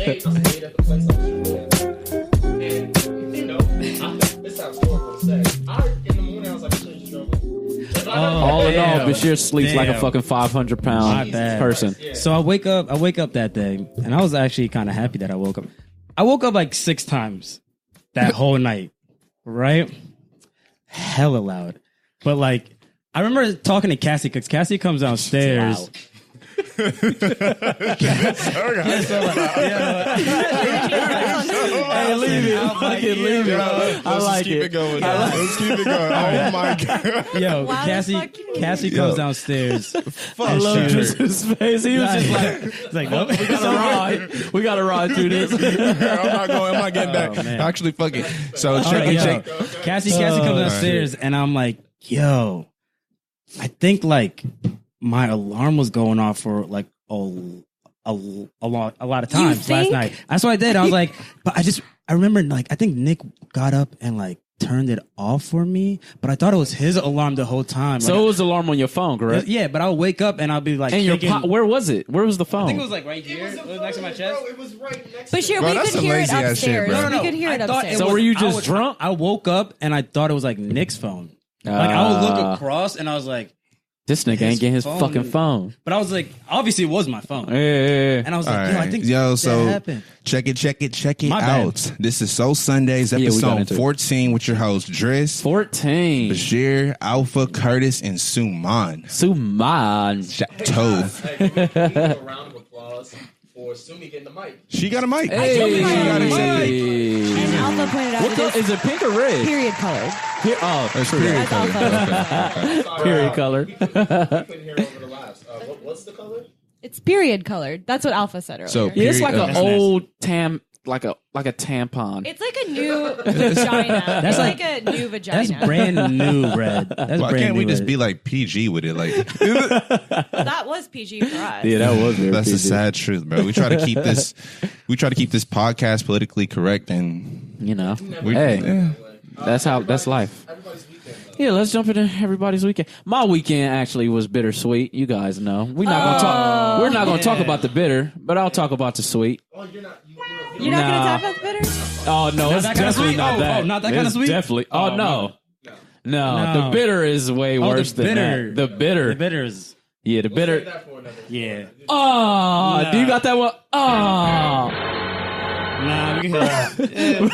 stayed at the place I was shooting at. And, you know, this sounds horrible to say. In the morning, I was like, Bashir's struggling. All in all, Bashir sleeps like a fucking 500-pound person. Yeah. So I wake up that day, and I was actually kind of happy that I woke up. I woke up like 6 times that whole night, right? Hella loud. But like, I remember talking to Cassie, because Cassie comes downstairs. Hey, leave it, bro. I like it. Let's keep it going. Oh my god. Yo, Cassie comes downstairs. I love Driss's face. He was just like, it's like, nope. we gotta ride through this. I'm not getting back. Man. Actually, fuck it. So check. Cassie comes downstairs, and I'm like, yo, I think like my alarm was going off for like a lot of times last night. That's what I did. I was like, but I remember like, I think Nick got up and like turned it off for me, but I thought it was his alarm the whole time. So like, it was alarm on your phone, correct? Yeah, but I'll wake up and I'll be like, and where was it? Where was the phone? I think it was like right here. It was next to my chest. Bro, it was right next But sure, we could hear it upstairs. No. We could hear it upstairs. So were you just drunk? I woke up and I thought it was like Nick's phone. Like I would look across and I was like, this nigga ain't getting his fucking phone. But I was like, obviously it was my phone. Yeah. And I was like, All yo, I right. think Yo, that so happened. check it My out. bad. This is So Sundays, we got episode into it. 14 with your host Driss, 14. Bashir, Alpha, Curtis, and Sumie. Suman. Chateau. Hey, we need a round of applause for Sumie getting the mic. She got a mic. Hey. She got accepted. And Alpha pointed out What color? Is it pink or red? period colored. That's period That's color. Alpha. Period color. We couldn't hear over the laughs. What's the color? It's period colored. That's what Alpha said earlier. So Yeah, it's period- like an okay. old like a tampon. It's like a new vagina. That's like a new vagina. That's brand new, Red. That's Why brand can't we new, just Red. be like PG with it? Like That was PG for us. Yeah, that was very that's the PG. sad truth, bro. We try to keep this podcast politically correct, and You know. Never Hey, yeah. that's life. Everybody's weekend, though. Yeah, let's jump into everybody's weekend. My weekend actually was bittersweet. You guys know. We're not gonna talk. We're not gonna talk about the bitter, but I'll talk about the sweet. Oh, you're not You're not Nah. going to talk about the bitter? Oh no, it's that kind of definitely sweet? not Oh, that. oh, not that kind of It's sweet? Definitely. Oh, Oh, no. No. The bitter is way Oh, worse the than bitter. that. The bitter. The bitters. Yeah, the Save bitter. that for another. Yeah. Oh, Nah. do you got that one? Oh. Nah, we can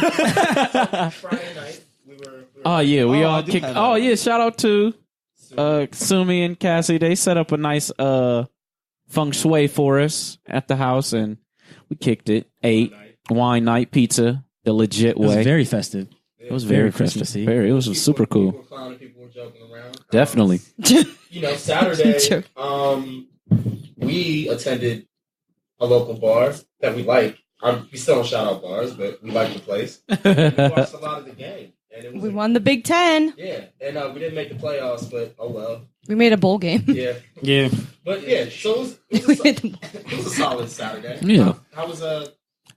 Friday night, we were Oh yeah, we Oh, I all do kicked. have Oh that. yeah, shout out to Sumie and Cassie. They set up a nice feng shui for us at the house, and we kicked it. Ate wine night, pizza, the legit It was way. very festive. It was very festive. Christmassy. Very. It was super People cool. were clowning, people were joking around. Definitely. You know, Saturday, we attended a local bar that we like. We still don't shout out bars, but we like the place. We watched a lot of the game. And it was We won the Big Ten. Yeah, and we didn't make the playoffs, but oh well. We made a bowl game. Yeah. Yeah. But yeah, so it was a solid Saturday. Yeah. How was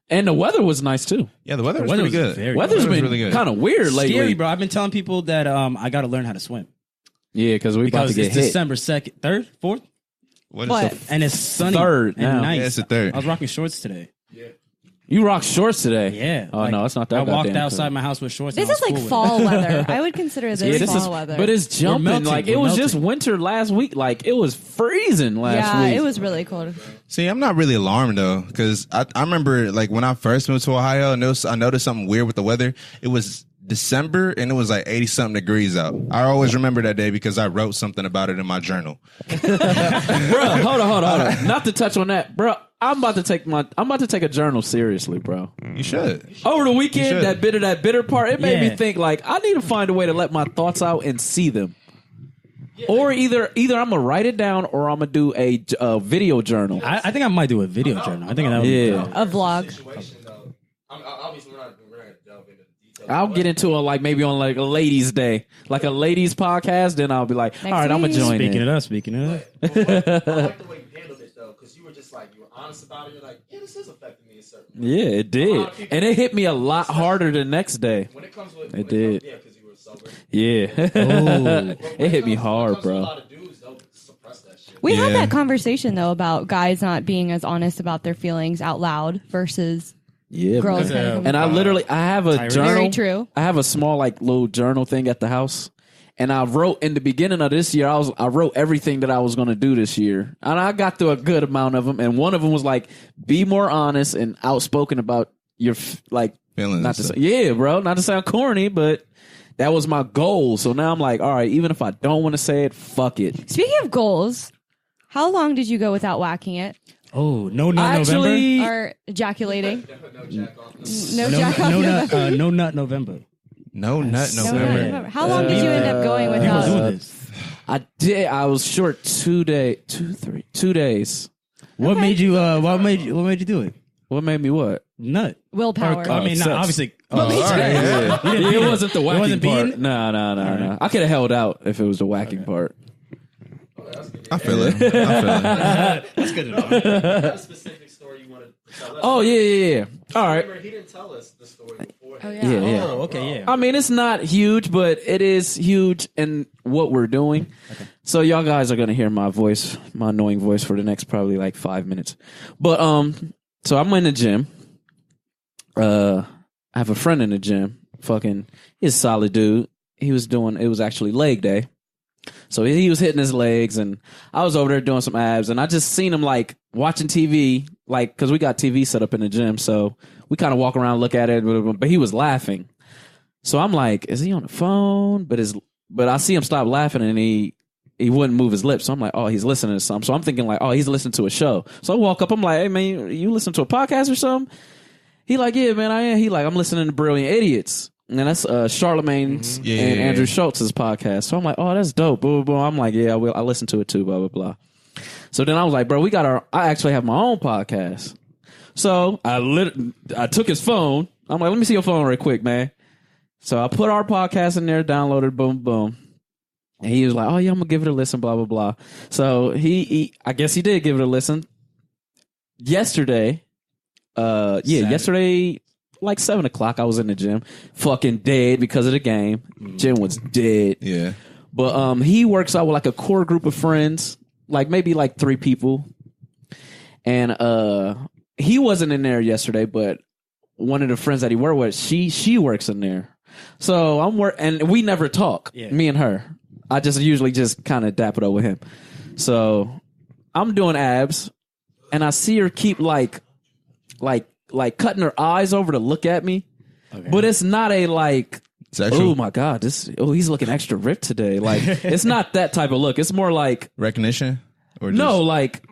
And the weather was nice too. Yeah, the weather was weather pretty was good. very Weather's was been really good. kind of weird lately. Scary, bro. I've been telling people that I got to learn how to swim Yeah, because we about because to get it's hit. December 2nd, 3rd, 4th, What? and it's sunny Third and now. nice. Yeah, it's the third. I was rocking shorts today. You rock shorts today. Yeah. Oh like, no, it's not that. I walked goddamn outside cool. my house with shorts. This and I is was like cool with fall it. weather. I would consider this Yeah, this fall is, weather. but it's jumping. melting, Like we're it was just melting. winter last week. Like it was freezing last week. it was really cold. See, I'm not really alarmed though, because I remember like when I first moved to Ohio, and I noticed something weird with the weather. It was December and it was like 80-something degrees out. I always remember that day because I wrote something about it in my journal. Bro, hold on. Not to touch on that, bro. I'm about to take a journal seriously, bro. You should. Over the You weekend, should. that bitter part, it made me Yeah. think like I need to find a way to let my thoughts out and see them. Or either I'm gonna write it down or I'm gonna do a video journal. I think I might do a video journal. I think that would Yeah. A vlog. situation though? Obviously, we're not going to delve into the details. I'll get into it like maybe on like a ladies' day, like a ladies' podcast. Then I'll be like, all right, I'm gonna week. join Speaking in. it up, speaking it up. I like the way you handled it though, because you were just like you were honest about it. You're like, yeah, this is affecting me a certain way. Yeah, it did, and it hit me a lot harder the next day. When it comes with It did. yeah, because you were sober. Yeah, Oh. it hit me hard, When it comes to a bro. lot of dudes, they'll suppress that shit. We had that conversation though about guys not being as honest about their feelings out loud versus girls. And I have a journal. Very true. I have a small like little journal thing at the house. And I wrote in the beginning of this year, I wrote everything that I was going to do this year. And I got through a good amount of them. And one of them was like, be more honest and outspoken about your feelings. Not to say, not to sound corny, but that was my goal. So now I'm like, all right, even if I don't want to say it, fuck it. Speaking of goals, how long did you go without whacking it? Oh, no nut November? Or ejaculating? No nut November. No nut November. How long did you end up going without? Doing this. I did. I was short 2 days. What made you? What made you do it? What made me what? Nut. Willpower. I mean, not obviously. It wasn't the whacking wasn't part. beating? No. I could have held out if it was the whacking part. I feel it. That's good enough. A specific story you want to tell us? Oh yeah. All right. Remember, he didn't tell us the story before. Oh, Yeah. Oh, okay, yeah. I mean, it's not huge, but it is huge in what we're doing. Okay. So y'all guys are gonna hear my voice, my annoying voice, for the next probably like 5 minutes. But so I'm in the gym. I have a friend in the gym. He's a solid dude. It was actually leg day. So he was hitting his legs, and I was over there doing some abs, and I just seen him like watching TV, like, cause we got TV set up in the gym, so we kind of walk around, look at it, but he was laughing. So I'm like, is he on the phone? But I see him stop laughing, and he wouldn't move his lips. So I'm like, oh, he's listening to something. So I'm thinking like, oh, he's listening to a show. So I walk up, I'm like, hey man, you listen to a podcast or something? He like, yeah, man, I am. He like, I'm listening to Brilliant Idiots. And that's Charlemagne's and Andrew Schultz's podcast. So I'm like, oh, that's dope. Blah, blah, blah. I'm like, yeah, I listen to it too, blah, blah, blah. So then I was like, bro, I actually have my own podcast. So I took his phone. I'm like, let me see your phone real quick, man. So I put our podcast in there, downloaded, boom, boom. And he was like, oh yeah, I'm going to give it a listen, blah, blah, blah. So I guess he did give it a listen. Yesterday, like 7 o'clock, I was in the gym, fucking dead because of the game. Gym was dead. Yeah. But he works out with like a core group of friends, like maybe like 3 people. And he wasn't in there yesterday, but one of the friends that he worked with, she works in there. So and we never talk, me and her. I just usually just kind of dap it up with him. So I'm doing abs, and I see her keep like cutting her eyes over to look at me, but it's not a like, sexual. Oh my God, he's looking extra ripped today. Like, it's not that type of look. It's more like recognition, or no, like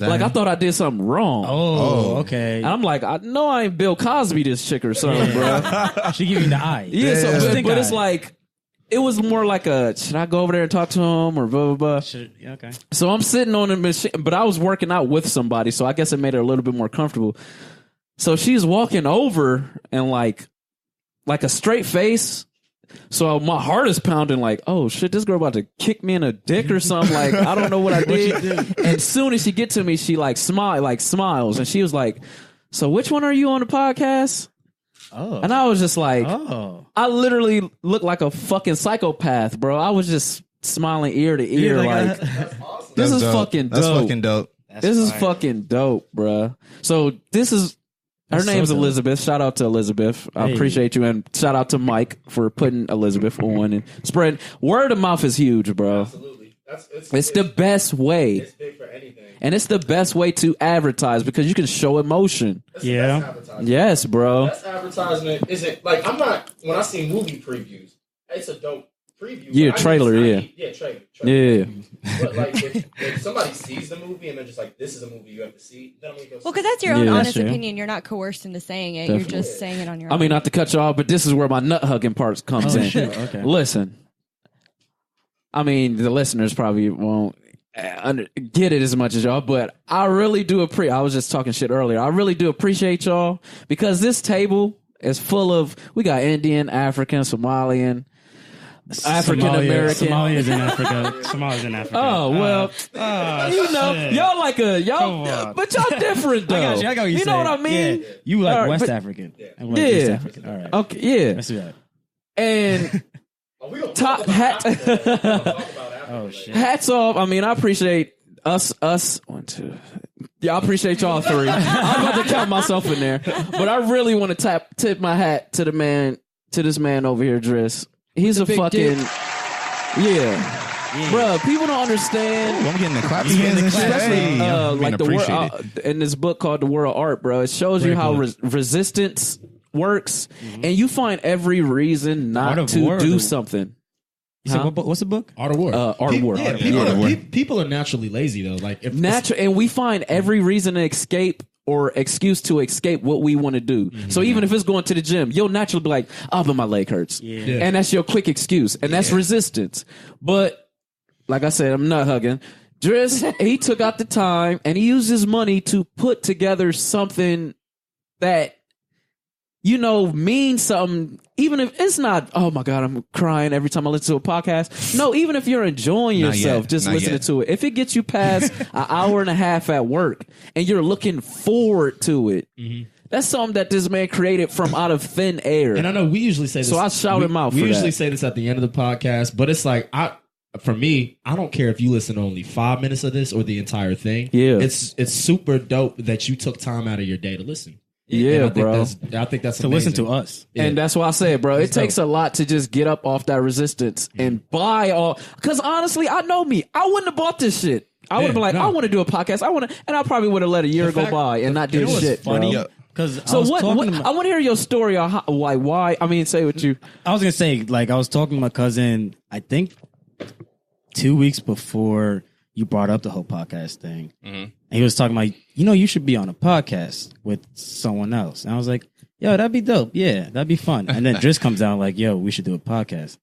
I thought I did something wrong. Oh, okay. And I'm like, I know I ain't Bill Cosby this chick or something, bro. She give you the eye. Yeah, but it's like, it was more like should I go over there and talk to him or blah, blah, blah. Okay. So I'm sitting on the machine, but I was working out with somebody, so I guess it made her a little bit more comfortable. So she's walking over and like a straight face. So my heart is pounding like, oh shit, this girl about to kick me in a dick or something. Like, I don't know what I did. And as soon as she get to me, she smiles. And she was like, so which one are you on the podcast? Oh. And I was just like, I literally looked like a fucking psychopath, bro. I was just smiling ear to ear. Like, That's awesome. this is dope. fucking dope. That's fucking dope. This is fucking dope, bro. So this is... Her name's Elizabeth. Shout out to Elizabeth. I appreciate you. And shout out to Mike for putting Elizabeth on and spreading. Word of mouth is huge, bro. Absolutely. It's the best way. It's big for anything. And it's the best way to advertise because you can show emotion. That's the best advertisement. Yes, bro. Best advertisement isn't like, when I see movie previews, it's a dope preview. Yeah, trailer, trailer. Yeah. But like, if somebody sees the movie and they're just like, "This is a movie you have to see," then I'm gonna go. Well, because that's your own honest true. opinion. You're not coerced into saying it. Definitely. You're just saying it on your own. I mean, not to cut you off, but this is where my nut hugging part comes in. Shit. Okay. Listen, I mean, the listeners probably won't get it as much as y'all, but I really do appreciate. I was just talking shit earlier. I really do appreciate y'all because this table is full of. We got Indian, African, Somalian. African American. Somalia's in Africa. Somalia's in Africa. Oh well, you know, shit. y'all like but y'all different though. I got what you know what I mean? Yeah. You like right, West but, African. I'm like East African. All right. Okay, yeah. Let's do that. And we gonna top hat. talk about Africa, Oh shit. Hats off. I mean, I appreciate us. 1, 2. Yeah, I appreciate y'all 3. I'm about to count myself in there, but I really want to tip my hat to this man over here, Driss. He's a fucking Bruh, people don't understand. I'm getting the claps hands and shit. Especially like the appreciate world in this book called The World Art, bro. It shows you how resistance works, and you find every reason not to do something. What's the book? Art of War. Art of War. People are naturally lazy though. Like and we find every reason to escape or excuse to escape what we want to do. So even if it's going to the gym, you'll naturally be like, "Oh, but my leg hurts," and that's your quick excuse, and that's resistance. But like I said, I'm not hugging. Driss, he took out the time and he used his money to put together something that, means something. Even if it's not, oh my God, I'm crying every time I listen to a podcast. No, even if you're enjoying yourself just listening to it. If it gets you past an hour and a half at work and you're looking forward to it, that's something that this man created from out of thin air. And I know we usually say this. So I shout him out for that. We usually say this at the end of the podcast, but it's like, for me, I don't care if you listen to only 5 minutes of this or the entire thing. Yeah. It's super dope that you took time out of your day to listen. Yeah, bro. I think that's to amazing. listen to us. Yeah. And that's why I say, bro, it takes a lot to just get up off that resistance and buy all. Because honestly, I know me. I wouldn't have bought this shit. I would have been like, I want to do a podcast. And I probably would have let a year go by and not do shit, funny, bro. So what I want to hear your story on how, like why. I mean, say what you. I was gonna say, like, I was talking to my cousin. I think 2 weeks before you brought up the whole podcast thing, and he was talking about, you should be on a podcast with someone else. And I was like, yo, that'd be dope. Yeah, that'd be fun. And then Driss comes down like, yo, we should do a podcast.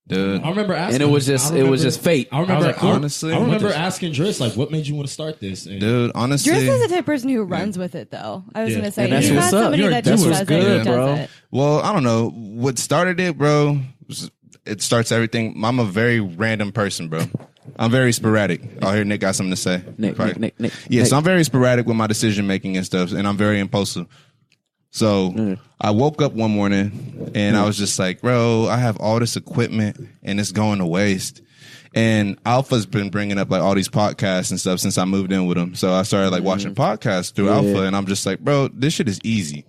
Dude. I remember asking, and it was just fate. I remember, honestly, I remember asking Driss, like, what made you want to start this? And dude, honestly, Driss is the type of person who runs with it, though. I was gonna say, and that's he's what's not up. somebody that That's just what's does good, it, bro. does it. well, I don't know what started it, bro. It starts everything. I'm a very random person, bro. I'm very sporadic. Oh, here Nick got something to say. Nick. Yeah, so I'm very sporadic with my decision making and stuff, and I'm very impulsive. So I woke up one morning and I was just like, bro, I have all this equipment and it's going to waste. And Alpha's been bringing up like all these podcasts and stuff since I moved in with him. So I started like watching podcasts through Alpha, and I'm just like, bro, this shit is easy.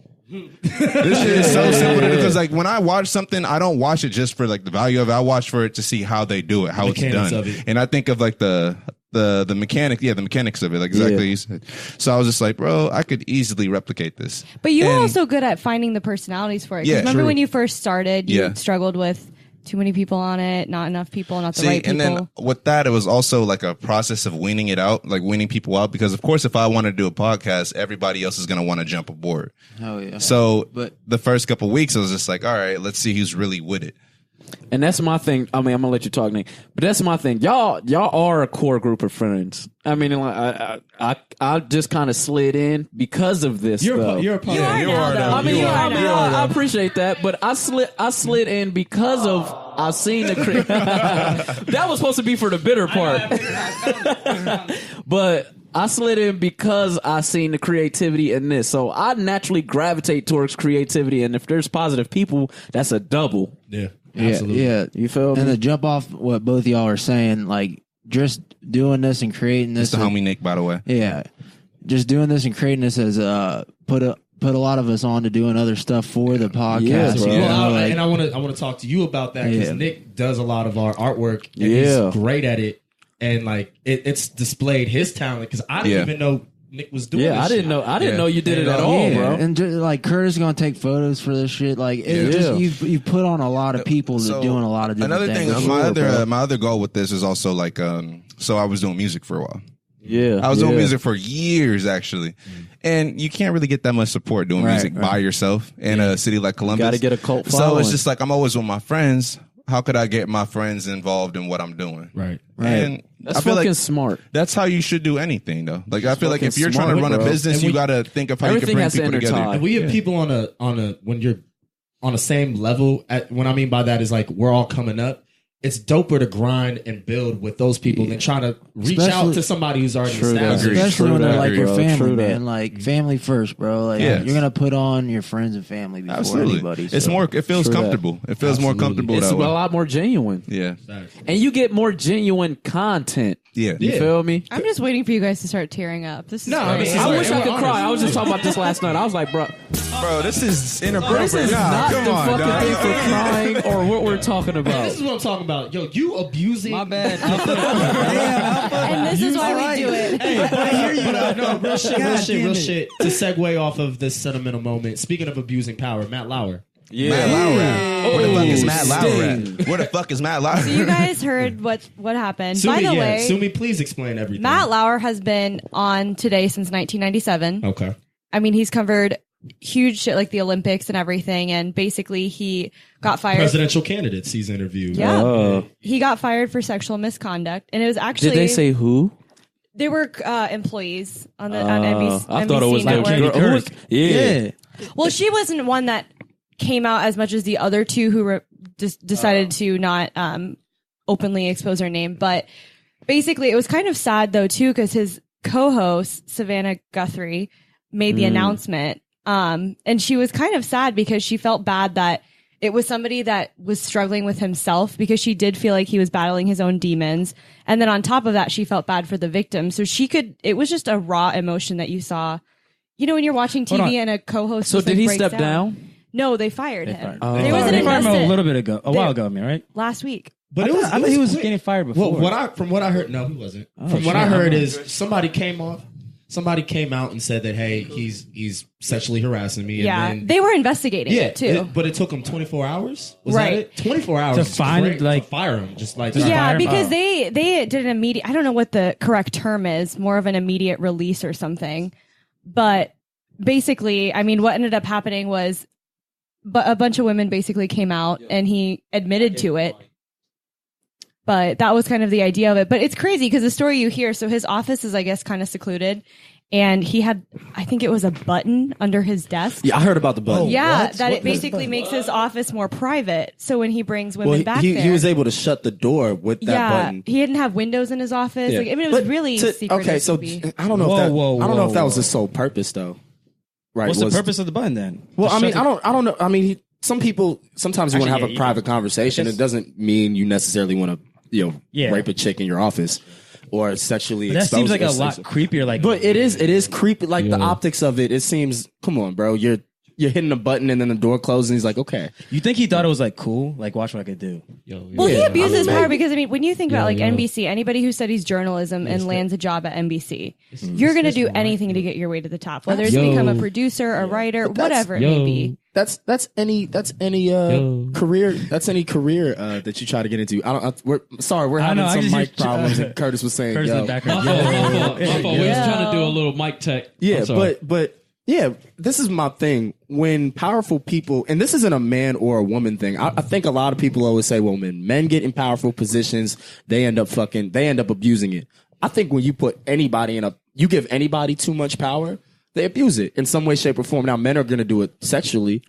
This shit is so simple because like when I watch something, I don't watch it just for like the value of it. I watch for it to see how they do it, how it's done. And I think of like the mechanics of it, like exactly you said. So I was just like, bro, I could easily replicate this. But you were also good at finding the personalities for it. Yeah, remember when you first started, you struggled with too many people on it, not enough people, not the right people. And then with that, it was also like a process of weaning it out, like weaning people out. Because of course, if I want to do a podcast, everybody else is going to want to jump aboard. Oh yeah. So the first couple of weeks, I was just like, all right, let's see who's really with it. And that's my thing. I mean, I'm gonna let you talk, Nick. But that's my thing. Y'all are a core group of friends. I mean, I just kind of slid in because of this. You're a part. I mean, I appreciate that, but I slid in because of I've seen the. That was supposed to be for the bitter part, but I slid in because I seen the creativity in this. So I naturally gravitate towards creativity, and if there's positive people, that's a double. Yeah. Absolutely. Yeah, you feel me? And to jump off what both y'all are saying, like just doing this and creating this. It's the homie Nick, by the way. Yeah, just doing this and creating this has put a lot of us on to doing other stuff for the podcast. Yeah, and I want to talk to you about that because Nick does a lot of our artwork and he's great at it, and like it's displayed his talent because I didn't even know Nick was doing. Yeah, I didn't know you did it at all, bro. And just, like Curtis is gonna take photos for this shit. Like you've put on a lot of people that doing a lot of different things. Another thing, my other goal with this is also like, so I was doing music for a while. Yeah, I was doing music for years actually, and you can't really get that much support doing music by yourself in a city like Columbus. Got to get a cult following. So it's just like I'm always with my friends. How could I get my friends involved in what I'm doing? Right. And that's I feel fucking like smart. That's how you should do anything, though. Like I feel like if you're trying to run a business, you got to think of how you can bring people together. And we have people on a when you're on the same level. What I mean by that is like we're all coming up. it's doper to grind and build with those people than trying to reach out to somebody who's already established. Especially when they're like your family, man. That. Like family first, bro. Like you're gonna put on your friends and family before anybody. So. It's more. It feels comfortable. It feels more comfortable. It's that way. a lot more genuine. Yeah, and you get more genuine content. Yeah, you feel me? I'm just waiting for you guys to start tearing up. This is I wish I could cry. I was just talking about this last night. I was like, bro, this is inappropriate. This is not the fucking thing for crying or what we're talking about. This is what I'm talking about. Yo, you abusing. My bad. And this is why we do it. Hey, I hear you. No, real shit. To segue off of this sentimental moment. Speaking of abusing power, Matt Lauer. Yeah. Matt Lauer at? Where the fuck is Matt Lauer at? Where the fuck is Matt Lauer? So you guys heard what happened. Sumie, By the way, Sumie, please explain everything. Matt Lauer has been on Today since 1997. Okay. I mean, he's covered huge shit like the Olympics and everything, and basically he got fired. Presidential candidates he's interviewed. Yeah. He got fired for sexual misconduct, and it was actually. Did they say who? They were employees on NBC. I thought it was Network. like yeah. Well, she wasn't one that came out as much as the other two who decided to not openly expose her name. But basically, it was kind of sad, though, too, because his co-host, Savannah Guthrie, made the announcement. And she was kind of sad because she felt bad that it was somebody that was struggling with himself, because she did feel like he was battling his own demons. And then on top of that, she felt bad for the victim. So it was just a raw emotion that you saw. You know, when you're watching TV and a co-host. So did he step down? No, they fired him. Oh. There was an They fired him a investigation little bit ago, a while ago, I mean, right? last week. But I thought he was getting fired before. Well, from what I heard, no, he wasn't. From what I heard is somebody came out and said that, hey, he's sexually harassing me. Yeah, and then, they were investigating it too. But it took him 24 hours. Was Right. that it? 24 hours To find, to fire him, just like that. Yeah, fire him? because Oh. they did an immediate. I don't know what the correct term is. More of an immediate release or something. But basically, I mean, what ended up happening was, a bunch of women basically came out and he admitted to it. But that was kind of the idea of it. But it's crazy because the story you hear, so his office is, I guess, kind of secluded. And he had, I think it was a button under his desk. Yeah, I heard about the button. It basically makes his office more private. So when he brings women back there. He was able to shut the door with that button. He didn't have windows in his office. Yeah. Like, I mean, it was really secretive. Okay, so I don't know if that was his sole purpose though. Right. What's the purpose of the button then? Well, I mean, I don't know. I mean, sometimes you want to have a private conversation. It doesn't mean you necessarily want to, rape a chick in your office or sexually That expose seems like her. a lot creepier. Like, But it is creepy. Like the optics of it, it seems. Come on, bro. You're hitting a button and then the door closes and he's like, okay. You think he thought it was like cool? Like, watch what I could do. Well, he abuses power because, I mean, when you think about NBC, anybody who studies journalism and lands a job at NBC, you're going to do anything to get your way to the top, whether it's become a producer, a writer, whatever it may be. That's any career. That's any career that you try to get into. We're having some mic problems. And Curtis was saying, Curtis in the background. My fault. We was trying to do a little mic tech. Yeah, but yeah, this is my thing. When powerful people, and this isn't a man or a woman thing. I think a lot of people always say, well, when men get in powerful positions, they end up abusing it. I think when you put anybody you give anybody too much power, they abuse it in some way, shape, or form. Now, men are going to do it sexually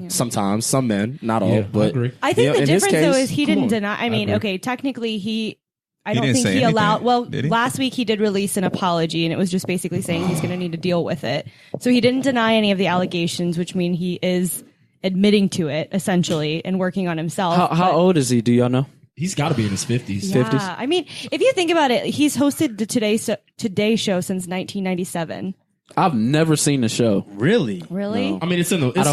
sometimes. Some men, not all. But I agree. I think the difference, though, is he didn't on. deny. I mean, okay, technically I don't didn't think say he allowed. anything, Well, did he? last week he did release an apology, and it was just basically saying he's going to need to deal with it. So he didn't deny any of the allegations, which mean he is admitting to it essentially and working on himself. How old is he? Do y'all know? He's got to be in his 50s. Yeah, I mean, if you think about it, he's hosted the Today Show since 1997. I've never seen the show. Really? Really? No. I mean, it's in the. I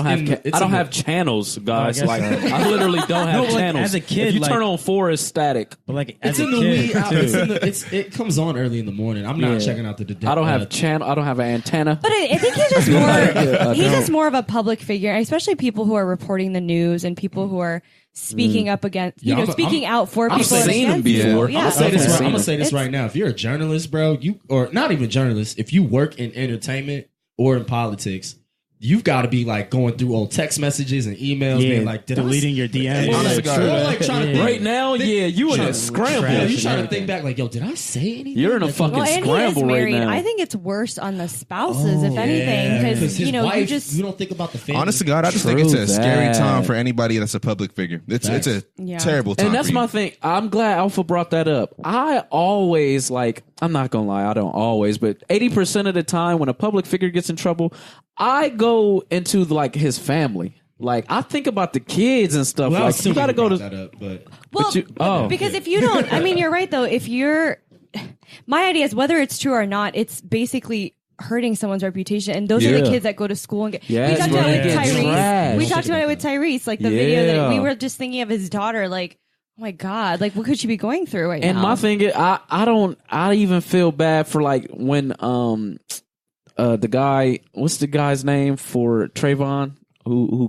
don't have channels, guys. Oh, I Like guess so. I literally don't have No, like, channels. as a kid, if you like- turn on 4, it's static. But like, It's as in a the wee kid, hours. too. It comes on early in the morning. I'm not checking out the. I don't have channel. I don't have an antenna. But I think he's just more. He's just more of a public figure, especially people who are reporting the news and people who are speaking up against, speaking out for people. I've seen him against people. before. Yeah. I'm gonna say this. I've I'm seen gonna him. say this right now. If you're a journalist, bro, or not even journalist, if you work in entertainment or in politics, you've got to be like going through old text messages and emails, being like, deleting your DMs. Honest to God. Or like trying to think, Right now, you in a scramble. Yeah, you trying to think back, like, yo, did I say anything? You're in a Like, fucking Well, and he is scramble right married. now. I think it's worse on the spouses, if anything, because his you know wife, you just you don't think about the family. Honest to God, I just think True it's a scary that. time for anybody that's a public figure. It's a Yeah. terrible time. And that's for you. my thing. I'm glad Alpha brought that up. I always I'm not gonna lie, I don't always, but 80% of the time when a public figure gets in trouble, I go into like his family. Like I think about the kids and stuff. Well, like you got to go to. that up, but well, because if you don't, I mean, you're right though. If you're, my idea is whether it's true or not, it's basically hurting someone's reputation, and those are the kids that go to school and get. Yes, we talked bro, about it with they get Tyrese. trashed. We talked about it with Tyrese, like the video that Yeah. we were just thinking of his daughter, like. Oh my God! Like, what could she be going through right now? And my thing is, I even feel bad for like when the guy, what's the guy's name for Trayvon who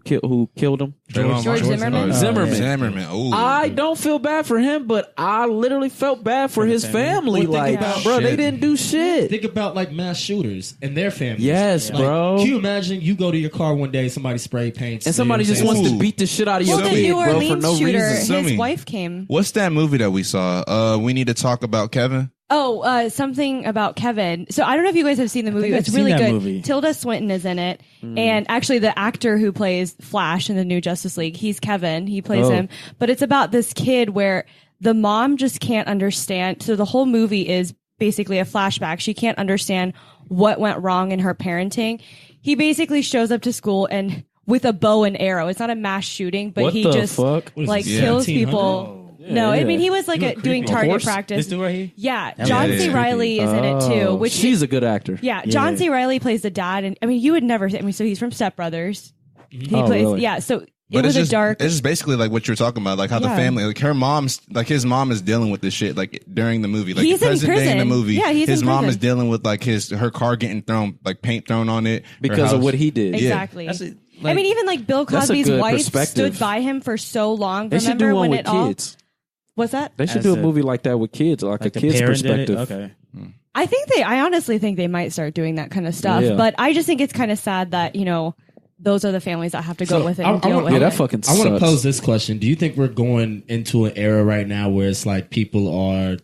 killed him? George Zimmerman? Zimmerman. Ooh. I don't feel bad for him, but I literally felt bad for his family. Well, think Like, about bro, they shit. didn't do shit. think about like mass shooters and their families. Yes, Like, bro. Can you imagine you go to your car one day, somebody spray paints, And somebody you, just saying, wants to Ooh. beat the shit out of well, your the kid, New bro, for Orleans no shooter, reason. his Sumie. wife came. What's that movie that we saw? We need to talk about Kevin. Oh, something about Kevin. So I don't know if you guys have seen the movie. think I've It's seen really that good. movie. Tilda Swinton is in it, and actually the actor who plays Flash in the new Justice League, he's Kevin. He plays Oh. him. But it's about this kid where the mom just can't understand. So the whole movie is basically a flashback. She can't understand what went wrong in her parenting. He basically shows up to school and with a bow and arrow. It's not a mass shooting, but What he the just fuck? What is like this, kills 1700? people. No, I mean he was like doing target horse? practice. This dude right here? Yeah, That John was C. creepy. Riley is in it too. Which she's a good actor. yeah, John C. Riley plays the dad, and I mean you would never. I mean, so he's from Step Brothers. He Oh, plays really? yeah. So But it was it's just a dark. It's just basically like what you're talking about, like how the Yeah. family, like her mom's, like his mom is dealing with this shit, like during the movie, like He's the in present day in the prison. movie. Yeah, he's his in mom prison. is dealing with like her car getting thrown, like paint thrown on it her Because of house. what he did. Exactly. That's it. I mean, even like Bill That's a Cosby's good wife perspective. stood by him for so long. They should Remember do one when with it all? kids. What's that? They should As do a a- movie like that with kids, like a the kid's parent did it? perspective. Okay. I honestly think they might start doing that kind of stuff. Yeah. But I just think it's kind of sad that those are the families that have to go with it and deal with Yeah, it. that fucking I want to sucks. pose this question. Do you think we're going into an era right now where it's like people are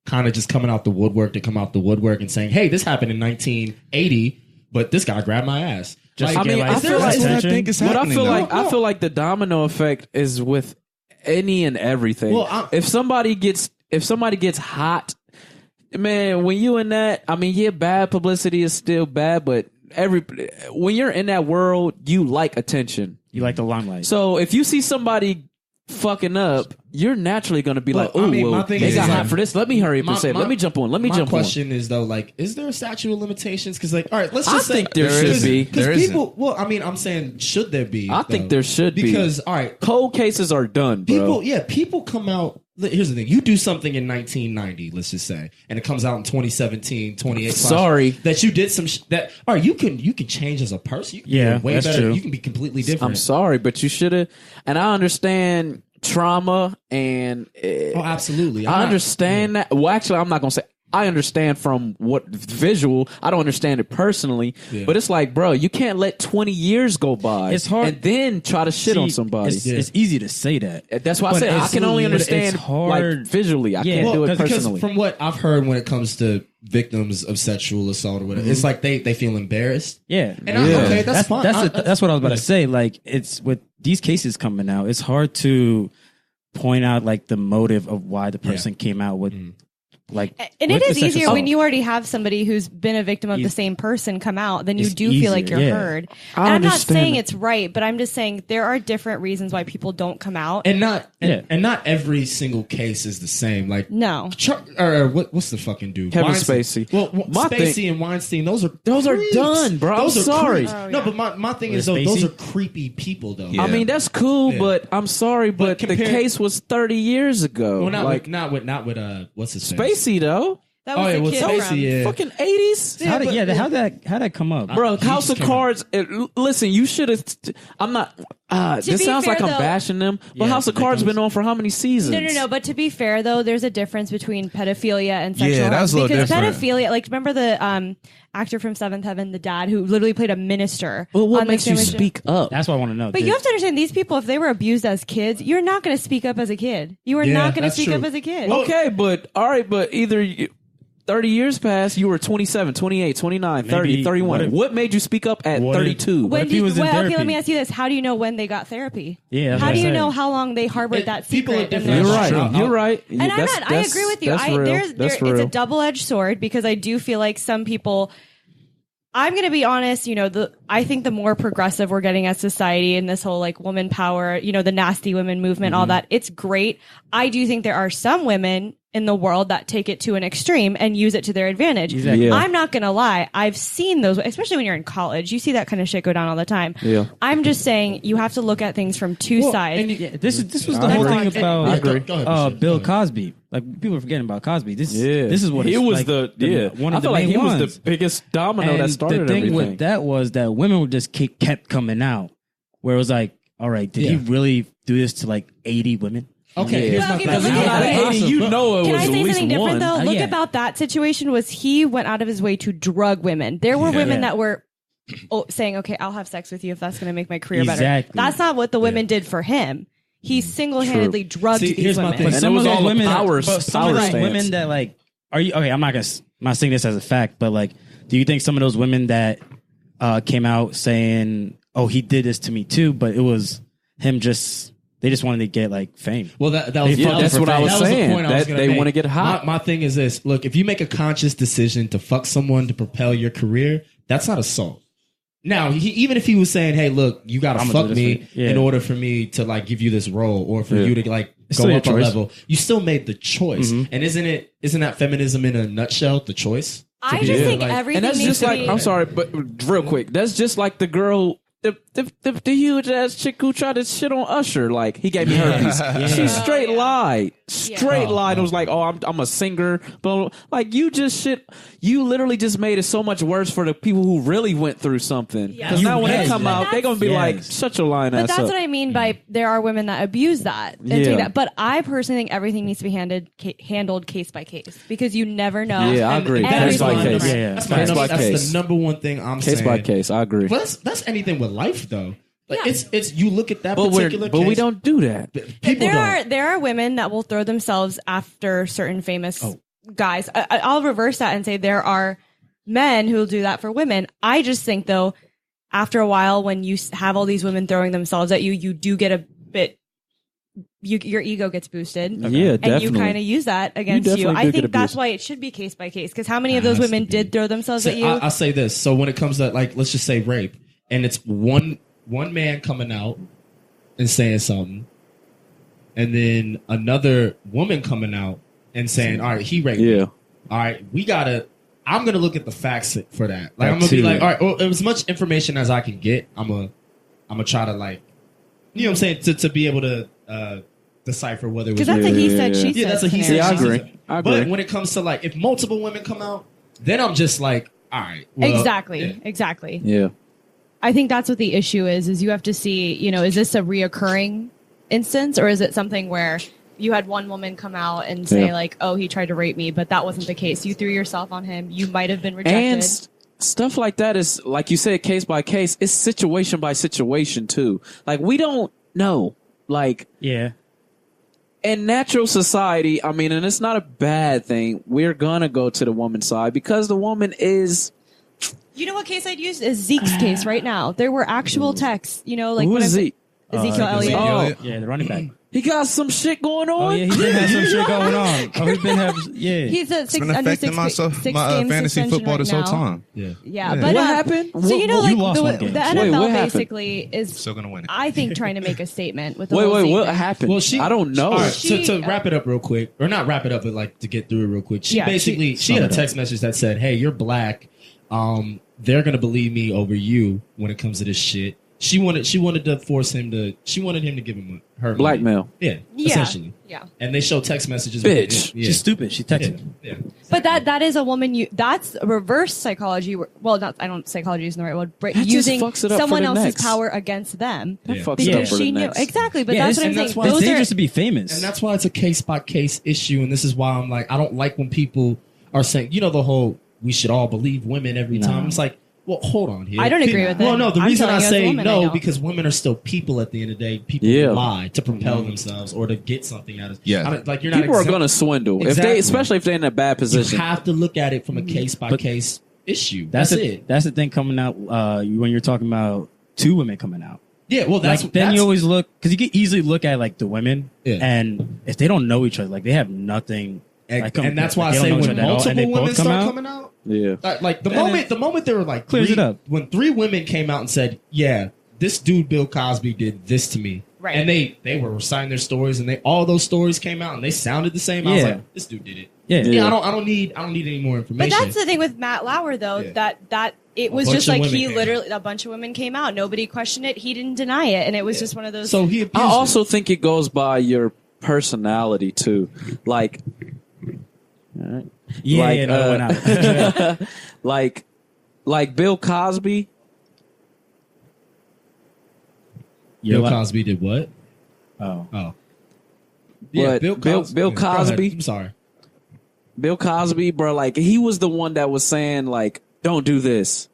kind of just coming out the woodwork to come out the woodwork and saying, hey, this happened in 1980, but this guy grabbed my ass? Just Like, to get, I mean, like, I feel That's like what I attention. think is But I happening. feel though. like I feel like the domino effect is with any and everything. Well, if somebody gets hot, man, when you in that, I mean, yeah, bad publicity is still bad, but when you're in that world, you like attention. You like the limelight. So if you see somebody fucking up, you're naturally going to be like, Well, "Oh, I mean, my well, thing they is, got like, hot for this. Let me hurry up and say, it. Let me jump on. Let me my jump on." question is though, like, is there a statute of limitations? Because, like, all right, let's I just say think there should be. Because There people, well, I mean, I'm saying, should there be? I think though? there should be. Because, all right, Cold cases are done, bro. people come out. Here's the thing: you do something in 1990, let's just say, and it comes out in 2017, 28. Sorry. that you did some that. All right, you can change as a person. You can Yeah, be way that's better. true. You can be completely different. I'm sorry, but you should have. And I understand trauma, and Oh, absolutely. I understand that. Well, actually, I'm not gonna say. I understand from what visual. I don't understand it personally, but it's like, bro, you can't let 20 years go by. It's hard- and then try to shit on See, somebody. It's easy to say that. That's why I But said I can only absolutely, but it's understand hard. like visually. I can't do it because personally. from what I've heard when it comes to victims of sexual assault or whatever, it's like they feel embarrassed. Yeah. And okay, that's fine. That's what I was about to say. Like, it's with these cases coming out, it's hard to point out like the motive of why the person came out with like. And with it the is sexual easier assault. when you already have somebody who's been a victim of the same person come out, then you It's do feel like easier, you're yeah. heard. I And I'm not understand saying that. it's right, but I'm just saying there are different reasons why people don't come out. And not Yeah. and not every single case is the same. Like No. what's the fucking dude? Kevin Weinstein. Spacey. Well, My Spacey thing- and Weinstein, those are are done, bro. I'm Those are sorry. creeps. No, but my thing is though, Spacey? those are creepy people though. Yeah. I mean, that's cool, Yeah. but I'm sorry, but the compare- case was 30 years ago. Well, not like with what's his face? Spacey, though. That was the kid Spacey, from. yeah. Fucking 80s. How'd that come up? Bro, He House just of came Cards. Listen, you should have. I'm not. This be sounds fair, like I'm though- bashing them, but Yeah, House of Cards been on for how many seasons? No. But to be fair, though, there's a difference between pedophilia and sexual Yeah, harm. that's a little because different. pedophilia, like, remember the actor from Seventh Heaven, the dad who literally played a minister. Well, what on the makes you Sandwich- speak up? That's what I want to know. But you have to understand, these people, if they were abused as kids, you're not going to speak up as a kid. You are Yeah, not going to that's speak true. up as a kid. Okay, but all right, but either 30 years passed, you were 27, 28, 29, 30, Maybe- 31. what if- What made you speak up at what if- 32? what if he was in okay, therapy? let me ask you this. How do you know when they got therapy? Yeah, that's How what do I'm you saying. know how long they harbored that people secret? are in different. their You're mind? right. You're right. And I agree with you. That's real. That's it's a real. double-edged sword because I do feel like some people. I'm going to be honest. I think the more progressive we're getting as society in this whole like woman power, the nasty women movement, all that, it's great. I do think there are some women in the world that take it to an extreme and use it to their advantage. Exactly. Yeah. I'm not going to lie. I've seen those, especially when you're in college. You see that kind of shit go down all the time. Yeah. I'm just saying you have to look at things from two sides. Yeah, this was the I whole agree. thing about I agree. Go ahead, Bashir. Bill Go ahead. Cosby. Like people are forgetting about Cosby. This is what he it's was like, one I of the feel like main he ones. was the biggest domino And that started the thing everything. with that was that women would just kept coming out, where it was like, all right, did he really do this to like 80 women? Okay, Yeah. here's my Okay, thing. but look Out at of it. 80, you know it Can was I at say least something different one. though? Look yeah. about that situation was he went out of his way to drug women. There were women that were saying, "Okay, I'll have sex with you if that's going to make my career better." Exactly. That's not what the women did for him. He single-handedly drugged See, these here's my women. thing. But And some it of was those all the women, power- but some power of those stance. women that like, are you okay? I'm not saying this as a fact, but like, do you think some of those women that came out saying, "Oh, he did this to me too," but it was him they just wanted to get like fame. Well, that was Yeah, that that's was what I was that the saying. point I was That gonna they make. wanna get hot. My thing is this: look, if you make a conscious decision to fuck someone to propel your career, that's not assault. Now, even if he was saying, "Hey, look, you got to I'ma fuck do this me for you." Yeah. in order for me to like give you this role, or for Yeah. you to like It's go still your up a choice. level," you still made the choice. And isn't that feminism in a nutshell? The choice. I just think like- everything And that's needs just to like, be. I'm sorry, but real quick, that's just like the girl, the huge ass chick who tried to shit on Usher. Like, he gave me herpes. She straight lied. Straight lied. It was like, oh, I'm a singer. But like, you literally just made it so much worse for the people who really went through something. Because now when they come out, they're going to be like, Yes. shut your lying But ass that's up. what I mean by there are women that abuse that and Yeah. take that. But I personally think everything needs to be handled case by case because you never know. Yeah, I And agree. Case by my case. number- Yeah. That's, Case by that's case. the number one thing I'm Case saying. by case, I agree. But that's anything with life, though. Like Yeah. it's you look at that But particular but we case, don't do that. People There are women that will throw themselves after certain famous guys. I'll reverse that and say there are men who will do that for women. I just think though, after a while, when you have all these women throwing themselves at you, you do get a bit. Your ego gets boosted. Yeah, And you definitely. kind of use that against you. definitely I do get think that's abused. why it should be case by case. Because how many of those women did throw themselves at you? I'll say this. So when it comes to like, let's just say rape, and it's one man coming out and saying something, and then another woman coming out and saying, "All right, he raped me. Yeah. All right, I'm gonna look at the facts for that. Like That I'm gonna be too. like, all right, well, as much information as I can get, I'm gonna try to like, you know what I'm saying, to be able to decipher whether it was Because that's a he said, yeah. she yeah, said. that's a he scenario. said. Yeah, I she agree. said. I agree. But when it comes to like, if multiple women come out, then I'm just like, all right, well, Exactly. yeah. Exactly. Yeah. I think that's what the issue is you have to see, is this a reoccurring instance or is it something where you had one woman come out and say Yeah. like, oh, he tried to rape me, but that wasn't the case. You threw yourself on him. You might have been rejected. And stuff like that is, like you said, case by case. It's situation by situation too. Like, we don't know. Like, Yeah. in natural society, I mean, and it's not a bad thing, we're gonna go to the woman's side because the woman is. You know what case I'd use is Zeke's case right now. There were actual texts, like Who when is he? Ezekiel Elliott. Oh, Yeah, the running back. he got some shit going on. Oh yeah, he did have some shit going on. Oh, he's been having yeah. He's a It's been affecting my six my game fantasy suspension football right this whole now. time. Yeah. Yeah, Yeah. but What happened? So You like lost one game. the NFL Wait, what happened? basically is Still gonna win it. I think trying to make a statement with the Wait, whole wait, Zeke what thing. happened? Well, I don't know. All right, She- to wrap it up real quick, or not wrap it up, but like to get through it real quick. She Yeah, basically she had a text message that said, "Hey, you're black. They're gonna believe me over you when it comes to this shit." She wanted to force him to. She wanted him to give him her money. Blackmail. Yeah, Yeah. essentially. Yeah. And they show text messages. Bitch. Yeah. She's stupid. She texted. Yeah. But that is a woman. That's reverse psychology. Well, not I don't. Psychology isn't the right word. But That just using fucks it up for someone the else's next. power against them That fucks it up because for the she knew next. exactly. But Yeah, that's what I'm and saying. that's why it's Those dangerous are to be famous. And that's why it's a case by case issue. And this is why I'm like, I don't like when people are saying, the whole we should all believe women every time. It's like, well, hold on here. I don't agree with it. Well, no, the I'm reason telling I you as a say woman, I no know. because women are still people at the end of the day. People lie to propel themselves or to get something out of. Yeah. I don't- like you're not. People are exempt- going to swindle Exactly. especially if they're in a bad You position. have to look at it from a case by case issue. That's That's it. it. That's the thing coming out when you're talking about two women coming out. Yeah. Well, that's Like, then that's, you always look because you can easily look at like the women, Yeah. and if they don't know each other, like they have nothing. and that's why I they don't say know each when other at all, and they multiple women both come start out, coming out. Yeah. Like the moment they were like Clears three, it up. when 3 women came out and said, "Yeah, this dude Bill Cosby did this to me," Right. and they were reciting their stories, and all those stories came out and they sounded the same. I was Yeah. like, "This dude did it." Yeah. Yeah, I don't need any more But information. that's the thing with Matt Lauer, though, Yeah. that it was bunch just of like women he came literally, a bunch of women came out. Nobody questioned it. He didn't deny it. And it was just one of those. so he abused I it. also think it goes by your personality too. Like, Yeah, like, yeah, no, it went out. like Bill Cosby. Bill You're Cosby did what? Oh, Oh, But Bill Go ahead. Cosby- I'm sorry. Bill Cosby, bro, like he was the one that was saying like, "Don't do this."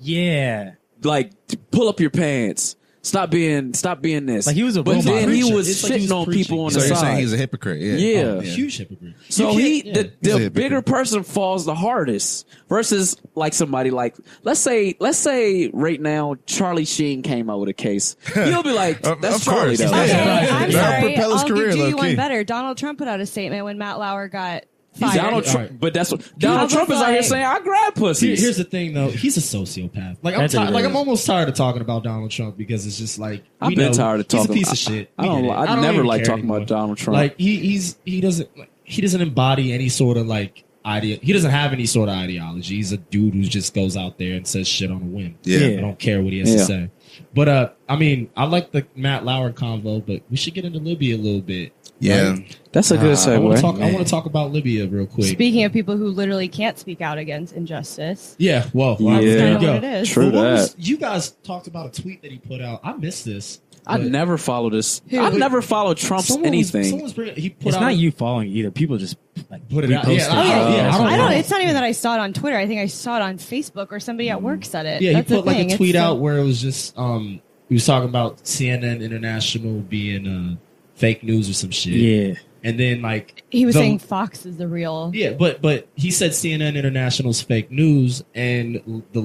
yeah. Like, pull up your pants. Stop being this. Like, he was a but role then model. he Preacher. was It's like he shitting was on preaching. people on So the you're saying side. he's a hypocrite? Yeah. Oh, huge hypocrite. So You he, can't- the He's a the hypocrite. bigger person falls the hardest versus like somebody like let's say right now Charlie Sheen came out with a case. You'll be like, that's Of Charlie course. though. Okay, Yeah. I'm That'll sorry. propel his I'll career, do you low-key. one better. Donald Trump put out a statement when Matt Lauer got fired. Donald Trump, Alright. but that's what Donald Trump is out here like- saying. I grab pussies. Here's the thing, though. He's a sociopath. Like That's what it is. I'm almost tired of talking about Donald Trump because it's just like I've we been know tired of talking. He's a piece of shit. I don't. We get it. I never even like care talking anymore. about Donald Trump. Like he doesn't embody any sort of like idea. He doesn't have any sort of ideology. He's a dude who just goes out there and says shit on a whim. Yeah. I don't care what he has Yeah. to say. But I mean, I like the Matt Lauer convo, but we should get into Libya a little bit. Yeah. Like, that's a good I want segue. to talk about Libya real quick. Speaking of people who literally can't speak out against injustice. Yeah, well, Yeah. there Kind you of go. what it is. True But what that. was- you guys talked about a tweet that he put out. I missed this. I but never follow this. Who? I've never followed Trump's anything. Someone's bringing. He put It's out. not you following either. People just like Put it out. repost Yeah, it. Oh, yeah. I don't I don't. know. It's not even that I saw it on Twitter. I think I saw it on Facebook or somebody at work said it. Yeah, That's he the put like thing. a It's tweet so- out where it was just he was talking about CNN International being fake news or some shit. Yeah. And then like He was the- saying Fox is the real. Yeah, but he said CNN International's fake news, and the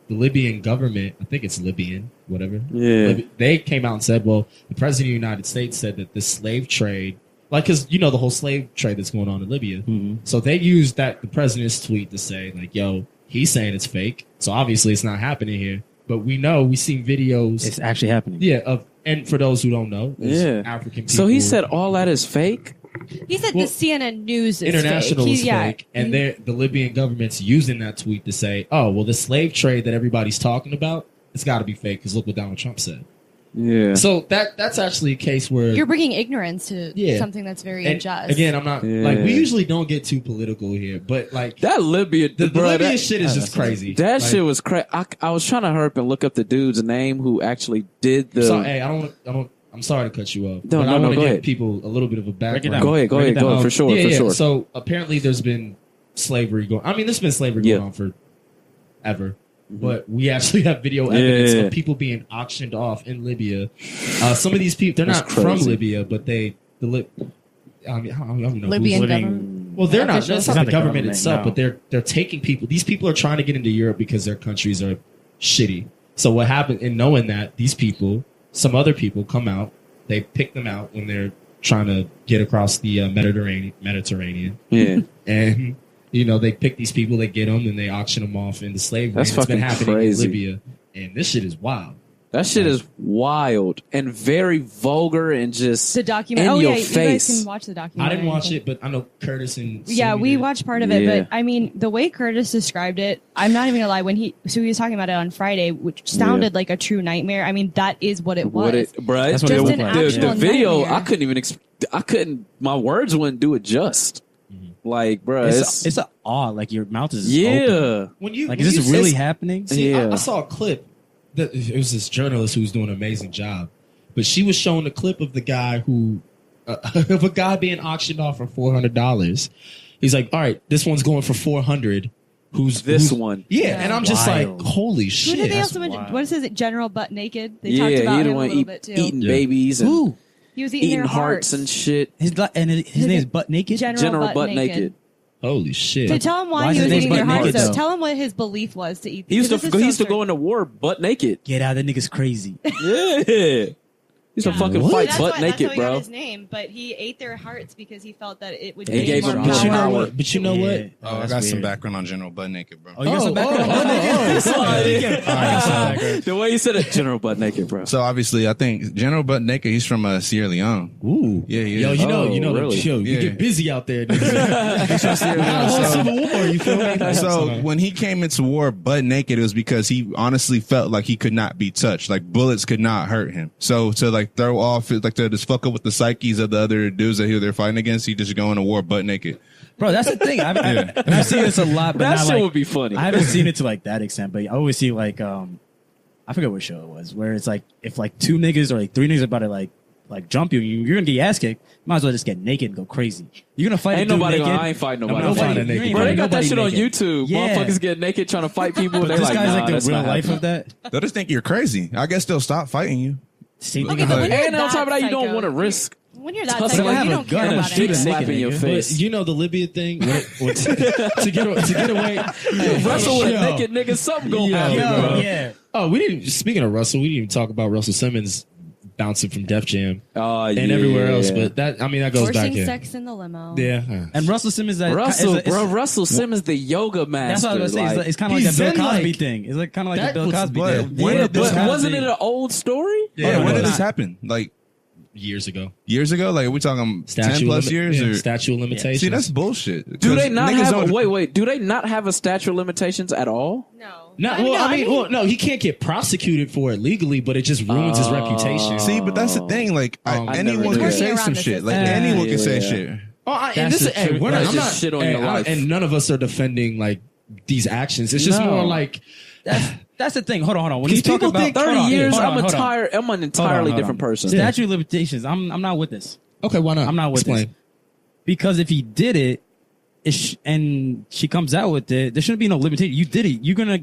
Libyan government, I think it's Libyan, whatever. Yeah. They came out and said, well, the president of the United States said that this slave trade, like, because you know the whole slave trade that's going on in Libya, so they used the president's tweet to say like, yo, he's saying it's fake, so obviously it's not happening here. But we seen videos, It's actually happening. and for those who don't know, there's Yeah. African people. So he said all that is fake. He said Well, the CNN news is international fake. is fake, and the Libyan government's using that tweet to say, "Oh, well, the slave trade that everybody's talking about, it's got to be fake because look what Donald Trump said." Yeah. So that's actually a case where You're bringing ignorance to Yeah. something that's very and unjust. again, I'm not like Yeah. we usually don't get too political here, but like that Libya, the bro, Libya that, shit is just crazy. that Like, shit was crazy. I was trying to hurry up and look up the dude's name who actually did the. So, hey, I don't. I'm sorry to cut you off, No, but no, I no, want to go give ahead. people a little bit of a it background. down. Go ahead, Break it down. for sure, yeah, for yeah. sure. So apparently, there's been slavery going. I mean, there's been slavery Yeah. going on for ever. But we actually have video evidence Yeah. of people being auctioned off in Libya. Some of these people, they're That's not from crazy. Libya, but I mean, I don't know. who's- Libyan living- government. Well, they're not. officials. That's not the government government, itself, no. but they're taking people. These people are trying to get into Europe because their countries are shitty. So what happened? And knowing that these people, some other people, come out, they pick them out when they're trying to get across the Mediterranean, yeah. and they pick these people, they get them, and they auction them off into slavery. That's And it's been fucking happening crazy. in Libya, and this shit is wild. That shit is wild and very vulgar and just The document. in Oh your yeah, you face. guys can watch the document. I didn't watch it, but I know Curtis and Yeah, Sumie we did. watched part of it, Yeah. but I mean, the way Curtis described it, I'm not even gonna lie. When he was talking about it on Friday, which sounded like a true nightmare. I mean, that is what it was. what it, bro. That's what Just it an looked like. actual the video, nightmare. I couldn't. My words wouldn't do it just. Like, bro, It's a awe. Like your mouth is yeah. open. When you Like, when is this you- really it's- happening? See, Yeah. I saw a clip. That it was this journalist who was doing an amazing job, but she was showing a clip of the guy who of a guy being auctioned off for $400. He's like, all right, this one's going for 400. Who's This who's- one. Yeah, and I'm just Wild. like, holy Who shit. did they that's also mention? wild. What is his General Butt Naked? They Yeah, talked about he him the a one little bit too. eating babies and Ooh, He was eating, eating their hearts and shit. his name is butt naked. General, Butt naked. Holy shit. So tell him why Why he is was his eating name their butt hearts. naked, Though. though? Tell him what his belief was to eat. He used because to this is he used to so go into war butt naked. Get out, that nigga's crazy. Yeah. He used to fucking What? fight That's butt why, naked, that's how he got bro. his name, but he ate their hearts because he felt that it would He gain gave more him But you know power. what? But you know what? Yeah. Oh, I That's got some weird. background on General Butt Naked, bro. Oh, you got some background. The way you said it, General Butt Naked, bro. So obviously, I think General Butt Naked, he's from Sierra Leone. Ooh. Yeah, Yo, yeah. you know, really? yo, you Yeah. get busy out there. Nigga. He's from Sierra We got a whole Leone. civil war, you feel me? So when he came into war butt naked, it was because he honestly felt like he could not be touched. Like bullets could not hurt him. So to like throw off, like to just fuck up with the psyches of the other dudes that they're fighting against, he just go into war butt naked. Bro, that's the thing. I've seen this a lot, but That not shit like, would be funny. I haven't seen it to like that extent, but I always see like I forget what show it was, where it's like if like two niggas or like three niggas are about to like jump you're gonna get your ass kicked. Might as well just get naked and go crazy. You're gonna fight. Ain't a dude nobody naked. I ain't fighting nobody. I'm not fighting you naked. ain't Bro, they fighting got that nobody shit on naked. YouTube. Yeah. Motherfuckers get naked trying to fight people. But They're this like, guy's nah, like that's the real not life happening. of that. They'll just think you're crazy. I guess they'll stop fighting you. Same Look thing. at the- when you're And on top of that, you psycho, don't want to risk When you're that Plus, psycho, I have you a don't gun, care I'm about a shooter. big anything. slap in your But face. you know the Libya thing? To get away. Wrestle with a Yo. naked nigga, something gonna Yo, happen, yo, bro. Yeah. Oh, we didn't. Speaking of Russell, we didn't even talk about Russell Simmons bouncing from Def Jam Oh, and yeah. everywhere else. But that goes back Forcing in. sex in the limo. Yeah. And Russell Simmons, Russell Simmons, the yoga That's master. what I was gonna say. like- it's kind of like He's that Bill in, Cosby like- thing. It's like kind of like That the Bill was- Cosby but thing. when yeah, did this but happen? wasn't it an old story? Yeah, when did no. this happen? Like Years ago. years ago? Like are we talking 10 plus years? Yeah, Or statute of limitations. see, that's bullshit. Do they not 'Cause niggas have? don't- Wait. Do they not have a statute of limitations at all? No. No, he can't get prosecuted for it legally, but it just ruins his reputation. See, but that's the thing. Like I anyone never can knew say that. some shit. Like Yeah, anyone can say yeah. shit. And That's this, the hey, truth. we're not, That's I'm just not, shit on hey, your life. and none of us are defending like these actions. It's just No. more like That's the thing. Hold on. When Because you talk people about think 30 hold on, years, hold on, I'm hold on. I'm an entirely Hold on. different person. Statute of limitations. I'm not with this. okay, why not? I'm not with Explain. this. Because if he did it, and she comes out with it, there shouldn't be no limitation. You did it. You're gonna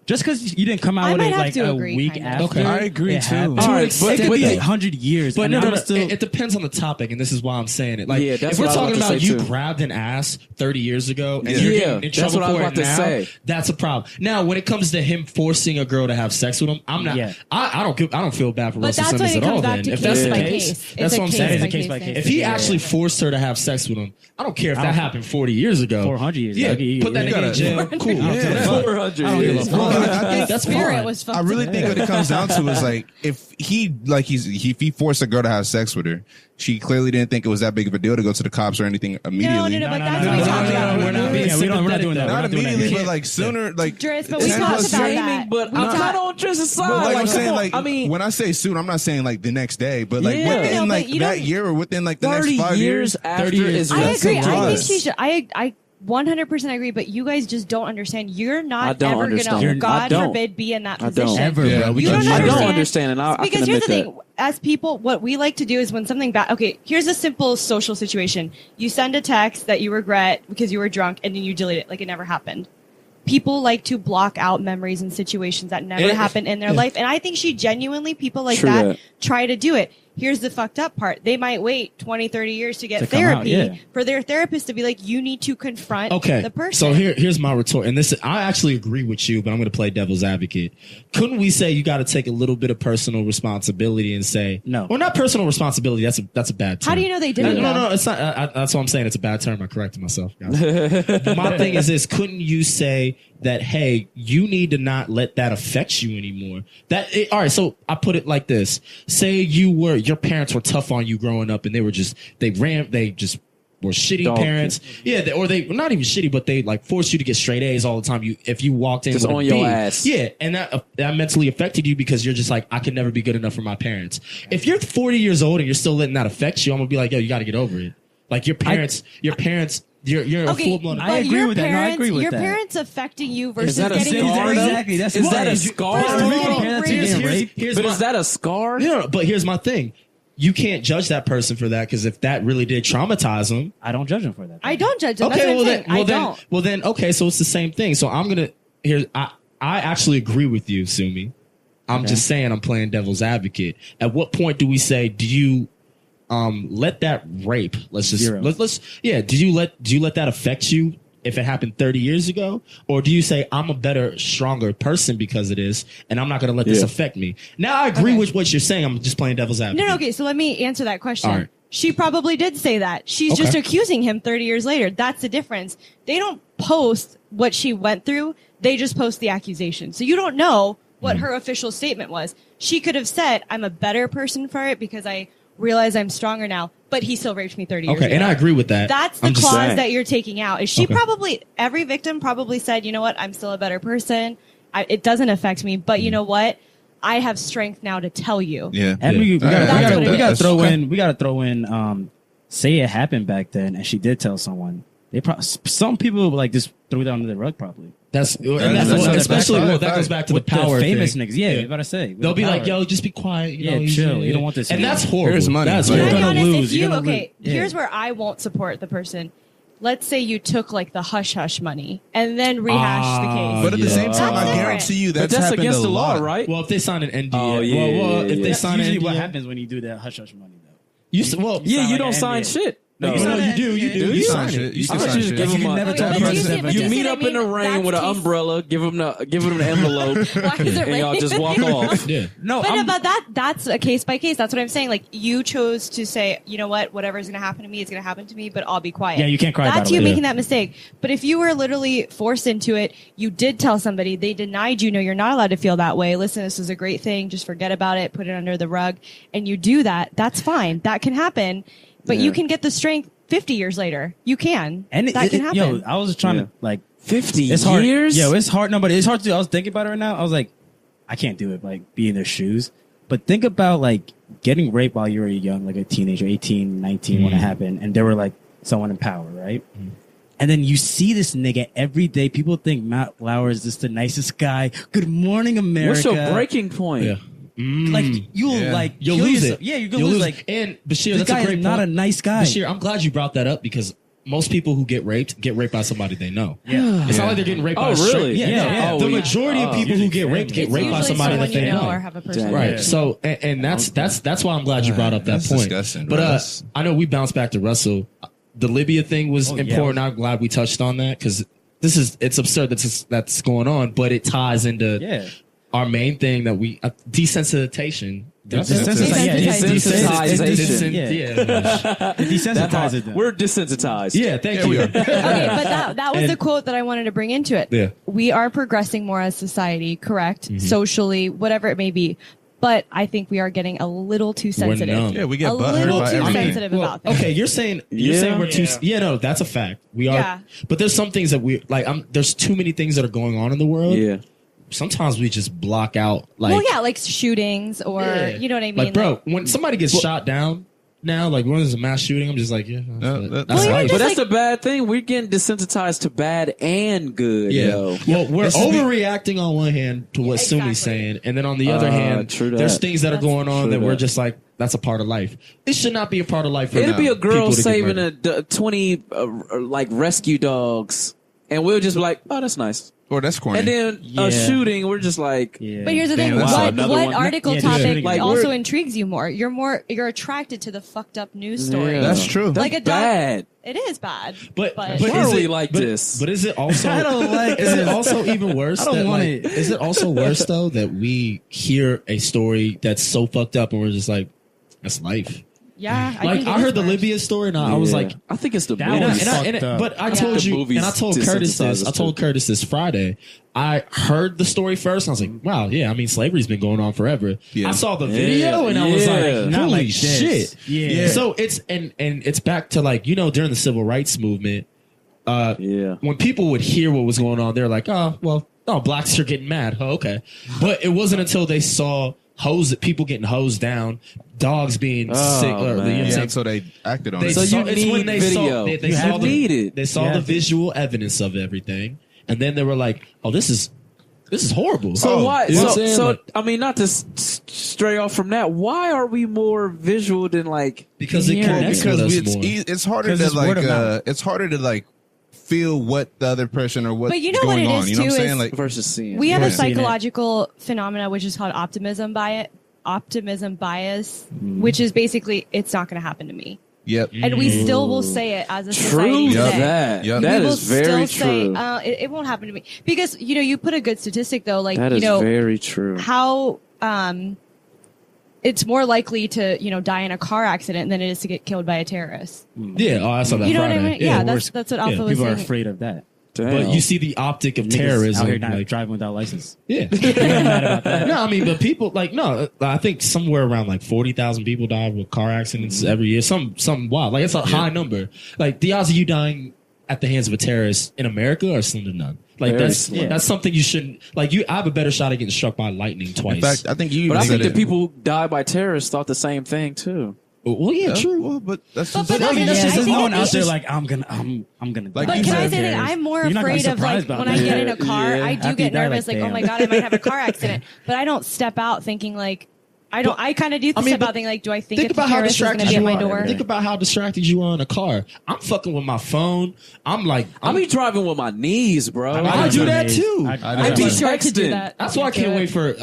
just because you didn't come out I with might it have like to a agree, week kind of. after. Okay. I agree, it too. happened. All right, it but could be the- 100 years. But and no, I'm it, still, it depends on the topic, and this is why I'm saying it. Like, Yeah, that's if we're what I was talking about about to say, you too. grabbed an ass 30 years ago, and Yeah. you're Yeah, getting in that's trouble what I was for about it to now, say. that's a problem. Now, when it comes to him forcing a girl to have sex with him, I'm not. Yeah. I don't feel bad for But Russell that's Simmons when it at all. comes back Then, to if that's case the by case, case. that's It's what I'm a saying. That is a case by case. If he Yeah. actually forced her to have sex with him, I don't care if I that don't- happened 40 years ago. 400 years. Yeah, Like, put that you nigga in gotta- jail. Cool. Yeah. 400 I don't give a years. fuck. I think That's Spirit fine. was fucked I really up. think what it comes down to is like if he forced a girl to have sex with her, she clearly didn't think it was that big of a deal to go to the cops or anything immediately. No, but No, that's no, what we no, talked no, about. we're not being- we're not doing that. Not We're not doing that. immediately, You but can't- like sooner, like Driss, but we 10 talked plus about years. that. But We I'm talked- kind of on Driss's side. But like I'm come saying, on. like I mean, when I say soon, I'm not saying like the next day, but like Yeah. within No, but like you that don't- year or within like the 30 next 5 years after 30 years. is I that's agree. a I think lot. she should. I 100% agree, but you guys just don't understand. You're I not don't ever understand. gonna, I God don't. forbid, be in that I don't. position. Ever, Yeah. bro. We You can don't I shoot don't it. understand, and I Because can here's admit the thing: as people, what we like to do is when something bad. Okay, here's a simple social situation: you send a text that you regret because you were drunk, and then you delete it like it never happened. People like to block out memories and situations that never happened in their life, and I think people like True that that. try to do it. Here's the fucked up part. They might wait 20, 30 years to get To come out, therapy yeah. for their therapist to be like, you need to confront Okay, the person. so here's my retort, and this I actually agree with you, but I'm going to play devil's advocate. Couldn't we say you got to take a little bit of personal responsibility and say No. Well, not personal responsibility. That's a bad term. How do you know they didn't? No, it's not. That's what I'm saying. It's a bad term. I corrected myself, guys. My thing is this: couldn't you say that? Hey, you need to not let that affect you anymore. All right. So I put it like this: say your parents were tough on you growing up, and they just were shitty Dog. parents. Yeah, or they were not even shitty, but they like forced you to get straight A's all the time. If you walked in Just with a on your B. ass. Yeah, and that mentally affected you because you're just like, I could never be good enough for my parents. If you're 40 years old and you're still letting that affect you, I'm gonna be like, yo, you got to get over it. Like your parents You're Okay, a full blown. but I agree your with that. No, I parents, agree with your that. parents affecting you versus that a getting scar, raped. though? Exactly. That's Is why. that a You- scar? First of all, Getting parents are raped. getting raped. But is that a scar? No, but here's my thing. You can't judge that person for that because if that really did traumatize them, I don't judge them for that. I don't judge them. That's okay, what I'm well saying. then, I don't. well then, okay, so it's the same thing. So I'm gonna I actually agree with you, Sumi. I'm just saying I'm playing devil's advocate. At what point do we say, do you let that rape? Let's just Zero. let's Do you let that affect you if it happened 30 years ago, or do you say I'm a better, stronger person because of this, and I'm not going to let this affect me? Now I agree with what you're saying. I'm just playing devil's advocate. No, okay. So let me answer that question. All right. She probably did say that. She's Okay. just accusing him 30 years later. That's the difference. They don't post what she went through. They just post the accusation. So you don't know what her official statement was. She could have said, I'm a better person for it because I realize I'm stronger now, but he still raped me 30 years ago. Okay, and I agree with that. That's the I'm just clause saying. that you're taking out. Is she Okay. probably, every victim probably said, you know what, I'm still a better person. It doesn't affect me, but you know what? I have strength now to tell you. Yeah. And we That's what it gotta is. throw in. We gotta throw in. Say it happened back then, and she did tell someone. Some people like just threw it under the rug. Probably That's another especially fact. that goes back to the with power the famous thing. niggas. Yeah, you gotta say They'll with be the like, power. "Yo, just be quiet." You Yeah, know, chill. You don't want this and to that's be- horrible. Here's money. That's Can I Can I You're be gonna honest? lose. If you, You're gonna okay, lose. Yeah. here's where I won't support the person. Let's say you took like the hush hush money and then rehash the case. But at the same time, That's I different. guarantee you But that's that's happened against a the law, lot. right? Well, if they sign an NDA, Oh, yeah, well, if yeah, they yeah. That's sign an usually NDA, what happens when you do that hush hush money, though. You well, Yeah, Sound you like don't an sign NDA. shit. No, you sign do. You do. You You sign sign shit. it. You I can thought sign you just shit. give You them can never a. tell Okay, the but you person. see- but You you see meet what I up in the mean? rain That's with an case- umbrella, give them an envelope, Why is it and y'all raining? just walk off. Yeah. No, But that's a case by case. That's what I'm saying. Like you chose to say, you know what, whatever's going to happen to me is going to happen to me, but I'll be quiet. Yeah, you can't cry That's about you it. making that mistake. But if you were literally forced into it, you did tell somebody, they denied you. No, you're not allowed to feel that way. Listen, this is a great thing. Just forget about it. Put it under the rug. And you do that. That's fine. That can happen. But you can get the strength 50 years later. You can. and that can happen. Yo, I was just trying Yeah. to like 50 it's hard. years? Yo, it's hard. No, but it's hard to do. I was thinking about it right now. I was like, I can't do it. Like be in their shoes. But think about like getting raped while you were young, like a teenager, 18, 19, when it happened, and there were like someone in power, right? And then you see this nigga every day. People think Matt Lauer is just the nicest guy. Good morning, America. What's your breaking point? Yeah. Like you'll Yeah. like You'll kill lose yourself. it. Yeah, you're gonna You'll lose. lose Like it. And Bashir, this that's guy a great is not point. a nice guy. Bashir, I'm glad you brought that up because most people who get raped by somebody they know. Yeah. It's not like they're getting raped by Oh, a straight- really? Yeah, Yeah, no. yeah. The Oh, yeah. majority of people who get raped It's raped by usually somebody someone that they you know. or have a person. Damn. Right. Yeah. So, and that's why I'm glad you brought up that That's point. disgusting, But bro. That's- I know we bounced back to Russell. The Libya thing was Oh, yeah. important. I'm glad we touched on that because it's absurd that's going on, but it ties into Yeah. our main thing that we desensitization. Desensitization. Yeah. It desensitizes them. We're desensitized. Yeah, thank you. Okay, but that was the quote that I wanted to bring into it. Yeah. We are progressing more as society, correct? Socially, whatever it may be. But I think we are getting a little too sensitive. numb. Yeah, we get a butthurt little by too everything. sensitive about things. Okay, you're saying we're too. Yeah, no, that's a fact. We are. Yeah. But there's some things that we like. There's too many things that are going on in the world. Yeah. Sometimes we just block out. Like, Well, yeah, like shootings or yeah. you know what I mean. Like, bro, when somebody gets shot down now, like when there's a mass shooting, I'm just like, yeah, that's Well, even life. But just that's the bad thing. We're getting desensitized to bad and good. Yeah. Yo. Well, we're This is the- overreacting on one hand to what Exactly. Sumi's saying, and then on the other hand, true that. there's things that are That's going on true that we're that. just like, that's a part of life. It should not be a part of life. For It'll be a girl people to get saving murdered. 20 like rescue dogs, and we'll just be like, "Oh, that's nice." Or that's corny. And then Yeah. a shooting, we're just like, Yeah. But here's the Damn, thing: that's what another one. article Yeah, the topic shooting. Like, also we're- intrigues you more? You're attracted to the fucked up news story. Yeah. That's true. That's Like a dog- bad. It is bad. But Why is are we it like but- this? But is it also? I don't like Is it this. also even worse? I don't that, want like, it. Is it also worse though that we hear a story that's so fucked up and we're just like, that's life. Yeah, Like think I it is heard the worse. Libya story and I was Yeah. like, I think it's the That movies. was fucked up. but I Yeah. told The you, movies and I told Curtis desensitize this. us I told too. Curtis this Friday. I heard the story first. And I was like, wow, yeah. I mean, slavery's been going on forever. Yeah. I saw the video and I was Yeah. like, Not holy like this. shit. Yeah. So it's and it's back to like during the civil rights movement. Yeah. When people would hear what was going on, they're like, oh, well, blacks are getting mad. Oh, okay. But it wasn't until they saw people getting hosed down, dogs being sick. Or, you know what I'm Yeah, saying? so they acted on They it. So saw, you it's when need they video. Saw, they You saw have the, needed. They saw the visual evidence of everything, and then they were like, "Oh, this is horrible." So why? You know what I'm So, saying? so Like, I mean, not to stray off from that. Why are we more visual than like? because it hearing connects it? with us it's, more. it's harder 'Cause to it's word of like mouth. it's harder to like feel what the other person or what's But you know what going it on. is, You know what I'm too, saying? is- Like Versus seeing. We have a Yeah. Seen it. psychological phenomena which is called optimism bias, which is basically it's not going to happen to me, yep. and we still will say it as a True society today. that. Yep. That We will is very still say, true. it won't happen to me because you put a good statistic though, like That is very true. how it's more likely to die in a car accident than it is to get killed by a terrorist. Yeah, I saw that You know Friday. what I mean? Yeah, worse. that's what Alpha was People are saying. afraid of that. Damn. But you see the optic of Niggas terrorism. out here not Like, driving without license. yeah. Mad about that. No, I mean, but people I think somewhere around like 40,000 people die with car accidents every year. Something wild. Like it's a high number. Like the odds of you dying at the hands of a terrorist in America are slim to none. Like Very that's slim. that's something you shouldn't like. I have a better shot at getting struck by lightning twice. In fact, I think you. But I even think said the it. people who die by terrorists thought the same thing too. well, yeah, true. Well, but that's But just. that's I mean, that's I just There's think no one it's out there just- like I'm gonna Like die. you But can I said, say that I'm more You're not gonna be afraid of like surprised about when I that. get in a car, Yeah. I do After get you die, nervous, like, like, oh my damn. god, I might have a car accident. But I don't step out thinking like I kind of do step out thinking like, do I think Think it's a about how terrorist is going distracted to be at you my are. door? Think about how distracted you are in a car. I'm fucking with my phone. I'm like, I be driving with my knees, bro. I do that too. I be Be sure to do texting. that. That's why I can't wait for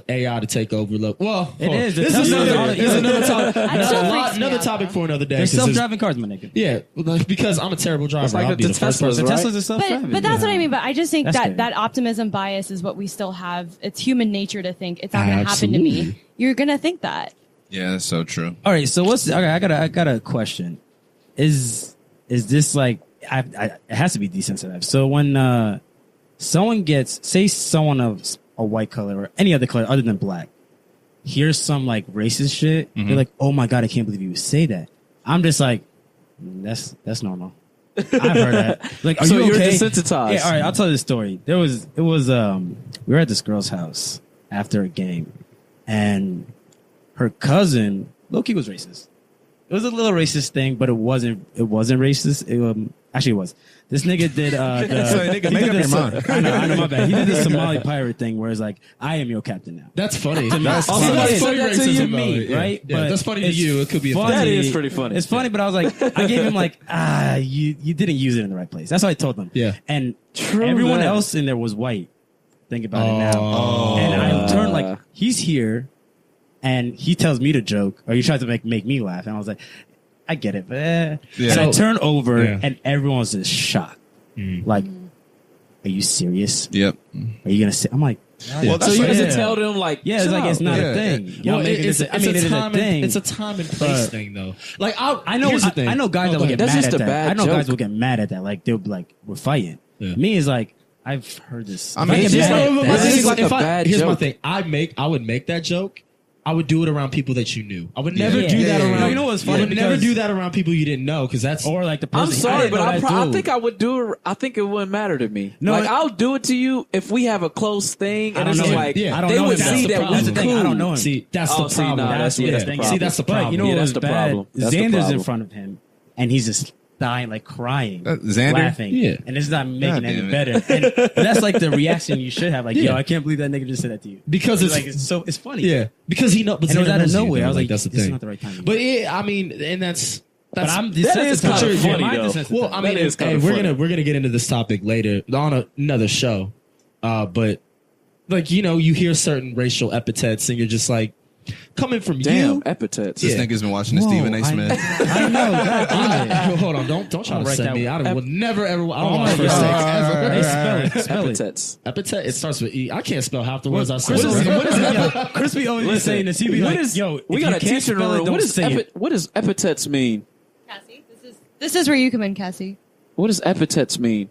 AI to take over. Look, well, It hold on. is. The This is Teslas another, are- this is another topic. That still freaks me Another out, topic though. for another day. They're 'cause there's- self-driving cars, my nigga. Yeah, like, because I'm a terrible driver. like I'll be the the first Teslas, person. The right? Teslas are self-driving. But that's what I mean. But I just think That's that good. that optimism bias is what we still have. It's human nature to think it's not going to happen to me. Absolutely. You're going to think that. Yeah, that's so true. All right, so what's okay? I got a question. Is this like it has to be desensitized? So when someone say someone of a white color or any other color other than black hears some like racist shit, they're like, "Oh my god, I can't believe you would say that." I'm just like, that's normal. I've heard that. Like, are So you you're okay? desensitized. Yeah, all right. I'll tell you the story. We were at this girl's house after a game, and her cousin, low-key, was racist. It was a little racist thing, but it wasn't racist. Actually, it was. This nigga did. nigga, make up your mind. I know, my bad. He did the Somali pirate thing, where it's like, "I am your captain now." That's funny. That's Also, funny. that's Said that to you, racism, though. me, Yeah. right? Yeah, But that's funny to it's you. It could be funny. That is pretty funny. It's funny, but I was like, I gave him like, you didn't use it in the right place. That's what I told them. Yeah. And True everyone that. else in there was white. Think about it now. Oh. And I turned like, he's here, and he tells me to joke, or he tries to make me laugh, and I was like, I get it, but Yeah. and I turn over, Yeah. and everyone's just shocked. Like, are you serious? Yep. Are you gonna say? I'm like, Well, So that's you like, just tell them like, yeah, it's like it's not Yeah. a thing. Y'all Well, making it's this. I mean, it is a time thing. It's a time and place But- thing, though. Like I know. Here's the thing. I know guys Oh, that go will ahead. get That's mad just at a that. bad I know guys joke. will get mad at that. Like they'll be like, "We're fighting." Yeah. Me is like, I've heard this. I mean, If it's get just- mad at but that- this is like If a bad here's my joke. thing. I would make that joke. I would do it around people that you knew. I would never Yeah. do that Yeah. around. No, you know what's funny? I would never Because- do that around people you didn't know because that's or like the person. I'm sorry, but I do. think I would do it. I think it wouldn't matter to me. No, like it- I'll do it to you if we have a close thing, I and don't it's know him. like Yeah. I don't they know would him. see That's the that problem. we That's the thing. I don't know him. See, that's Oh, the see, problem. nah, that's the the thing. problem. See, that's the But problem. you know Yeah, what that's was the bad? problem. That's the Xander's in problem. front of him, and he's just dying, like crying, Xander? laughing, Yeah. and it's not God making it any damn it. better. And but that's like the reaction you should have. Like, Yeah. yo, I can't believe that nigga just said that to you. Because it's like it's funny. Yeah, because he knows. And it was out of nowhere. I was like, that's the this is thing. not the right time. But I mean, and that's. But I'm That is desensitized. kinda Yeah, funny, mine though. desensitized. Well, I mean, That is hey, kinda we're funny. gonna get into this topic later on another show. But like you hear certain racial epithets, and you're just like, coming from damn you. epithets. This Yeah. nigga's been watching the Stephen A. Smith. I know. God damn it. Hold on, don't try I'll to write send that me. one. I will never ever. I don't Oh want my to first God. sex ever. Hey, spell it. Spell it. Epithets. Epithet. It starts with E. I can't spell half the words I say. Chris be always be saying this. He be What like, is- yo, we if got you a can't teacher in the spell it, room. don't What is say it. what does epithets mean? Cassie, this is where you come in, Cassie. What does epithets mean?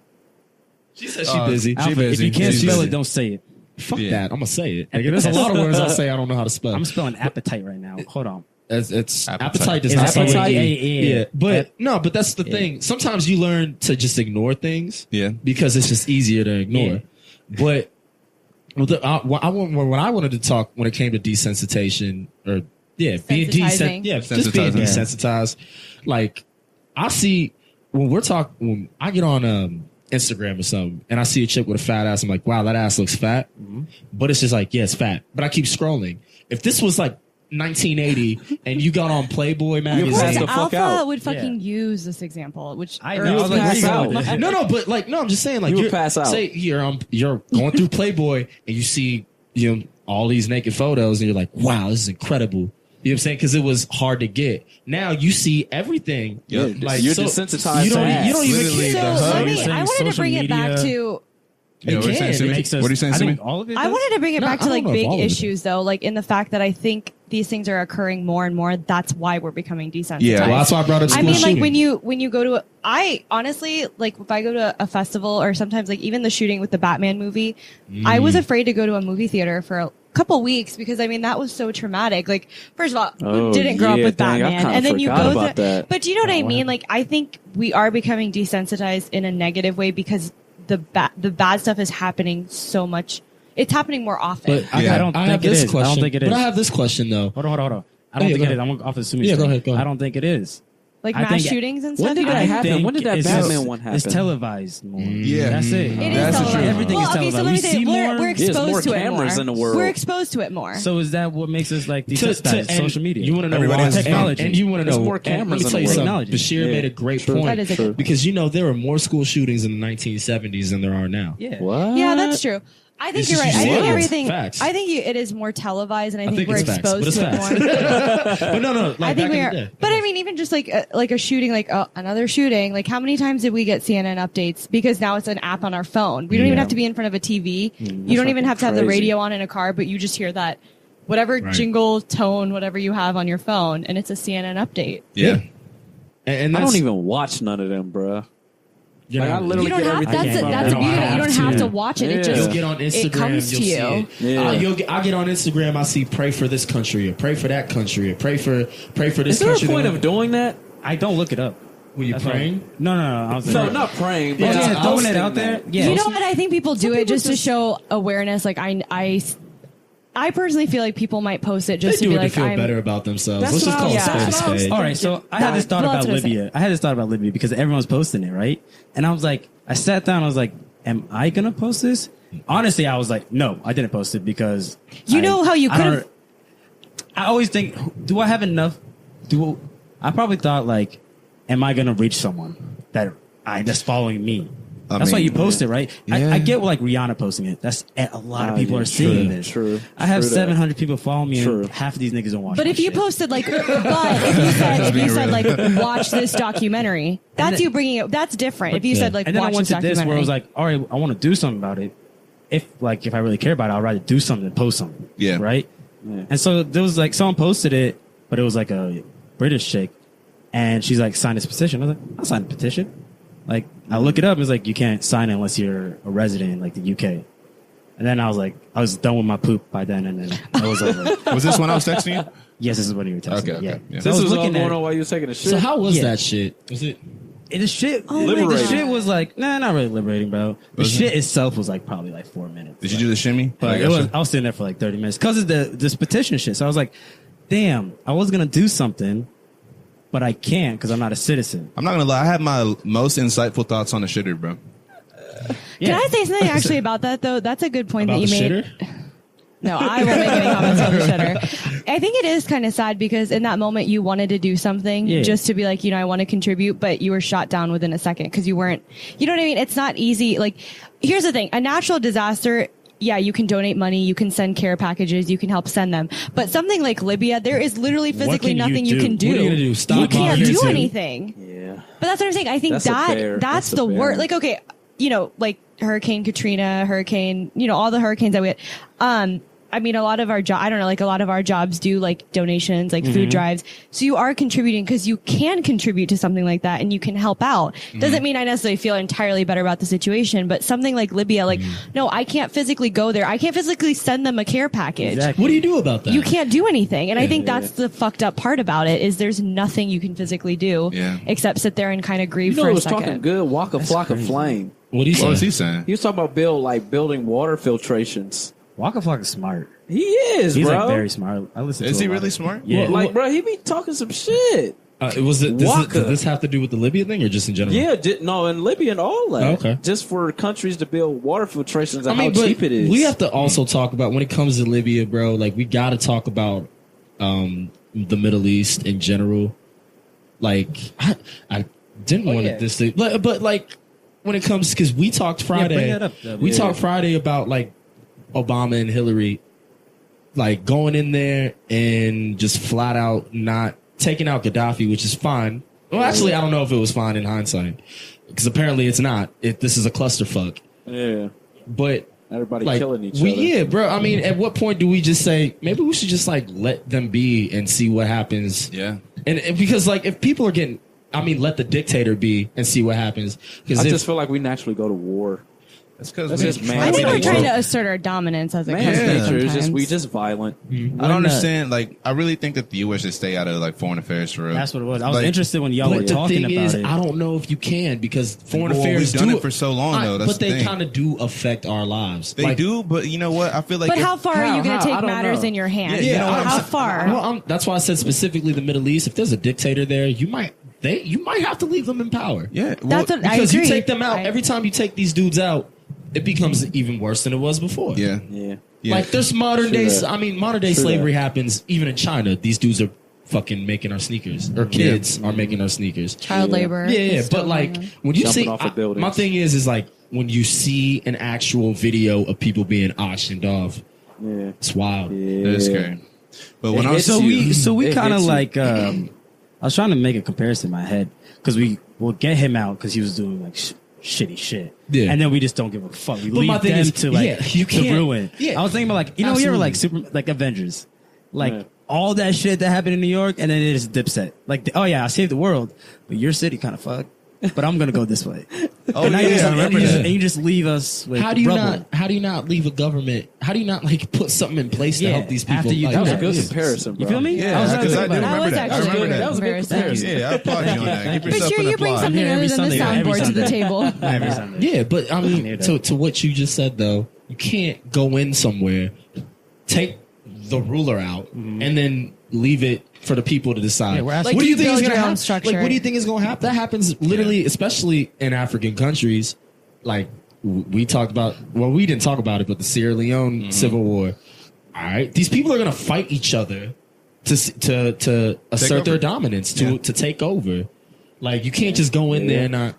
She says she's busy. Alpha, busy. if you can't She's spell busy. it, don't say it. Fuck Yeah. that. I'm gonna say it. Like, there's a lot of words I'll say I don't know how to spell. I'm spelling appetite right now. Hold on. It's Appetite. appetite does It's not start with appetite? E. Yeah. Yeah, but no, but that's the thing. Sometimes you learn to just ignore things. Yeah. because it's just easier to ignore. Yeah. But Well, what I wanted to talk when it came to desensitization, or being Sensitizing. just being desensitized. Like, I see when I get on Instagram or something, and I see a chick with a fat ass, I'm like, wow, that ass looks fat. But it's just like, yeah, it's fat. But I keep scrolling. If this was like 1980 and you got on Playboy magazine, the fuck Alpha out. would fucking use this example, which I You know. I would was like, pass where you out. going with this? no, but like, no, I'm just saying, like, You would you're, pass out. say you're going through Playboy and you see all these naked photos and you're like, wow, this is incredible. You know what I'm saying? Because it was hard to get. Now you see everything. Yep. Like, you're desensitized You to don't ass. even Literally, care. so the let me, saying I wanted to social bring it back media- to. Yeah, what are you saying, It Sumie? makes us- What are you saying, I think Sumie? all of it I does. wanted to bring it No, back I to don't like know if big all of it. issues though, like in the fact that I think these things are occurring more and more. That's why we're becoming desensitized. Yeah, Well, that's why I brought up I school mean, like shooting. when you go to I honestly like if I go to a festival or sometimes like even the shooting with the Batman movie, I was afraid to go to a movie theater for a couple weeks because I mean that was so traumatic. Like first of all, Oh, who didn't grow up yeah, with dang, I Batman, kinda and then you forgot go about through. that. But do you know what I mean? Like I think we are becoming desensitized in a negative way because the bad stuff is happening so much. It's happening more often. But Yeah. I don't have think it this is. I question. don't think it is. But I have this question though. Hold on. I don't Yeah, think go it is. ahead. I'm off of Sumi's Yeah, go thing. ahead, go ahead. I don't think it is. like I mass think- shootings and When stuff. did you that don't happen? think? When did that It's Batman just- one It's happen? televised more. Yeah. That's it. It is That's the televised. truth. Everything well, is okay, so televised. let me We say see we're more. There's exposed more to it cameras more. in the world. We're exposed to it more. So is that what makes us like To- desensitized? and Social media. You want to know Everybody why? has technology. And you want to There's know more and cameras Let me in tell you the something. world. Bashir Yeah, made a great true. point. That is a good because there were more school shootings in the 1970s than there are now. Yeah. What? Yeah, that's true. I think It's you're right. just I think facts. everything. Facts. I think it is more televised, and I think we're it's facts, but exposed it's to it facts. more. But no, like I think back we in are. the day. But I mean, even just like a shooting, like another shooting. Like, how many times did we get CNN updates? Because now it's an app on our phone. We don't even have to be in front of a TV. You don't even have to have the crazy. radio on in a car, but you just hear that whatever Right. jingle, tone, whatever you have on your phone, and it's a CNN update. Yeah. And I that's, don't even watch none of them, bruh. you Like, know, I literally You don't get have. everything That's from the beauty. of it. You don't have to. to watch it. It Yeah. just You'll get on Instagram, it comes you'll to see you. it. Yeah. I get on Instagram, I see pray for this country, or pray for that country, or pray for this Is there a country. point of doing that? I don't look it up. When you That's praying? why- No. I was No, not praying, but Yeah, just throwing it posting out there. that. Yeah. You know what? I think people do Some it people just to just- show awareness. Like I personally feel like people might post it just They to do be it to like, feel I'm. better about themselves. That's Let's just what call I it was- spade a that's what I was spade. All right, so I had this thought Well, about that's what I Libya. I had this thought about Libya because everyone's posting it, right? And I was like, I sat down. I was like, am I gonna post this? Honestly, I was like, no, I didn't post it because You know how you I don't- could've- I always think, do I have enough? I probably thought like, am I gonna reach someone that's following me? That's why mean, you post it, right? yeah. I get like Rihanna posting it. That's a lot of people yeah, are seeing true, this. true. I have True that. 700 people follow me, True. and half of these niggas don't watch. But my if you shit. posted like, but if you said like, watch this documentary, that's you bringing it. That's different. If you said like, and then I watch went this to this documentary, where I was like, all right, I want to do something about it. If I really care about it, I'd rather do something than post something. Yeah. Right. Yeah. And so there was like someone posted it, but it was like a British chick, and she's like, sign this petition. I was like, I'll sign the petition. Like I look it up, it's like you can't sign it unless you're a resident in like the UK. And then I was like, I was done with my poop by then, and then I was over. Was this when I was texting you? Yes, this is what you were texting. Okay, me, okay, yeah. yeah. So I This was was all looking going at on while you were taking a shit. So how was Yeah. that shit? Was it? the shit. Oh my The Liberating. shit was like, nah, not really liberating, bro. The Was it? shit itself was like probably like 4 minutes. Did you do the shimmy? But it was, I was sitting there for like 30 minutes because of this petition shit. So I was like, damn, I was going to do something, but I can't because I'm not a citizen. I'm not gonna lie. I had my most insightful thoughts on the shitter, bro. Can I say something actually about that though? That's a good point About that you the made. shitter? No, I won't make any comments on the shitter. I think it is kind of sad because in that moment you wanted to do something Yeah. just to be like, I want to contribute, but you were shot down within a second because you weren't, you know what I mean? It's not easy. Like, here's the thing. A natural disaster, yeah, you can donate money, you can send care packages, you can help send them. But something like Libya, there is literally physically can you nothing you do? can do. What are you gonna do? Stop You can't volunteering? do anything. Yeah. But that's what I'm saying. I think That's a bear. that's That's a the bear. worst. Like, okay, like Hurricane Katrina, all the hurricanes that we had. I mean, a lot of our a lot of our jobs do like donations, like food drives. So you are contributing because you can contribute to something like that and you can help out. Doesn't mean I necessarily feel entirely better about the situation, but something like Libya, like, no, I can't physically go there. I can't physically send them a care package. Exactly. What do you do about that? You can't do anything. And I think that's the fucked up part about it is there's nothing you can physically do Yeah. except sit there and kind of grieve You know, for it a was second. talking good. Walk a flock of flame. What do you What was say? he saying? He was talking about building water filtrations Waka Flocka's smart. He is, He's bro. like very smart. I listen. Is to he a lot really of- smart? Yeah. Like, bro, he be talking some shit. Does this have to do with the Libya thing or just in general? Yeah, no, in Libya and all that. Okay. Just for countries to build water filtrations and I mean, how but cheap it is. we have to also talk about when it comes to Libya, bro. Like, we got to talk about the Middle East in general. Like, I didn't want yeah. this to, but like when it comes because we talked Friday, bring that up, we yeah. talked Friday about like Obama and Hillary, like going in there and just flat out not taking out Gaddafi, which is fine. Well, actually, I don't know if it was fine in hindsight because apparently it's not. This is a clusterfuck. Yeah. But Everybody like, killing each other. Yeah, bro. I mean, at what point do we just say maybe we should just like let them be and see what happens? Yeah. And because like if people are getting, I mean, let the dictator be and see what happens. Because I just feel like we naturally go to war. That's because That's just man. I think we're trying Yeah. to assert our dominance as a Man's country. nature is just sometimes. we just violent. I don't understand. Like, I really think that the U.S. should stay out of like foreign affairs for real. That's what it was. I was Like, interested when y'all were But the talking thing about is, it. I don't know if you can because foreign Well, affairs we've done do it for so long, though. That's but the they thing. kind of do affect our lives. They Like, do, but you know what? I feel like But if- how far are you going how? to I take don't matters know. in your hands? Yeah, you know what how I'm saying? far? Well, that's why I said specifically the Middle East. If there's a dictator there, you might have to leave them in power. Yeah, That's what I Because agree. you take them out I- every time you take these dudes out, it becomes even worse than it was before. yeah, Yeah. yeah. Like there's modern day. that. I mean, modern day True slavery that. happens even in China. These dudes are fucking making our sneakers, or kids are making our sneakers. Child labor. Yeah, is yeah. still But like going on. when you Jumping see, off of buildings. my thing is like when you see an actual video of people being auctioned off, Yeah. it's wild. It's scary. But when I was So we It kind of hits you. like I was trying to make a comparison in my head because we will get him out because he was doing like shitty shit, Yeah. and then we just don't give a fuck. We But leave my thing them is, to like yeah, you to can't- ruin. yeah. I was thinking about like you know you ever like Avengers, like Yeah. all that shit that happened in New York, and then it is Dipset. Like oh yeah, I saved the world, but your city kind of fucked. But I'm gonna go this way. Oh, And now yeah, you just, I remember and you just- that. and you just leave us with How do you rubble. not leave a government? How do you not like put something in place to Yeah, help these people? after you like, That was a Yeah. good Yeah. comparison, bro. You feel me? Yeah, I was trying to because I think do about it. remember was that. I actually remember good. that. That was a good Comparison. comparison. Yeah, I applaud you on that. Give But yourself sure, an you bring applause. something Every other than the Sunday, every soundboard to the Sunday. table. Every Sunday. Yeah, but I mean, hear to, that. to what you just said though, you can't go in somewhere, take the ruler out, and then leave it for the people to decide. Yeah, we're asking- Like, what do you you think is build going to your own happen? structure. Like, what do you think is going to happen? That happens literally, especially in African countries. Like we talked about. Well, we didn't talk about it, but the Sierra Leone Civil War. All right, these people are going to fight each other to assert their over. dominance, Yeah. to take over. Like you can't just go in there and not.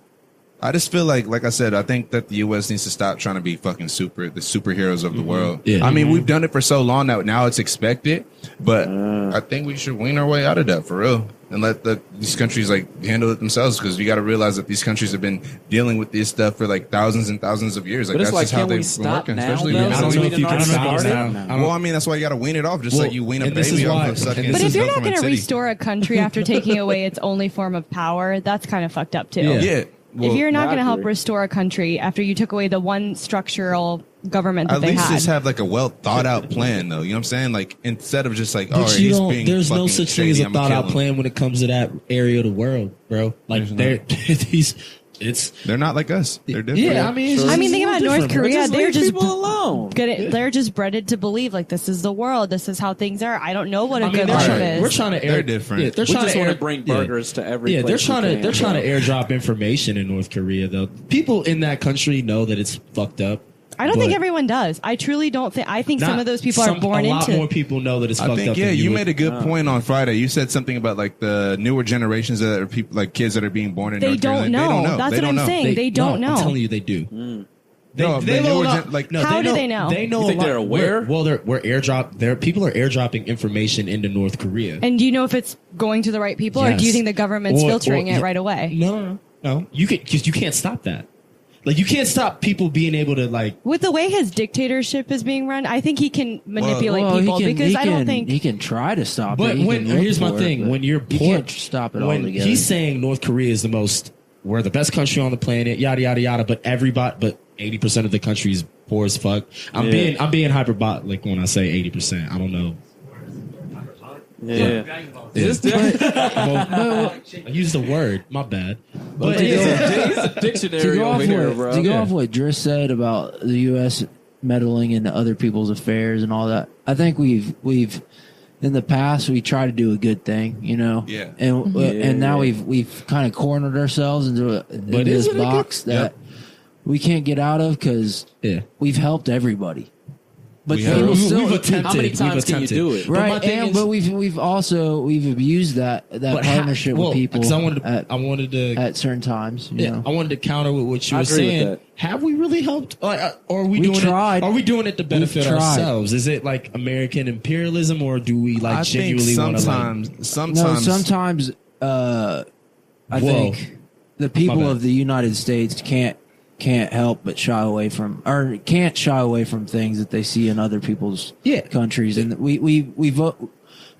I just feel like I said, I think that the U.S. needs to stop trying to be fucking the superheroes of the world. Yeah. I mean, we've done it for so long that now it's expected, but I think we should wean our way out of that for real and let these countries like handle it themselves because you got to realize that these countries have been dealing with this stuff for like thousands and thousands of years. Like But it's that's like, just how can we they've been stop working, now, especially though? in the I don't know we if you didn't can already stop start now. it? Well, I mean, that's why you got to wean it off, just Well, like you wean a and this baby is off why- of sucking. and But this if you're not milk from going to a titty. restore a country after taking away its only form of power, that's kind of fucked up too. Yeah. yeah. Well, If you're not going to help agree. restore a country after you took away the one structural government that at they least had, just have like a well thought out plan, though. You know what I'm saying? Like instead of just like, oh, But you he's don't. being There's no fucking such thing as shady, a I'ma thought kill out him. plan when it comes to that area of the world, bro. Like they're these. It's They're not like us. They're different. yeah. I mean, it's I mean, just think a about little North different, bro. Korea. They're leave just people alone. they're just bred to believe like this is the world. This is how things are. I don't know what a I mean, good they're life trying, is. we're trying to air. They're different. Yeah, they're We trying just to want air, to bring yeah. burgers to every Yeah, place we can. they're trying to airdrop information in North Korea though. People in that country know that it's fucked up. I don't think but everyone does. I truly don't think. I think some not- of those people are born a lot into. more people know that it's I fucked think up. yeah, than you would. made a good point on Friday. You said something about like the newer generations that are people like kids that are being born in They North don't Carolina. know. They don't know. That's They what don't I'm know. saying. They don't know. I'm telling you, they do. No, the know newer a lot- gen- like How do they know? They know. You think a lot. they're aware? We're airdrop. People are airdropping information into North Korea. And do you know if it's going to the right people, or do you Yes. think the government's Or- filtering or- it right away? No. You can because you can't stop that. Like you can't stop people being able to like. With the way his dictatorship is being run, I think he can manipulate Well, people because he I don't can- think he can try to stop But it. He when can look here's my for it, thing: but when you're you poor, can't stop it when altogether. he's saying North Korea is we're the best country on the planet, yada yada yada. But 80% of the country is poor as fuck. I'm being hyperbolic when I say 80%. I don't know. Yeah. I used the word. My bad. But He's a dictionary to go over off here, what, bro. to go off what Driss said about the U.S. meddling into other people's affairs and all that. I think we've in the past we try to do a good thing, you know. Yeah. And now we've kind of cornered ourselves into this box that we can't get out of because we've helped everybody. But We've attempted. How many times can you do it? Right, but we've abused that partnership with people. Because I wanted to at certain times. You know? I wanted to counter with what you I were agree with saying. that. Have we really helped? Or are we doing tried. it? Are we doing it to benefit tried. ourselves? Is it like American imperialism, or do we like I genuinely think want to? sometimes I think the people of the United States can't help but shy away from, or can't shy away from things that they see in other people's countries. And we vote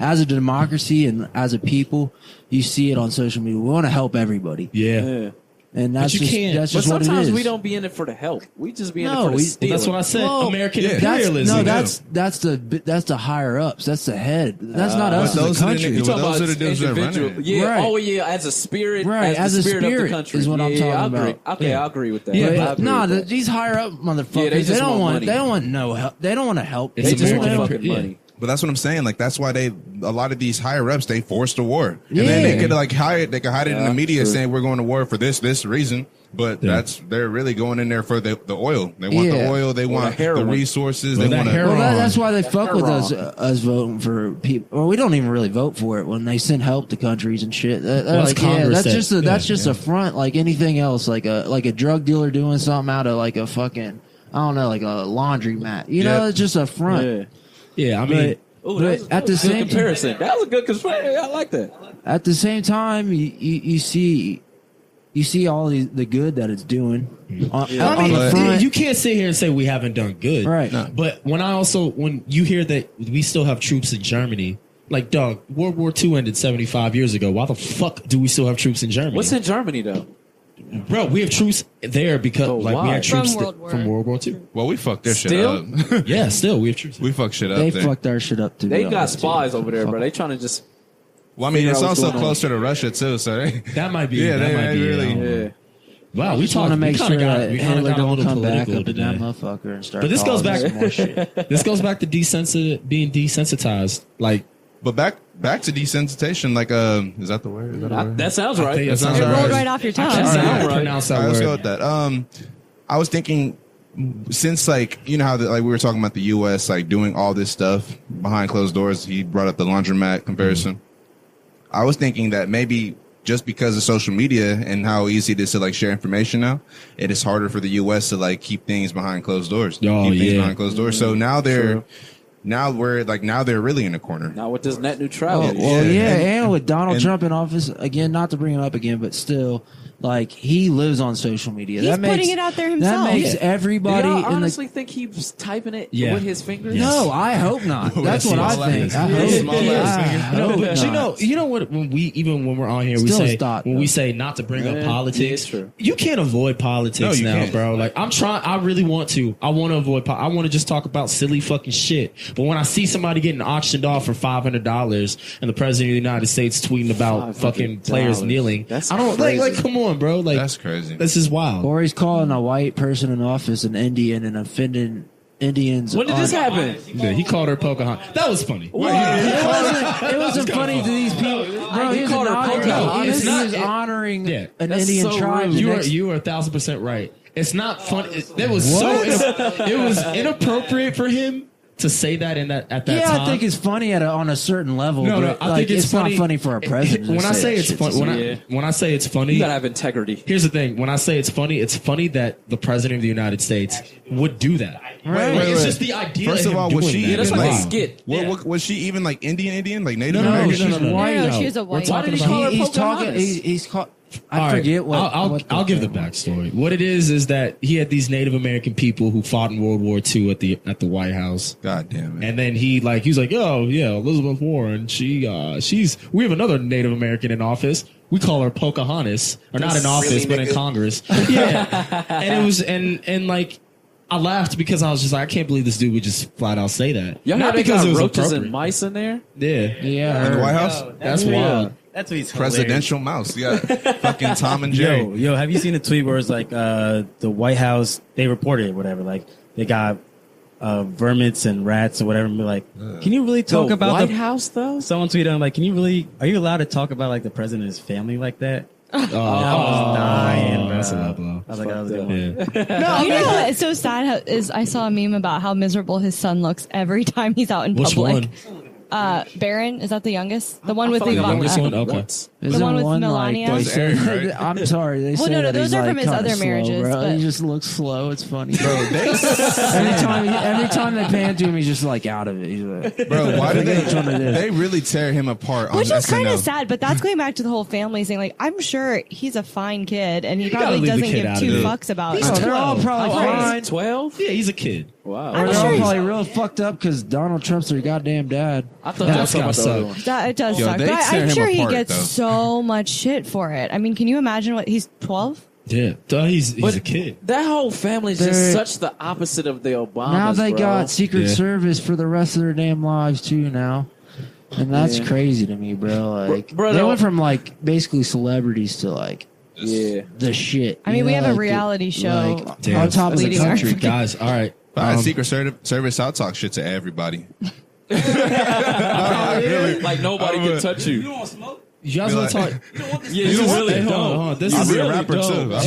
as a democracy and as a people. You see it on social media. We want to help everybody. Yeah. And that's But you can't. that's But just what it sometimes is. we don't be in it for the help. We just be in No, it for the stealing. That's what I said. Well, American yeah. imperialism. That's the higher ups. That's the head. That's not us But as a those are the country. niggas- Talking those about are the dudes that run individual. it. Yeah. Right. Oh yeah. As a spirit. Right, As the as a spirit of the spirit country is what I'm I talking agree. about. Okay, I agree with that. Yeah, I but agree with that. these higher up motherfuckers. Yeah, they just want money. They don't want no help. They don't want to help. They It's just want American fucking yeah. money. But that's what I'm saying. Like that's why a lot of these higher ups, they forced a war, and Yeah. then they could they could hide it in the media true. saying we're going to war for this reason. But they're really going in there for the oil. They want the oil. They want the heroin. resources. Well, they that want heroin. Well, that's why they fuck with They're us voting for people. Well, we don't even really vote for it when they send help to countries and shit. They're Well, like, Congress that's just a front, like anything else, like a drug dealer doing something out of like a fucking, I don't know, like a laundromat. You know, it's just a front. Yeah, I mean, Ooh, But that was at the a good same comparison. That was a good comparison. I like that. at the same time, you see all the good that it's doing on the front. you can't sit here and say we haven't done good, Right. No. But when you hear that we still have troops in Germany, like, dog, World War II ended 75 years ago. Why the fuck do we still have troops in Germany? What's in Germany though? Bro, we have troops there because we why? had troops From World War. from World War II. well, we fucked their Still? shit up. Yeah, still we have troops. We fucked shit up. They there. fucked our shit up too. They got spies over there, bro. They trying to just. Well, I mean, figure it's out what's also going on. closer to Russia too. So That might be. Yeah, that they might be really- Yeah. Wow, we just want to talked- make we sure kinda got- that we kinda Hitler got a don't little come back political up in today. that motherfucker and start. But this goes calling back- us more shit. This goes back to being desensitized. Like, but back to desensitization. Like, is that the word? Is that a word? That sounds right. think That it sounds It All right. rolled right. right off your tongue. can't That say sound how to right. pronounce that All right, let's word. go with that. I was thinking, since like you know how like we were talking about the U.S. like doing all this stuff behind closed doors. He brought up the laundromat comparison. I was thinking that maybe just because of social media and how easy it is to like share information now, it is harder for the U.S. to like keep things behind closed doors. Oh, keep things yeah. behind closed doors. So now they're really in a corner. Now with this net Well, neutrality. and with Donald and- Trump in office again, not to bring him up again, but still, like he lives on social media. He's that makes, putting it out there himself. That makes Do everybody y'all in the. honestly think he's typing it Yeah. with his fingers? No, I hope not. That's what I think. I Yeah, hope, small I ass hope but not. you know what? When we're on here, Still we a say thought, when though. we say not to bring Yeah, up politics. yeah, it's true. You can't avoid politics No, you now, can't. bro. Like I'm trying. I really want to. I want to avoid. I want to just talk about silly fucking shit. But when I see somebody getting auctioned off for $500 and the president of the United States tweeting about fucking players $500. kneeling, That's I don't crazy. like. Come on, bro. Like That's crazy. This is wild. Or he's calling a white person in office an Indian and offending Indians. When did this happen? Yeah, he called her Pocahontas. That was funny. It wasn't funny to these people, bro. He He was called her honoring, Pocahontas. he was honoring Yeah. an That's Indian so tribe. rude. the next- You are 1,000% right. It's not fun. It was it was inappropriate for him to say that at that yeah, time. I think it's funny on a certain level. No, but I like, think it's funny. not funny for a president. When to I say that it's shit funny, to when I say it's funny, You gotta have integrity. here's the thing. When I say it's funny that the president of the United States would do that. Right. Like, it's wait. just the idea. First of all, was she Yeah, that's even like a like skit. What, was she even like Indian, like Native No, American? she's white. No, she's a We're white. talking Why did he call about. her He's talking. Pocahontas? He's called. I All right, forget what. I'll give the backstory. What it is that he had these Native American people who fought in World War II at the White House. God damn it. And then he was like, oh yeah, Elizabeth Warren. We have another Native American in office. We call her Pocahontas, or not in office, but in Congress. Yeah, and it was and like I laughed because I was just like, I can't believe this dude would just flat out say that. Y'all Not know they because got it was roaches appropriate. and mice in there? Yeah, Yeah, In the her. White House? that's wild. That's what he's Presidential mouse. You got fucking Tom and Jerry. Yo, have you seen the tweet where it's like the White House? They reported it, whatever. Like they got vermits and rats or whatever, and be like, can you really talk The about White the House though? Someone tweeted, I'm like, are you allowed to talk about like the president and his family like that? I was dying, bro. That's a low blow. I was like, that was a good one. Yeah. You know what? It's so sad. Is I saw a meme about how miserable his son looks every time he's out in Which public. one? Baron, is that the youngest? The one with The youngest Ivanka. one? Okay. Isn't one with like, Melania? they Was say, Aaron, right? I'm sorry. They Well, say no, that those he's are like from his kinda other slow, marriages, bro. but- He just looks slow. It's funny. Bro, every time they pan to him, he's just like out of it. He's like, bro, why do Which one it is? they really tear him apart on Which is kind SNL? of sad, but that's going back to the whole family thing. Like, I'm sure he's a fine kid, and he gotta probably leave the doesn't kid give out of two it. fucks about He's it. Oh, they're all 12. probably How old is fine. he? 12? Yeah, he's a kid. Wow. Or they're sure all he's- probably real fucked up because Donald Trump's their goddamn dad. I thought Yeah, that was that's about the gotta other suck. one. That it does Yo, suck. they But tear I'm him sure he apart, gets though. so much shit for it. I mean, can you imagine what he's 12? Yeah, duh, he's But a kid. That whole family is They're- just such the opposite of the Obamas. Now they bro. got Secret Yeah. Service for the rest of their damn lives too now. And that's Yeah. crazy to me, bro. Like Bro, they no- went from like basically celebrities to like Yeah. the shit. I mean, you we know, have a like, reality show. like, Damn, on top of the leading our- country. Guys, all right. If I had Secret Service, I'll talk shit to everybody. Like nobody can touch you. You guys Be want to like- talk? Yeah, you really Hey, hold on, don't. hold on. This I'll is be a really rapper, dope. too. Do you guys,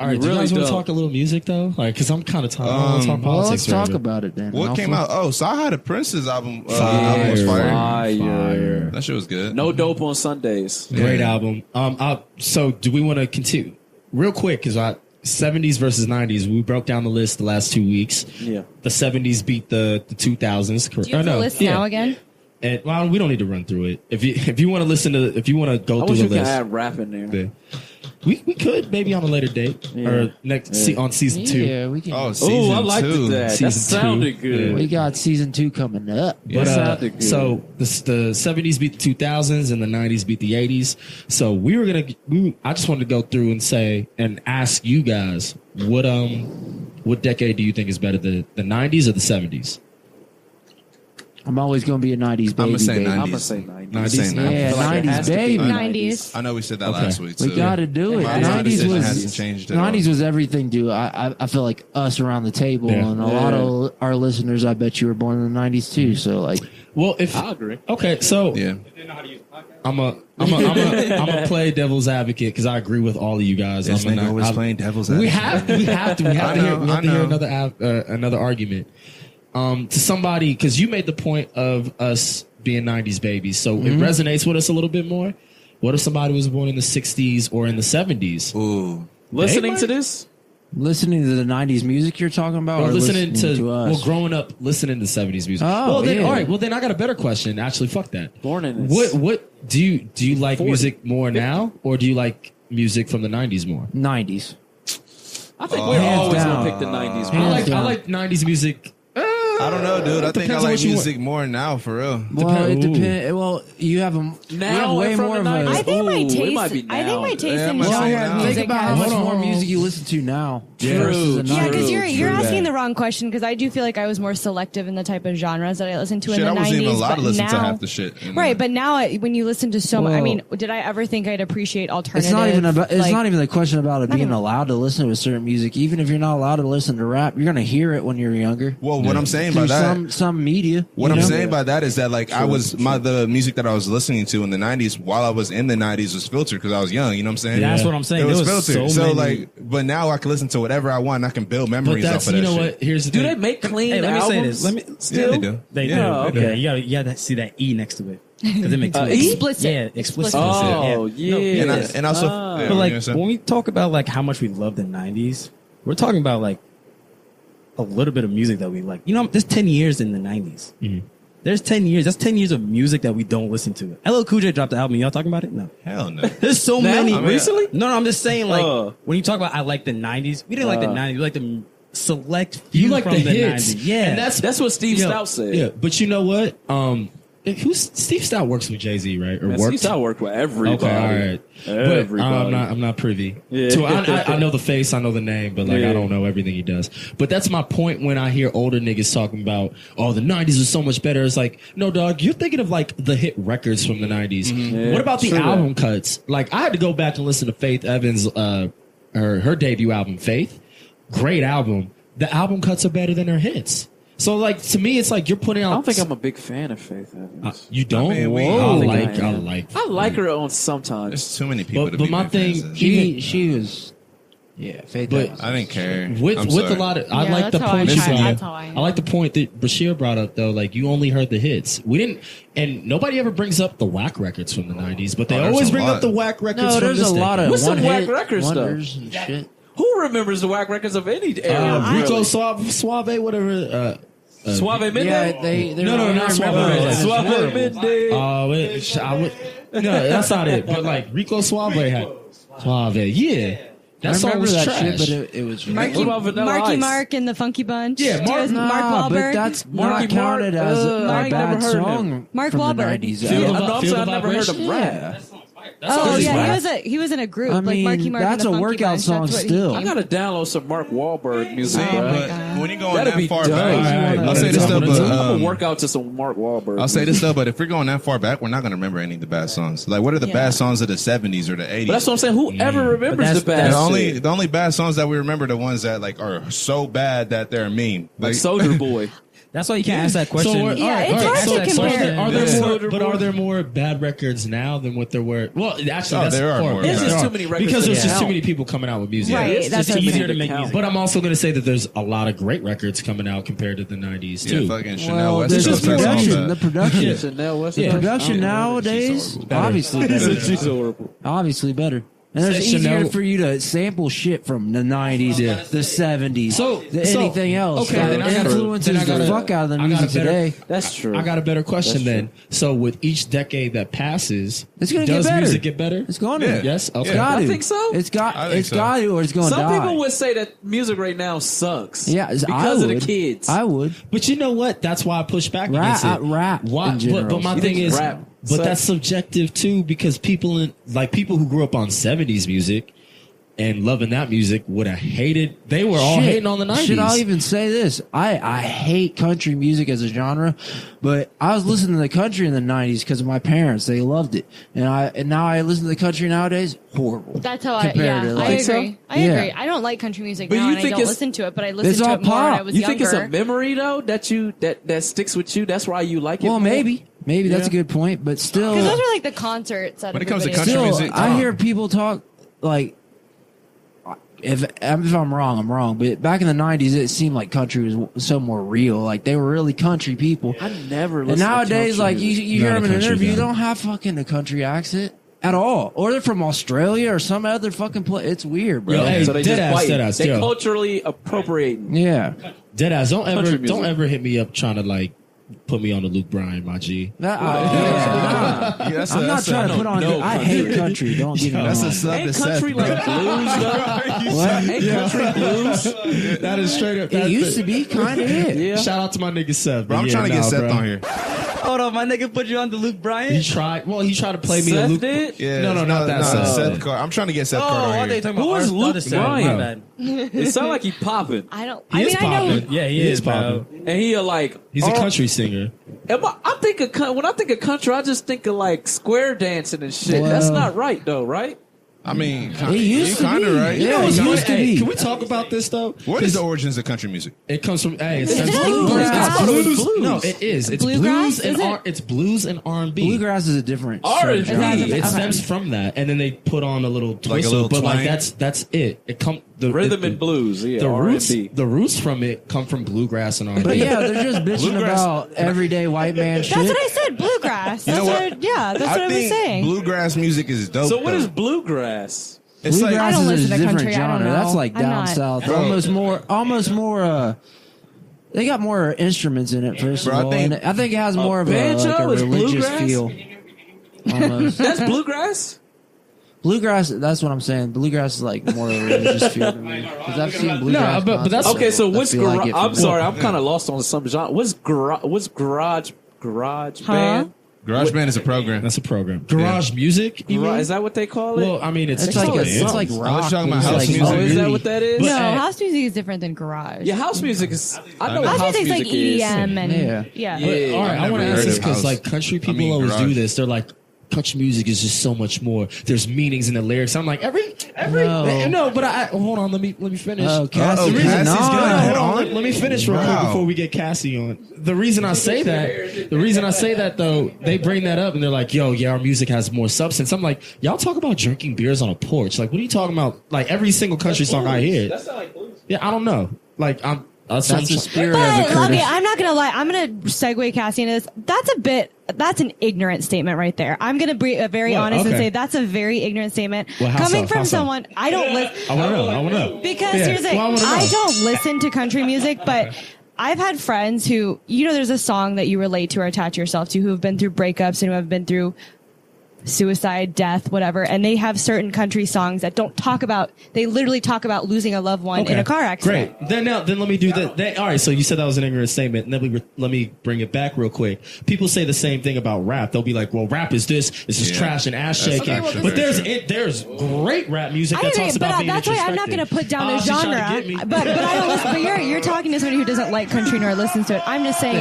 all right, do you really guys want to don't. talk a little music though? Like, because I'm kind of talking. I want to talk Well, let's politics. talk forever. about it then. What I'll came flip- out? Oh, so I had a Prince's album. Fire. Was fire. Fire. That shit was good. No dope on Sundays. Great Yeah. album. So do we want to continue real quick? Because 70s versus 90s. We broke down the list the last 2 weeks. Yeah. The 70s beat the 2000s. Do you have the list now again? And well, we don't need to run through it. If you want to listen to, if you want to go I through wish the you could list, add rap in there. yeah. we could maybe on a later date or next on season 2. Yeah, we can. Oh, Oh, season I liked 2. that. That Season sounded two. good. We got season 2 coming up. But, sounded good. so the 70s beat the 2000s and the 90s beat the 80s. So we were I just wanted to go through and say and ask you guys what decade do you think is better, the 90s or the 70s? I'm always going to be a 90s baby. I'm gonna say baby. 90s. I'm gonna say 90s. I'm gonna say 90s. Yeah, feel like it 90s has to be baby. 90s. I know we said that Okay. last week too. We got to do it. My 90s decision was hasn't changed at all. 90s was everything, dude. I feel like us around the table Yeah. and a lot of our listeners. I bet you were born in the 90s too. So like, Well, if I agree. okay, so Yeah. I'm a play devil's advocate because I agree with all of you guys. This I'm nigga not- always I'm- playing devil's We advocate. have to I know. hear another argument. To somebody, because you made the point of us being 90s babies, so it resonates with us a little bit more. What if somebody was born in the 60s or in the 70s? Ooh. Listening They to might- this? listening to the 90s music you're talking about, Or or listening to us? growing up listening to 70s music. Oh, well, then, yeah. all right. Well, then I got a better question. Actually, fuck that. Born in What do you like 40, music more now, or do you like music from the 90s more? 90s. I think we're Hands always down. gonna pick the 90s. Hands I down. like 90s music. I don't know, dude. I think I Depends on like what you music more now, for real. Well, it Ooh. depends. Well, you have a we Now have way and from more the of a. 90s? I think my Ooh, it taste. might be I think now. my taste Yeah, in my genre taste of now. music Think about how has- much Hold on, more hold on. music you listen to now. Yeah. versus the True. Yeah, 90s. because you're True asking that. the wrong question. Because I do feel like I was more selective in the type of genres that I listened to Shit, in I the wasn't 90s. even allowed to but listen to now- half the shit. you know? Right, but now when you listen to so much, I Well, mean, did I ever think I'd appreciate alternative? It's not even about. It's like- not even the question about it being even- allowed to listen to a certain music. Even if you're not allowed to listen to rap, you're gonna hear it when you're younger. Well, what I'm saying by Through that, some media. what you I'm know? saying by that is that like the music that I was listening to in the 90s while I was in the 90s was filtered because I was young. You know what I'm saying? That's what I'm saying. It was There was filtered. so So many- like, but now I can listen to whatever I want. And I can build But memories that's off of that you know shit. what? Here's the Do thing. they make clean Hey, let me albums? say this. Let me Yeah, still? they do. They Yeah. do. Oh, Okay, okay. you gotta see that E next to it because it makes Explicit. Yeah, explicit. Oh, No, yeah. And also, Ah. yeah, But like you know what I'm when we talk about like how much we love the 90s, we're talking about like a little bit of music that we like. You know, there's 10 years in the 90s. There's 10 years. That's 10 years of music that we don't listen to. LL Cool J dropped the album. Y'all talking about it? No. hell no. There's so Now? many. I mean, recently? No, I'm just saying like when you talk about I like the 90s, we didn't like the 90s. We like the select few You like from the the hits. 90s. Yeah. And That's what Steve Yeah. Stout said. Yeah, but you know what? Steve Stout works with Jay-Z, right? Or Man, worked? Steve Stout worked with everybody. Okay, all right. Everybody. But I'm not privy. Yeah. So I know the face, I know the name, but like Yeah. I don't know everything he does. But that's my point when I hear older niggas talking about, oh, the 90s was so much better. It's like, no, dog, you're thinking of like the hit records from the 90s. Yeah. What about the True that. album cuts? Like I had to go back and listen to Faith Evans, her debut album, Faith. Great album. The album cuts are better than her hits. So like to me, it's like you're putting out. I don't think I'm a big fan of Faith Evans. You don't? I mean, I like her on sometimes. There's too many people. But to be my big thing- fans of. She was. Yeah, Faith. But Evans. I didn't care. with I'm a sorry. lot of I Yeah, like the that's how I point you try- brought. that's how I I like the point that Bashir brought up though. Like you only heard the hits. We didn't, and nobody ever brings up the whack records from the '90s, but they there's always a bring lot. up the whack records. No, from there's this a lot decade. of What's some one-hit whack records, though? wonders and shit. Who remembers the whack records of any era? Rico really? Suave, whatever. Suave Yeah, Midday? No, not Suave. Suave Midday. No, that's not it. But like Rico Suave had Suave. Yeah, that I song remember was that trash. shit, but it was. What about Vanilla Marky Ice? Mark and the Funky Bunch. Yeah, Do you guys- Nah, Mark but Wahlberg. that's Marky not counted Mark, as I a ain't never bad heard him. song Mark from Wahlberg. the 90s. Feel Yeah, the I'm vi- not feel saying the I've never heard vibration? of rap. Yeah. Oh That's yeah, he was in a group I like Marky mean, Mark and that's the a Funky workout Bunch. song That's what still. I He, gotta download some Mark Wahlberg music, See, bro. but God. when you going That'd that be far dope. back, All right, I'll say this though, I'm but gonna work out to some Mark Wahlberg. I'll say music. this though, but if we're going that far back, we're not going to remember any of the bad songs. Like, what are the Yeah. bad songs of the 70s or the 80s? But that's what I'm saying. Whoever remembers that's- the bad that's- the only bad songs that we remember are the ones that like are so bad that they're mean. like Soldier Boy. That's why you can't ask that question. we're- Yeah, all right, it's all right, hard so- to so compare. Are there Yeah. more? But are there more bad records now than what there were? Well, actually, Oh, that's there are far- more There's bad. just there too are. many records because to there's just too count. many people coming out with music. Right, It's that's just what I easier mean. to make music. But I'm also going to say that there's a lot of great records coming out compared to the '90s Yeah, too. fucking Chanel Well, West. there's the Coast, that's all production. The bad. production. Chanel West. Yeah. Production nowadays, obviously better. She's horrible. Obviously better. And it's Say easier Chanel- for you to sample shit from the 90s, the 70s, than anything else. Okay, that then I gotta- influences then I gotta- the fuck out of the I got music a better- today. That's true. I got a better question That's then. So with each decade that passes, It's gonna get does better. music get better? It's going Yeah. to. Yes. Okay. It's got I to. think so. It's got. I think It's so. got to, or it's going to Some die. people would say that music right now sucks. Yeah, because I of would. the kids. I would. But you know what? That's why I push back against it. Rap Why? in general. But my You thing think is, rap but sucks? that's subjective too, because people who grew up on '70s music and loving that music would have hated. They were all Shit. hating on the '90s. Should I even say this? I hate country music as a genre, but I was listening to the country in the 90s because of my parents. They loved it. And now I listen to the country nowadays. Horrible. That's how I. Compared Yeah, to, I like- agree. I Yeah. agree. I don't like country music But now, you and I think don't it's- listen to it. But I listened It's to all it more when I pop. was You younger. think it's a memory though that sticks with you? That's why you like it. Well, more? maybe that's Yeah. a good point, but still, Because those are like the concerts. That When it comes to everybody- country still, music, I hear people talk like. If I'm wrong, I'm wrong. But back in the 90s, it seemed like country was so more real. Like they were really country people. I never. And listened nowadays, to like country music. you hear Not a them in an country interview, guy. they don't have fucking a country accent at all, or they're from Australia or some other fucking place. It's weird, bro. Yo, hey, so they just deadass, fight. deadass, They yo. culturally appropriating. Yeah, Deadass, Country music. don't ever hit me up trying to like put me on the Luke Bryan, my G. That, Yeah, that's I'm a- not that's trying a- to put on. no I hate country. Don't get me wrong. That's a sub Ain't to country Seth, like bro. blues though? What? Ain't country blues? That is straight up. It used to be kind of it. Yeah. Shout out to my nigga Seth. Bro, I'm but trying to yeah, get Seth bro. on here. Hold on, my nigga put you on to Luke He Bryan. tried. Well, he tried to play me a Seth Luke. did? Yeah, No, not that Seth. Seth Card. I'm trying to get Seth Oh, Card I on thought you here. talking about Who is other Luke Seth. Bryan? My bad. It sounds like he popping, I don't. He I is mean, I know. popping. Yeah, he He is, is popping. bro. and he like He's a country singer. I think when I think of country, I just think of like square dancing and shit. Well- That's not right though, right? I mean, It used to kind be. of right. Yeah, it Can we- used to hey, be. Can we talk about this though? What is the origins of country music? It comes from Is it stems like from bluegrass? It's Blues. No, it is. It's Bluegrass, blues and is it? it's blues and R&B. Bluegrass is a different R&B. genre. It stems from that, and then they put on a little twist, Like a little but like twang? that's it. It come the Rhythm it- and blues, yeah. The roots, R&B. the roots from it come from bluegrass and R&B. But yeah, they're just bitching Bluegrass- about everyday white man shit. That's what I said. Bluegrass. That's know what. what? Yeah, that's what I was think saying. bluegrass music is dope. So what though. is bluegrass? It's like Bluegrass I don't is listen a to different country, I don't genre. know. That's like I'm down not. south. Bro. Almost more. They got more instruments in it. First Bro, I of all, think- and I think it has more of a, banjo like a is religious bluegrass? feel. Almost. That's bluegrass. Bluegrass. That's what I'm saying. Bluegrass is like more of a religious feel to me because I've seen bluegrass. but that's- concerts Okay, so that what's feel like garage? it for I'm me. sorry, I'm kind of lost on some genre. What's garage band? Garage Band is a program. that's a program. Garage music. You mean? Is that what they call it? Well, I mean, it's It's like call it it's like songs. rock. talking about It's house like music. oh, is that really- what that is? But- No, Hey. house music is different than garage. Yeah, house music is. I know I what house house music's like music is. EDM and Yeah. yeah. Yeah. All right, I've I want to never ask heard this of because house. like country people I mean, always garage. do this. They're like country music is just so much more. There's meanings in the lyrics. I'm like, no, but hold on, let me finish. Oh, Cassie, the reason, no. hold on, let me finish real quick before we get Cassie on. The reason I say that though, they bring that up and they're like, yo, yeah, our music has more substance. I'm like, y'all talk about drinking beers on a porch. Like, what are you talking about? Like, every single country song I hear. That's not like blues. Yeah, I don't know. Like, that's the spirit But of it, Curtis. okay, I'm not gonna lie. I'm gonna segue Cassie into this. That's an ignorant statement right there. I'm gonna be very honest and say that's a very ignorant statement Well, how coming so? from How so? someone I don't listen. I want to know. Because Yeah. here's the thing, Well, I wanna know. I don't listen to country music, but I've had friends who, there's a song that you relate to or attach yourself to who have been through breakups and who have been through suicide, death, whatever, and they have certain country songs that don't talk about, they literally talk about losing a loved one in a car accident. Great. Then let me do that. All right, so you said that was an ignorant statement. And then let me bring it back real quick. People say the same thing about rap. They'll be like, well, rap is this is trash and ass shaking. Okay, well, but there's great rap music I that agree, talks about but being that's why I'm not going to put down a she's trying to genre. get me. But I don't listen. But you're talking to somebody who doesn't like country nor listens to it. I'm just saying,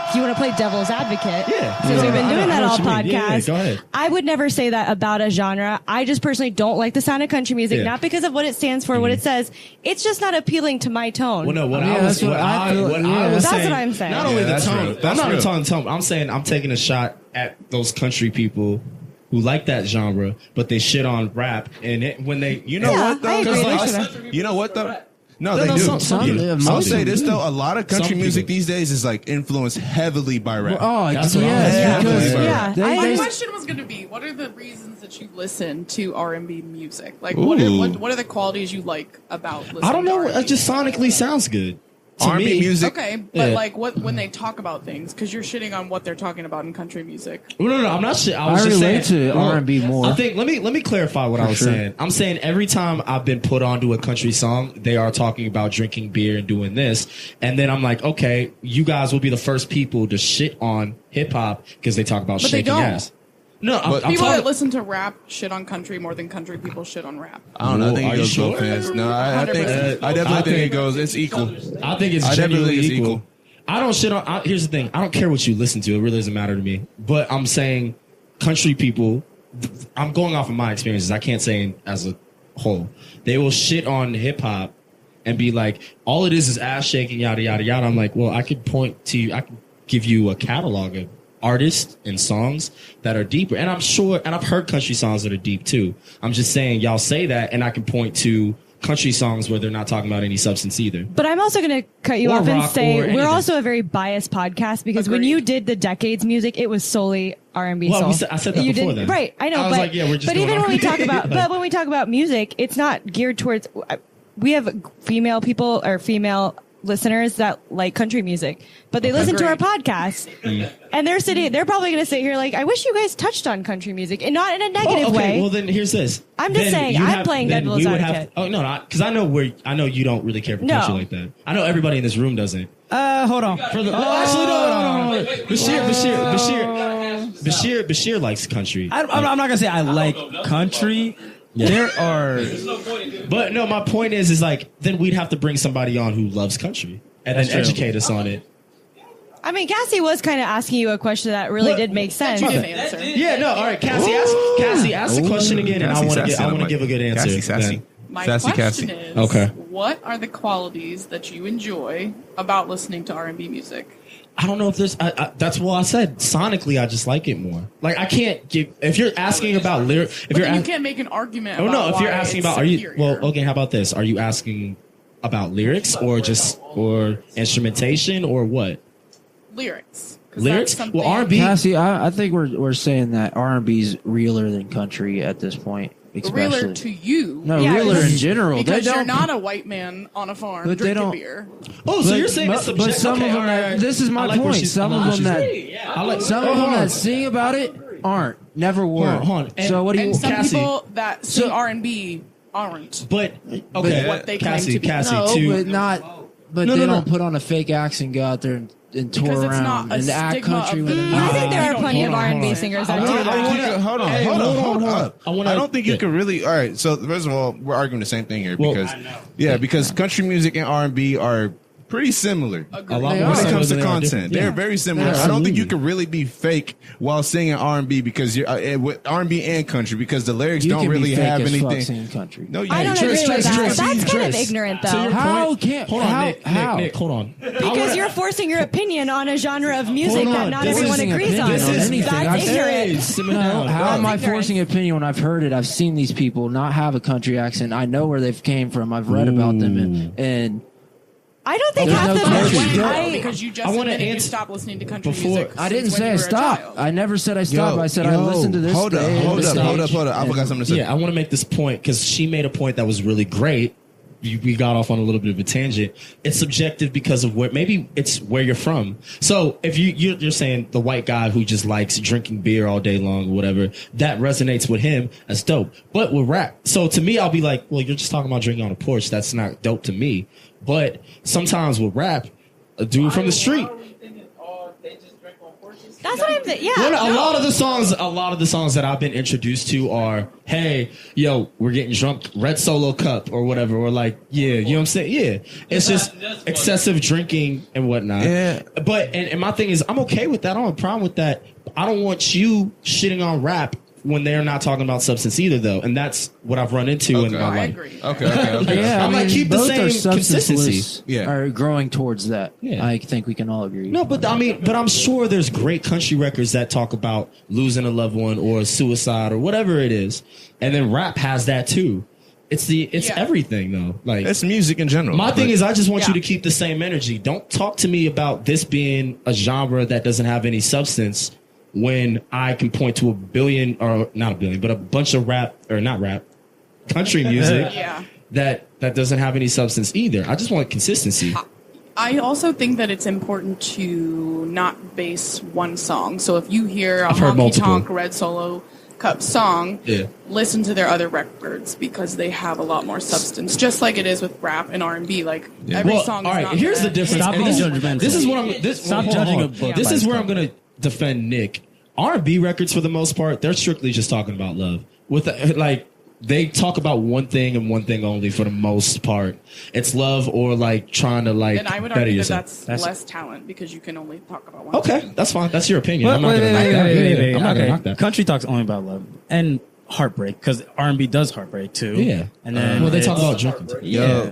if you want to play devil's advocate, since we've been doing that all podcast, go ahead. I would never say that about a genre. I just personally don't like the sound of country music, not because of what it stands for, what it says. It's just not appealing to my tone. Well, no, what Yeah, I was that's what I feel. I was That's saying, what I'm saying. Not only the that's tone, real. That's I'm not real. talking tone. I'm saying I'm taking a shot at those country people who like that genre, but they shit on rap. And when they, You know Yeah, what though? I agree. 'Cause, They like, should you know what though? No, No, they no, do. some Yeah, I'll most say people this do. though: a lot of country Some music people. these days is like influenced heavily by rap. Oh, That's yes, what I'm saying. because Yeah, they- I My they- question was going to be, what are the reasons that you listen to R&B music? Like, Ooh. what are the qualities you like about listening I don't know. to It R&B? just sonically sounds good to R&B me. music. Okay, but Yeah. like when they talk about things, because you're shitting on what they're talking about in country music. No, I'm not shit. I I was just relate saying, to R&B more. I think let me clarify what I was sure. saying. I'm saying every time I've been put onto a country song, they are talking about drinking beer and doing this, and then I'm like, okay, you guys will be the first people to shit on hip hop because they talk about But they shaking don't. ass. No, I'm People talking. that listen to rap shit on country more than country people shit on rap. I don't know. I think Are it you goes both sure? ways. No, I think 100%. I definitely I think it think- goes. It's equal. I think it's I definitely genuinely think it's equal. equal. I don't shit on. Here's the thing. I don't care what you listen to. It really doesn't matter to me. But I'm saying, country people. I'm going off of my experiences. I can't say as a whole. They will shit on hip hop and be like, all it is ass shaking, yada yada yada. I'm like, well, I could point to. I can give you a catalog of artists and songs that are deeper. And I'm sure, and I've heard country songs that are deep too. I'm just saying, y'all say that, and I can point to country songs where they're not talking about any substance either. But I'm also going to cut you Or off and rock say or we're anything. also a very biased podcast because when Agreed. you did the decades music, it was solely R&B Well, soul. I said that You before didn't- then. right? I know, I was but like, yeah, we're just but doing even when we R&B. talk about Like- but when we talk about music, it's not geared towards. We have female people or female listeners that like country music, but they listen to our podcast, and they're probably going to sit here like, I wish you guys touched on country music, and not in a negative way. Well, then here's this. I'm just Then saying, you I'm playing then devil's we would advocate. Oh no, because I know you don't really care for No. country like that. I know everybody in this room doesn't. Hold on. Actually, no. Bashir likes country. I'm not gonna say I like country. There are. But no, my point is like then we'd have to bring somebody on who loves country and then That's true. educate us on it. I mean, Cassie was kind of asking you a question that really did make sense. You didn't answer. Yeah, no, all right, Cassie, ask the question again, and I Cassie, want sassy, to I'm like, give a good answer. Sassy, sassy. then. My Sassy question Cassie. is, Okay. what are the qualities that you enjoy about listening to R&B music? I don't know if there's. that's what I said. Sonically, I just like it more. Like I can't give. If you're asking about lyric, if But you're then you asking, can't make an argument oh about no, if you're why asking it's about, are you? superior. Well, okay. How about this? Are you asking about lyrics or just or instrumentation or what? Lyrics. 'Cause Lyrics? that's something- Well, R&B. Cassie, I think we're saying that R&B's realer than country at this point, especially. realer to you. No, Yeah, realer in because- general. They Because don't. you're not a white man on a farm But they drinking don't- beer. Oh, so you're saying it's but subjective. some Okay, of them. all right. This is my I like where point. she's- Some I of like them where that. she's- I like Some of them that sing about it aren't. Never were. Hold on. So what do you? And some Cassie. people that sing So- R&B aren't. But okay, what they claim Cassie, to be. Cassie, No, too. but not. But No, they no, no. don't put on a fake accent, go out there and tour Because it's around not a and act stigma country of when the- they're I not. think there are Hold plenty on, of hold R&B on. singers I that do don't that. think you can, hold on. I wanna- I don't think you yeah. could really. All right. So first of all, we're arguing the same thing here Well, because because country music and R&B are pretty similar. A lot When more it comes similar to than they are content, different. they're Yeah. very similar. I don't think you can really be fake while singing R&B because you're with R&B and country because the lyrics You don't can be really fake have as fuck anything. singing country. No, you I don't can't. agree with that. Driss, That's kind of Driss. ignorant, To your though. How point- can't- hold on, how- Nick, how? Nick, hold on. Because you're forcing your opinion on a genre of music Hold that on. not This everyone isn't agrees on. opinion on anything. That's I've said- ignorant. Simmer No, down. how am I ignorant. forcing opinion when I've heard it? I've seen these people not have a country accent. I know where they've came from. I've read about them, and I don't think There's half no the country. time. Because you just I wanna admitted you answer- stopped listening to country before- music. I didn't since say when I you were a stopped. child. I never said I stopped. I said I listened to this. Hold up. I forgot something to say. Yeah, I want to make this point because she made a point that was really great. We got off on a little bit of a tangent. It's subjective because of where maybe it's where you're from. So if you're saying the white guy who just likes drinking beer all day long or whatever, that resonates with him. That's dope. But with rap, so to me, I'll be like, well, you're just talking about drinking on a porch. That's not dope to me. But sometimes with rap, a dude from the street. That's what I'm thinking. Yeah. Well, a no. lot of the songs that I've been introduced to are, hey, yo, we're getting drunk, Red Solo Cup or whatever, or like, yeah, you know what I'm saying? Yeah, it's just excessive drinking and whatnot. Yeah. But and my thing is, I'm okay with that. I don't have a problem with that. I don't want you shitting on rap when they're not talking about substance either, though, and that's what I've run into in my I life. agree. Okay. yeah, I'm I like, mean, keep the both same are consistency. substanceless. Yeah. Are growing towards that. Yeah. I think we can all agree. No, but I mean, but I'm sure there's great country records that talk about losing a loved one or suicide or whatever it is, and then rap has that too. It's Yeah. everything though. Like It's music in general. my thing is, I just want you Yeah. to keep the same energy. Don't talk to me about this being a genre that doesn't have any substance when I can point to a billion or not a billion, but a bunch of rap or not rap, country music Yeah. that doesn't have any substance either. I just want consistency. I also think that it's important to not base one song. So if you hear a I've heard Honky multiple. Tonk Red Solo Cup song, Yeah. listen to their other records because they have a lot more substance. Just like it is with rap and R&B. Like every Well, song. all is right. not Here's the gonna- difference. Stop And being this, judgmental. this is what I'm. Stop hold judging on. a book This by is its where I'm cover. going to defend Nick. R&B records, for the most part, they're strictly just talking about love. With like, they talk about one thing and one thing only for the most part. It's love or like trying to like And I would better argue that yourself. that's less talent because you can only talk about one. Okay, that's fine. That's your opinion. Wait, I'm not going to knock that. wait, I'm not going to okay. knock that. Country talks only about love and heartbreak because R&B does heartbreak too. Yeah. and then Well, they talk it's- about drinking too. Yeah.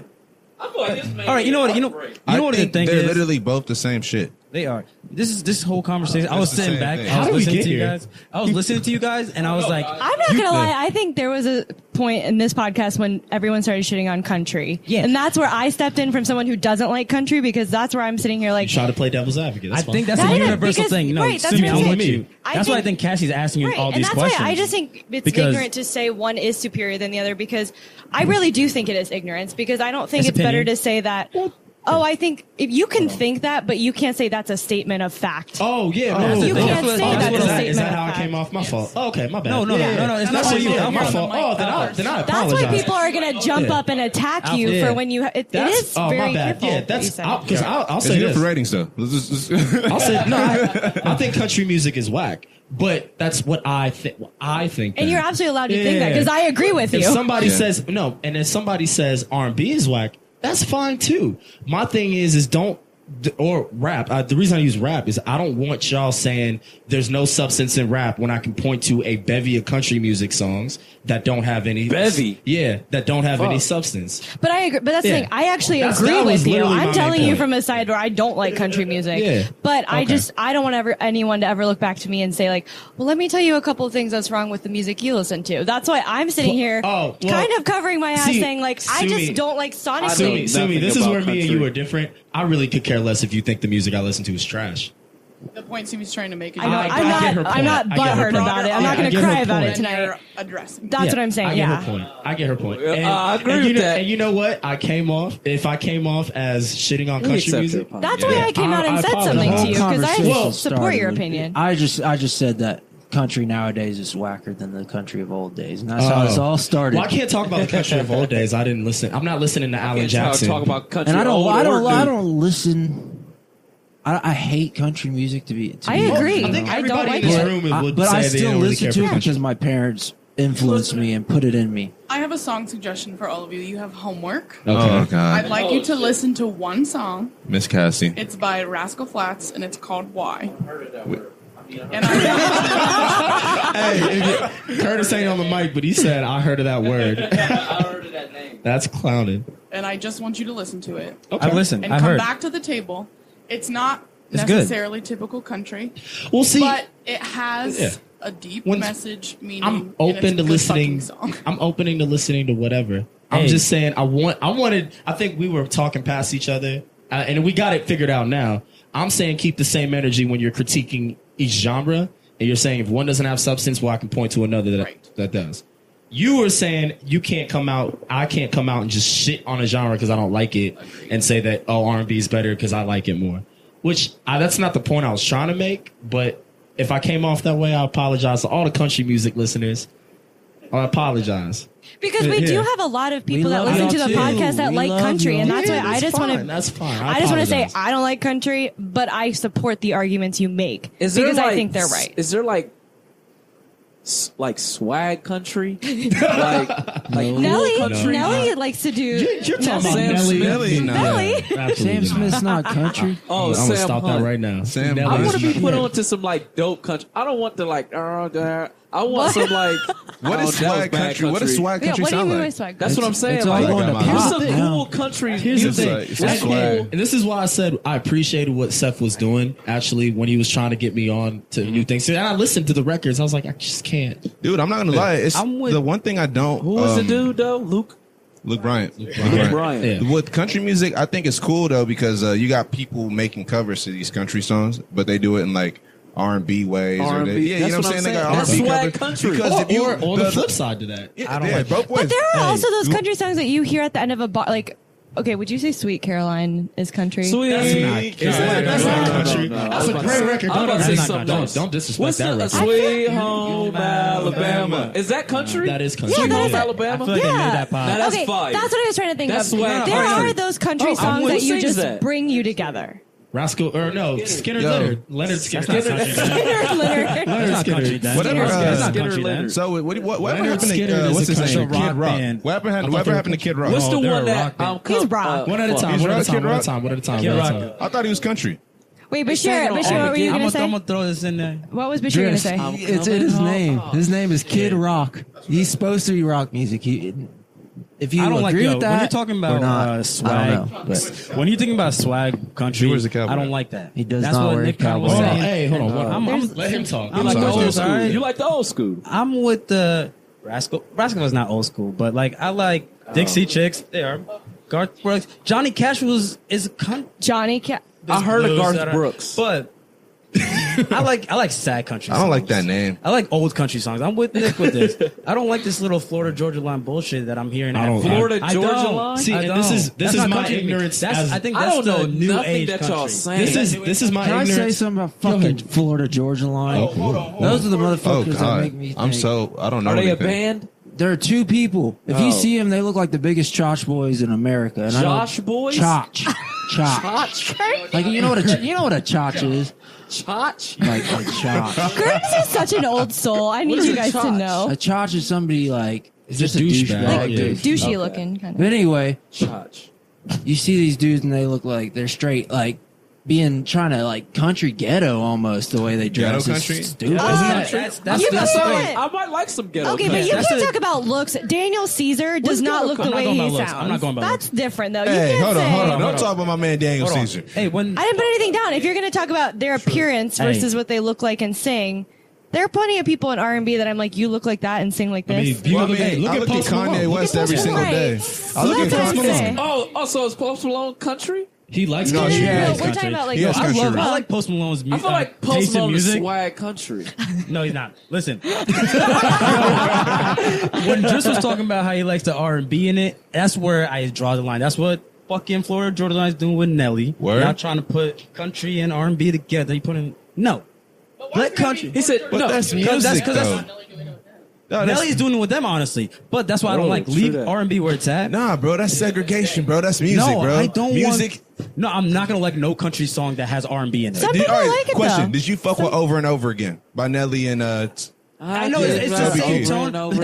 All right, you know what? You know what the thing they're is. literally both the same shit. They are. This whole conversation. I It's was the sitting same back. thing. I How was did we listening get to you here? guys. I was listening to you guys, and I was like, I'm not gonna lie. I think there was a point in this podcast when everyone started shitting on country. Yeah. And that's where I stepped in from someone who doesn't like country because that's where I'm sitting here like, Try to play devil's advocate. I That's think fine. that's Not a even universal because- thing. You know, right, that's Sumie, what I'm I'm saying. with you. I That's why I think- think Cassie's asking you right. all And these that's questions. why I just think it's Because- ignorant to say one is superior than the other because I really do think it is ignorance because I don't think It's it's better opinion. to say that. Oh, I think if you can think that, but you can't say that's a statement of fact. Oh yeah, that's no, the thing. can't say that's a Is statement that of how I fact. came off? My fault. Oh, okay, my bad. No, it's not That's for you. my You're fault. Oh, then I That's apologize. why people are going to jump up and attack you Yeah. for when you. It is oh, very my bad. careful. Yeah, what you that's say. because I'll It's say good this. for ratings though. I'll say no. I think country music is whack, but that's what I think. I think, And that. you're absolutely allowed to think that Yeah. because I agree with If you. somebody Yeah. says no, and if somebody says R&B is whack, that's fine too. My thing is don't or rap. The reason I use rap is I don't want y'all saying there's no substance in rap when I can point to a bevy of country music songs that don't have any Bevy? Yeah, that don't have any substance. But I agree. But that's the Yeah. thing. I actually That agree was with you. literally I'm my telling you point. from a side where I don't like country music. Yeah. But I Okay. I don't want anyone to ever look back to me and say like, well, let me tell you a couple of things that's wrong with the music you listen to. That's why I'm sitting here, well, kind of covering my ass, see, saying like, I just Sumie- don't like sonically. Sumie, nothing this is about where me and country. you are different. I really could care less if you think the music I listen to is trash. The point Sumie's trying to make is I know, I I'm get her not. I'm point. not I get her butthurt point. about it. I'm Yeah, not I going to get her cry about point. it and tonight. you're addressing. That's Yeah, what I'm saying. I get Yeah. her point. I get her point. Well, I agree and with you know, that. And you know what? If I came off as shitting on country accept music, it. That's why I came out and I said apologize. something The to you because I Conversation support started your with- opinion. I just said that country nowadays is whacker than the country of old days, and that's how this all started. Well, I can't talk about the country of old days. I didn't listen. I'm not listening to Alan Jackson. Talk about country. and I old or new. don't listen. I hate country music to be. I agree. I think I don't everybody like in this it. room would But say I they still don't really listen care to for it country. because my parents influenced me and put it in me. I have a song suggestion for all of you. You have homework. Oh God, I'd like you to listen to one song. Miss Cassie. It's by Rascal Flatts, and it's called "Why." And Curtis ain't on the mic, but he said, I heard of that word. I heard of that name. That's clowning. and I just want you to listen to it. Okay. I've listened. And I've come heard. back to the table. It's not It's good. necessarily typical country, We'll see. but it has Yeah. a deep When- message, meaning. I'm and open it's a to good listening. fucking song. I'm opening to listening to whatever. I'm Hey. just saying. I think we were talking past each other, and we got it figured out now. I'm saying keep the same energy when you're critiquing each genre, and you're saying if one doesn't have substance, well, I can point to another that does. You were saying you can't come out. I can't come out and just shit on a genre because I don't like it, and say that R&B is better because I like it more. Which that's not the point I was trying to make. But if I came off that way, I apologize to all the country music listeners. I apologize. Because we do have a lot of people that love listen to y'all the too. podcast that We like love country, and y'all. that's why Yeah, I just want to. That's fine. I just want to say apologize. I don't like country, but I support the arguments you make Is there because like, I think they're right. Is there like swag country? like Nelly, cool country? Nelly likes to do. You're talking about Sam Nelly. Smith? Nelly. Absolutely Sam not. Smith's not country. Oh, I'm Sam gonna stop Hunt. that right now. Sam Nelly I Hunt. want to is be not- put on to some like dope country. I don't want to like. I want some like. What is that was swag bad country? What does swag Yeah, country what do you sound mean by like? swag? That's what I'm saying. It's all Like, going to here's pop some now. cool country Here's the music. thing. It's That's swag. cool. And this is why I said I appreciated what Seth was doing, actually, when he was trying to get me on to new things. And I listened to the records. I was like, I just can't. Dude, I'm not gonna lie. It's I'm with- the one thing I don't. Who was the dude though? Luke Bryant. Bryant. Yeah. With country music, I think it's cool though because you got people making covers to these country songs, but they do it in like R&B ways. R&B. Or they, yeah, you That's know what what I'm saying? I'm They got saying. R&B That's swag covers. country. Because if you Or the flip side to that. yeah, I don't yeah, like both ways. But there are also those you- country songs that you hear at the end of a bar. Like, okay, would you say "Sweet Caroline" is country? Sweet. That's not country. No, That's a great record. I'm about to say That's not something country. else. Don't disrespect What's that the record. Sweet Home Alabama? Is that country? That is country. Yeah, that Home is it. I Alabama. feel like they Yeah. made that pop. Now that's okay, fire. that's what I was trying to think That's of. swag There country. are those country Oh, songs who that you sings just that? bring you together. Rascal, or no, Skinner Yo. Leonard. Leonard Skinner. That's not country. Leonard. That's not country then. Whatever, That's not Skinner country then. Leonard. So what Leonard happened Skinner to is what's a his name? country Kid rock Rock. band. Whatever happened to Kid Rock? What's the they're one a that rock band. He's rock. One at a time. He's One at a rock, time. Kid One at Rock? a time. One at a time. Kid One at a Rock. time. I thought he was country. Wait, Bashir, sang it on what were you I'm gonna say? gonna throw this in there. What was Bashir gonna say? It's in his name. His name is Kid Rock. He's supposed to be rock music. If you I don't like agree yo, with that, when you're talking about or not, swag. I don't know, but When you're thinking about swag country, He wears a cowboy I don't hat. like that. He does That's not what wear a Nick kind of was cowboy Hold on. saying. Hey, hold on. I'm Let him talk. I'm like You the like old old school. school. You like the old school. I'm with the Rascal. Rascal is not old school, but like I like Dixie Chicks. They are Garth Brooks. Johnny Cash is a cunt. Johnny I heard of blues Garth that are- Brooks. but I like sad country. I don't like songs. that name. I like old country songs. I'm with Nick with this. I don't like this little Florida Georgia line bullshit that I'm hearing. I don't- Florida I Georgia don't. line? See, I and don't. this is That's not my country to me. ignorance. I think I that's don't know the new nothing age that country. y'all saying. This is my can I ignorance. say something about fucking Florida Georgia Line? Those are the Oh motherfuckers that make God, me. I'm think- so I don't know. Are they a anything. band? There are two people. If you Oh. see them, they look like the biggest chotch boys in America. And I don't- Josh boys? Chotch. Like you know what a chotch is? Chotch? Like a chotch. Curtis is such an old soul. I need is you a guys to chotch? know. A chotch is somebody like It's just a a douchebag. douchebag. Like, dude. Douchey looking kind But of. anyway, Chotch. you see these dudes and they look like they're straight, like trying to like country ghetto almost the way they dress. Ghetto It's country? stupid. That's You the can't. thing. I might like some ghetto. Okay, but you That's can't the- talk about looks. Daniel Caesar does What's not ghetto look the I'm not way going by he looks. sounds. I'm not going by That's looks. different, though. Hey, you can't hold on, say. hold on. Don't talk about my man Daniel Hold on. Caesar. Hey, when I didn't put anything down. If you're going to talk about their appearance Hey. versus what they look like and sing, there are plenty of people in R&B that I'm like, you look like that and sing like I mean, this. you Well, I look mean, at I look at Post Malone. Kanye Look West at every Post single Malone. day. Right. I look at That's what Post I'm Malone. saying. Oh, so is Post Malone country? He likes No, country. he No, has we're talking about like He has I country love. rock. I like Post Malone's I music. feel like Post taste in Malone is music. swag country. No, he's not. Listen, when Driss was talking about how he likes the R&B in it, that's where I draw the line. That's what fucking Florida Georgia Line's doing with Nelly. Word? Not trying to put country and R&B together. You put in no. Let country. He said, But no. that's 'cause music, that's- though. No, that's- Nelly's doing it with them, honestly. But that's why I don't Oh, like true leave that. R&B where it's at. Nah, bro, that's segregation, bro. That's music, No, bro. I don't music. want. No, I'm not gonna like no country song that has R&B in it. Some people all right, like it, question: though. Did you fuck with "Over and Over Again" by Nelly and I know it's the same tone. That was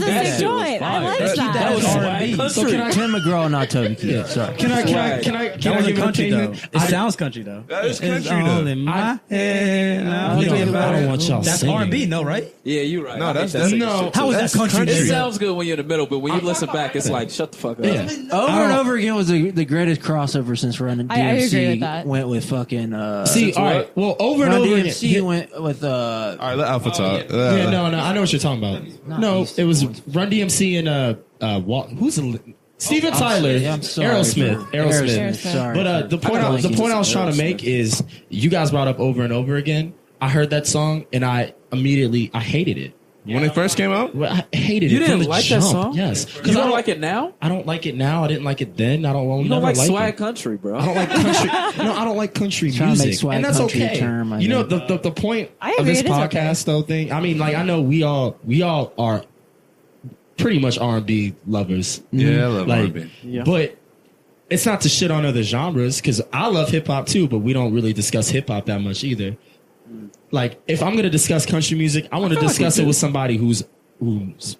a sick joint. I like that. That was R&B. So can I- Tim McGraw, not Toby Keith. Sorry. Can I That give was an country though. opinion? It sounds country though. That is It's country all though. in my head. I don't want y'all That's singing. R&B, no, right? Yeah, you're right. No, I that's hate that no. shit. How is that That's country? It country. sounds good when you're in the middle, but when you listen back, it's like, shut the fuck up. Yeah. Over and over again was the greatest crossover since Run DMC I agree with that. went with fucking. See, all right. Well, over and Run over again. DMC went with All right, let Alpha talk. Yeah, no, I know what you're talking about. No, East. it was Run DMC and who's Steven Tyler, Yeah, I'm sorry. Aerosmith. Sorry. But the point I was trying to make is you guys brought up over and over again. I heard that song and I hated it. When it first came out, Well, I hated You it. didn't from the like jump. that song? Yes, You because don't like it now? I don't like it now. I didn't like it then. I don't. You don't never like like swag it. country, bro. I don't like country. No, I don't like country Trying to make music, swag and that's country a okay. term, I you know think. the point I of agree, this it is podcast though thing. I mean, like I know we all are pretty much R&B lovers. yeah, I love Like, R&B. Yeah. but it's not to shit on other genres because I love hip hop too, but we don't really discuss hip hop that much either. Like, if I'm going to discuss country music, I want to feel like discuss we it do. with somebody who's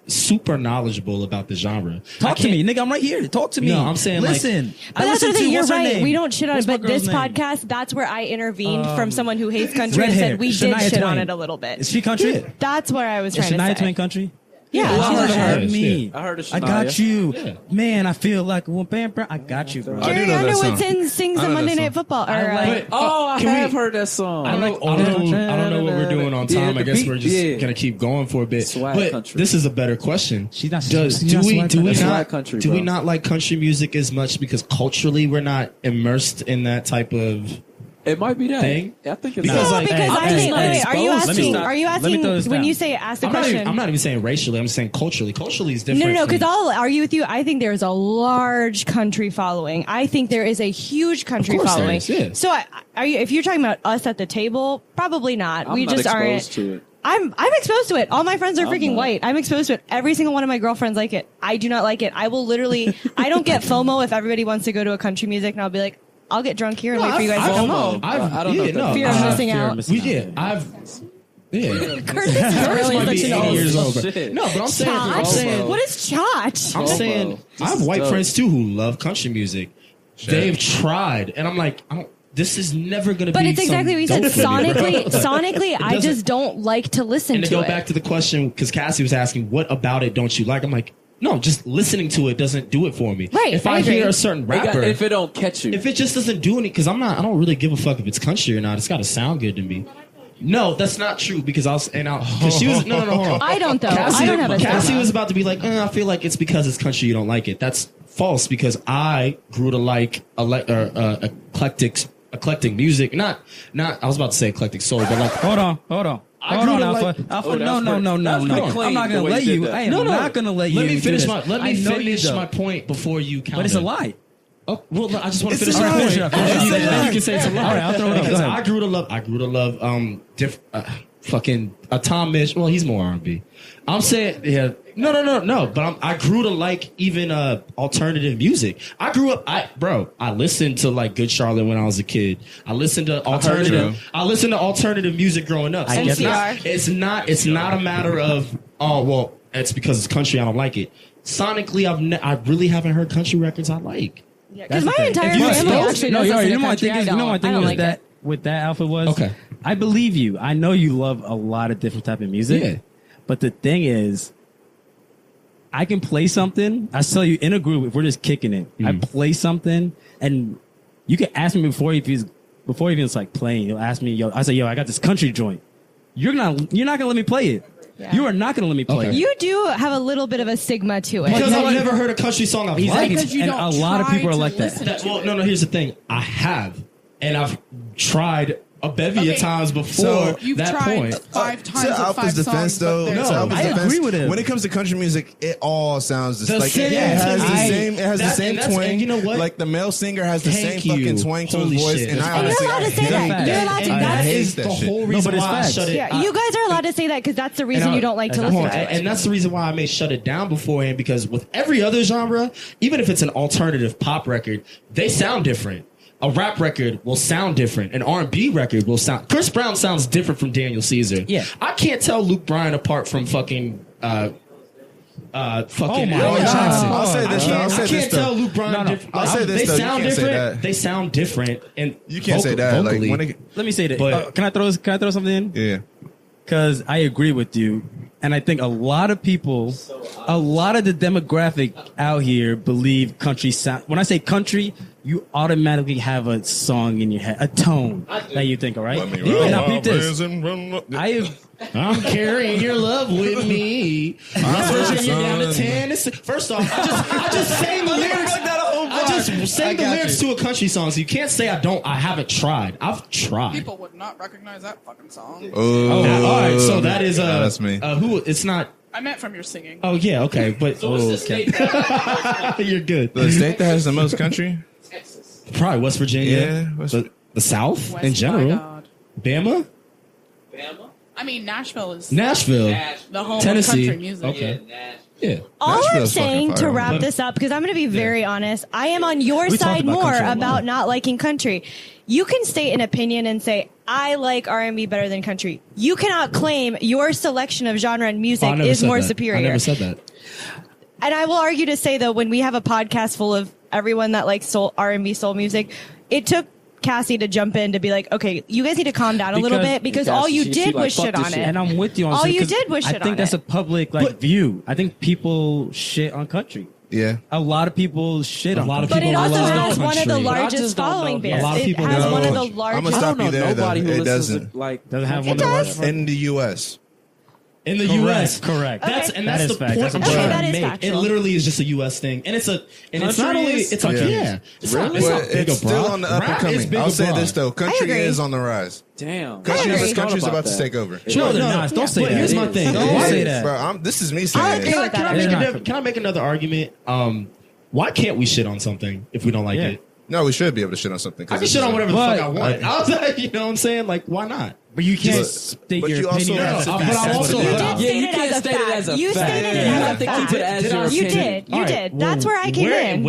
super knowledgeable about the genre. Talk to me, nigga. I'm right here. Talk to me. No, I'm saying, like- listen. But that's the thing. You're what's her right. name? We don't shit on What's it. my But this girl's name? podcast, that's where I intervened from someone who hates country red and hair, said we did Shania shit on Twain. it a little bit. Is she country? That's what I was Is trying Shania to Twain say. country? Yeah, Well, I she's heard a her. Heard Yeah, me. I heard of I Shania. got you. Yeah. Man, I feel like one bam, bam. I got you, bro. I do Carrie know that Underwood song. sings I the know Monday that Night song. Football. Or, But, Oh, I can we- have heard that song. I don't know what we're doing on time. Yeah, I guess the we're beat- just yeah. gonna keep going for a bit. Swag But country. this is a better question. She's not- Do she's not we swag do we country. not Swag country, do we bro. not like country music as much because culturally we're not immersed in that type of It might be that. Thing? I think it's Because, No, like, because hey, I hey, think. hey, Wait, are you exposed. Let me asking? stop. Are you Let me asking throw this when down. you say ask the I'm not, question? even, I'm not even saying racially. I'm just saying culturally. Culturally is No, different. no, because from- I'll argue with you. I think there's a large country following. I think there is a huge country Of course there following. is, yeah. So, are you? If you're talking about us at the table, probably not. I'm we not just aren't. exposed to it. I'm exposed to it. All my friends are freaking not. white. I'm exposed to it. Every single one of my girlfriends like it. I do not like it. I will literally. I don't get FOMO if everybody wants to go to a country music, and I'll be like, I'll get drunk here and wait for you guys to come home. I don't know if that- Fear of missing out. Yeah. Curtis is really might be such an 80 old years old. Shit. No, but I'm saying, Chotch? saying, What is chotch? I'm saying, I have white dope. friends too who love country music. They've tried, and I'm like, this is never going to be. But it's exactly what you said. dope for me, bro. Sonically, I doesn't- just don't like to listen And to to go it. back to the question, because Cassie was asking, what about it don't you like? I'm like, no, just listening to it doesn't do it for me. Right, If I I agree. hear a certain rapper, if it don't catch you. if it just doesn't do anything, because I don't really give a fuck if it's country or not. It's got to sound good to me. No, that's not true because because she was no, hold on. I don't though. Cassie, I don't have a Cassie stigma. was about to be like, I feel like it's because it's country you don't like it. That's false because I grew to like eclectic music. Not I was about to say eclectic soul, but like Hold on. I Hold grew on, to Alpha. like- Alpha, Oh, no. that's pretty clean, I'm not the gonna way let you you. did that. I am not gonna let you. Let me do finish this. my let I me know finish you my don't. point before you counter. But it's a lie. Oh, well, I just want to It's finish a my lie. point. Finish it up. Then you can say it's a lie. All right, I'll throw it up. Go Because ahead. I grew to love fucking Tom Mitch. Well, he's more R&B. I'm saying, yeah, no. But I grew to like even alternative music. I grew up, I listened to like Good Charlotte when I was a kid. I listened to alternative. I listened to alternative music growing up. So I get it's not a matter of it's because it's country. I don't like it. Sonically, I really haven't heard country records I like. Because my If entire you family exposed- actually no, does you listen know to my country. thing I is, don't. my I thing don't was like that it. with that Alpha was Okay. I believe you. I know you love a lot of different type of music. Yeah. But the thing is, I can play something. I tell you in a group if we're just kicking it. I play something, and you can ask me before even it's like playing. You'll ask me, I say, I got this country joint. You're not gonna let me play it. Yeah. You are not gonna let me play Okay. it. You do have a little bit of a stigma to it. Because I've never heard a country song I've Exactly. liked. Because you And don't a lot of try people are to like that. listen. No, here's the thing. I have. And I've tried a bevy of Okay. times before So- You've that tried point. 5 times to with Alpha's 5 defense, songs, though, but No, to Alpha's I defense, agree with him. when it comes to country music, it all sounds The like same. it has the I- same. It has the that- same and that's- twang. and you know what? Like the male singer has the Thank same you. fucking twang to Holy his voice, shit. and I And you're honestly allowed to say hate that. fact. You're allowed to. And that hate is that the shit. whole No, reason but it's why I facts. shut it. Yeah, you guys are allowed to say that because that's the reason you don't like to listen to it. And that's the reason why I may shut it down beforehand, because with every other genre, even if it's an alternative pop record, they sound different. a rap record will sound different. An R&B record will sound. Chris Brown sounds different from Daniel Caesar. Yeah. I can't tell Luke Bryan apart from fucking. Fucking my Alan God. Johnson. I'll say this. I I'll say can't this. tell Luke Bryan. different. I'll say this, They though. You sound can't say different. that. They sound different, and You can't say that. vocally. Like when it, Let me say that. But- Can I throw something in? yeah. Because I agree with you, and I think a lot of people, a lot of the demographic out here believe country sound. When I say country, you automatically have a song in your head, a tone that you think, all right? And now peep this. I'm carrying your love with me. I'm pushing you down to Tennessee. First off, I just sang the lyrics. I just sang the lyrics to a country song, so you can't say I haven't tried. I've tried. People would not recognize that fucking song. All right, so that is that's me. Who? It's not. I meant from your singing. Oh yeah, okay, but So what's the state? you're good. The state that has the most country? Texas. Probably West Virginia. Yeah, the South West in by general. God. Bama, Bama. I mean, Nashville is Nashville, the home Tennessee. of country music. Okay. Yeah, Nash. Yeah. All I'm Nashville's saying fucking to fire. wrap this up, because I'm going to be very honest, I am on your We talked side about more country a lot. about not liking country. You can state an opinion and say, I like R&B better than country. You cannot claim your selection of genre and music Oh, I never is said more that. superior. I never said that. And I will argue to say, though, when we have a podcast full of everyone that likes soul, R&B soul music, it took Cassie to jump in to be like, okay, you guys need to calm down a little bit because all you she did like, was fuck shit this on shit. it. And I'm with you on All this, you 'cause did was I shit think on that's it. a public view. I think people shit on country. Yeah. A lot of people shit on lot of country. But it people also love has one of the country. But I largest just don't following know. bands. A lot of It people has know one of the country. largest. I'ma stop I you don't know there, though. nobody who It listens doesn't. to, like Doesn't have It one of the does. largest. In the U.S. In the Correct, U.S. correct. That's Okay. and That that's is the fact. point That's I'm a trying fact. That to is make. factual. It literally is just a U.S. thing, and it's not Country only is- it's like Yeah. yeah, it's not But big it's still abroad. on the up and Rap is coming. big I'll say abroad. this though: country agree. is on the rise. damn. Country's agree. about to take over. No, they're not. Don't say But that. here's my thing. Don't Why- say that. Bro, this is me I'll saying agree it. with that. Can I make another argument? Why can't we shit on something if we don't like Yeah. it? No, we should be able to shit on something. I can shit on whatever the But- fuck I want. I was like, you know what I'm saying? Like, why not? But you can't But- state but your you also opinion. have as to a but fact. I'm That's also- what it You is. did Yeah, state you it can't as a state it fact. as a You fact. stated it You as have a to keep fact. it as Did your I- You opinion. did. You All right, did. That's where I came in.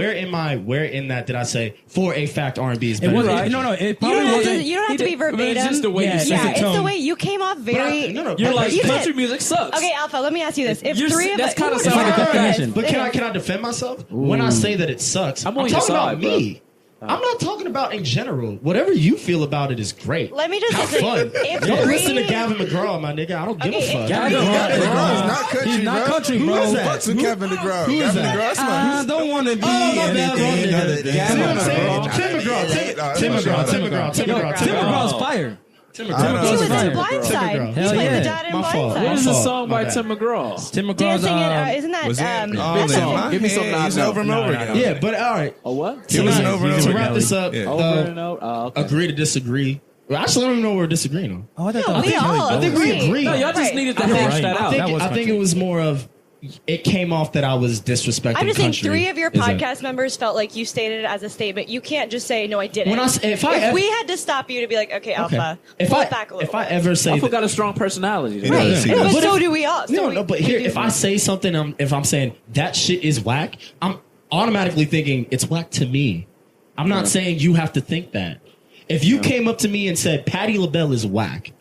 Where in that did I say for a fact R&B is It better? wasn't. than No, it You probably don't have to. wasn't. You don't have to be verbatim. It's just the way Yeah, you it's say just Yeah, a it. it's the tone. way you came off very. No, You're like You did. country music sucks. Okay, Alpha. Let me ask you this: If You're- three of that's us, kinda Ooh, sounds like a it is. definition. But It is. can I defend myself? When I say that it sucks, I'm I'm on your talking side, about bro. me. I'm not talking about in general. Whatever you feel about it is great. Let me just have say, fun. if Don't three- listen to Gavin McGraw, my nigga. I don't give Okay, a fuck. if Gavin three- McGraw. He's not country, He's not bro. country, Who bro. is that? Fucks with Kevin DeGraw. Who is Kevin that? DeGraw's I don't want to be Oh, my bad, anything wrong other nigga. than See what I'm Gavin saying? McGraw. Tim McGraw. Tim McGraw. Tim McGraw's fire. Tim I He know. was Fire. in Blindside. Tim He McGraw. Hell played yeah. the dad in My fault. What Blindside. is the fault. song My by bad. Tim McGraw? Tim McGraw's. Dancing in, isn't that? Was he? That's in a- my Give me some head, he's Nas over and over again. Yeah, but all right. A what? He was an over and He's over To wrap again. this up, Yeah. Over and over. Oh, okay. agree to disagree. Well, actually, I don't even know what we're disagreeing on. Oh, I thought No, we all I think we agree. No, y'all just Right. needed to You're hash right. that out. That was I think country. it was more of it came off that I was disrespecting I'm just saying, country. three of your Is that- podcast members felt like you stated it as a statement. You can't just say, "No, I didn't." When I s- if I ev- we had to stop you to be like, "Okay, Alpha, If pull I it back a little." if I bit. ever say Alpha that, got a strong personality. He right, does, he but does. so do we all. So no, but here, if I say something, if I'm saying that shit is whack, I'm automatically thinking it's whack to me. I'm not saying you have to think that. If you came up to me and said Patti LaBelle is whack,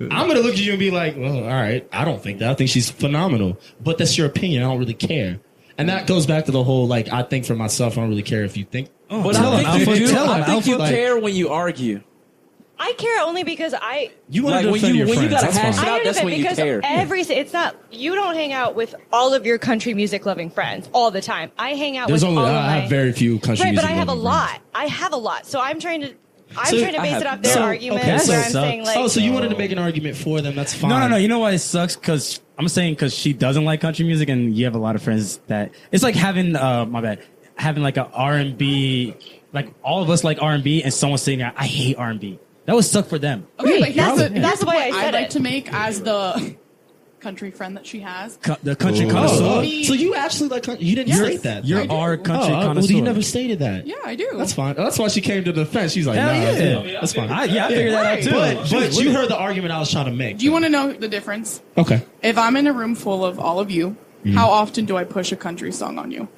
I'm gonna look at you and be like, well, all right, I don't think that. I think she's phenomenal, but that's your opinion. I don't really care. And that goes back to the whole like I think for myself. I don't really care if you think. But Tell I him, think you Alpha, do. tell him, I think you Alpha. care when you argue. I care only because I. You want Like, to when defend you- your when you friends. gotta That's hash fine. it out, I that's understand when you because care. it's not. You don't hang out with all of your country music loving friends all the time. I hang out There's with only all of I my. have very few country Right, but music I have a loving lot. friends. I have a lot, so I'm trying to. I'm So trying to I base have it off their none. arguments Okay, where so I'm sucks. saying like. Oh, so you wanted to make an argument for them? That's fine. No. You know why it sucks? Because I'm saying because she doesn't like country music, and you have a lot of friends that it's like having my bad, having like a R&B, like all of us like R&B, and someone saying I hate R&B. That would suck for them. Okay, but That's why I I'd said like it. to make as the country friend that she has. The country Ooh. connoisseur. Oh, so you actually like country? You didn't state that. You're I do. our country well, connoisseur. you never stated that. Yeah, I do. That's fine. That's why she came to the defense. She's like, Hell nah, yeah. that's fine. I figured that out too. But you heard the argument I was trying to make. Do you want to know the difference? Okay. If I'm in a room full of all of you, how often do I push a country song on you?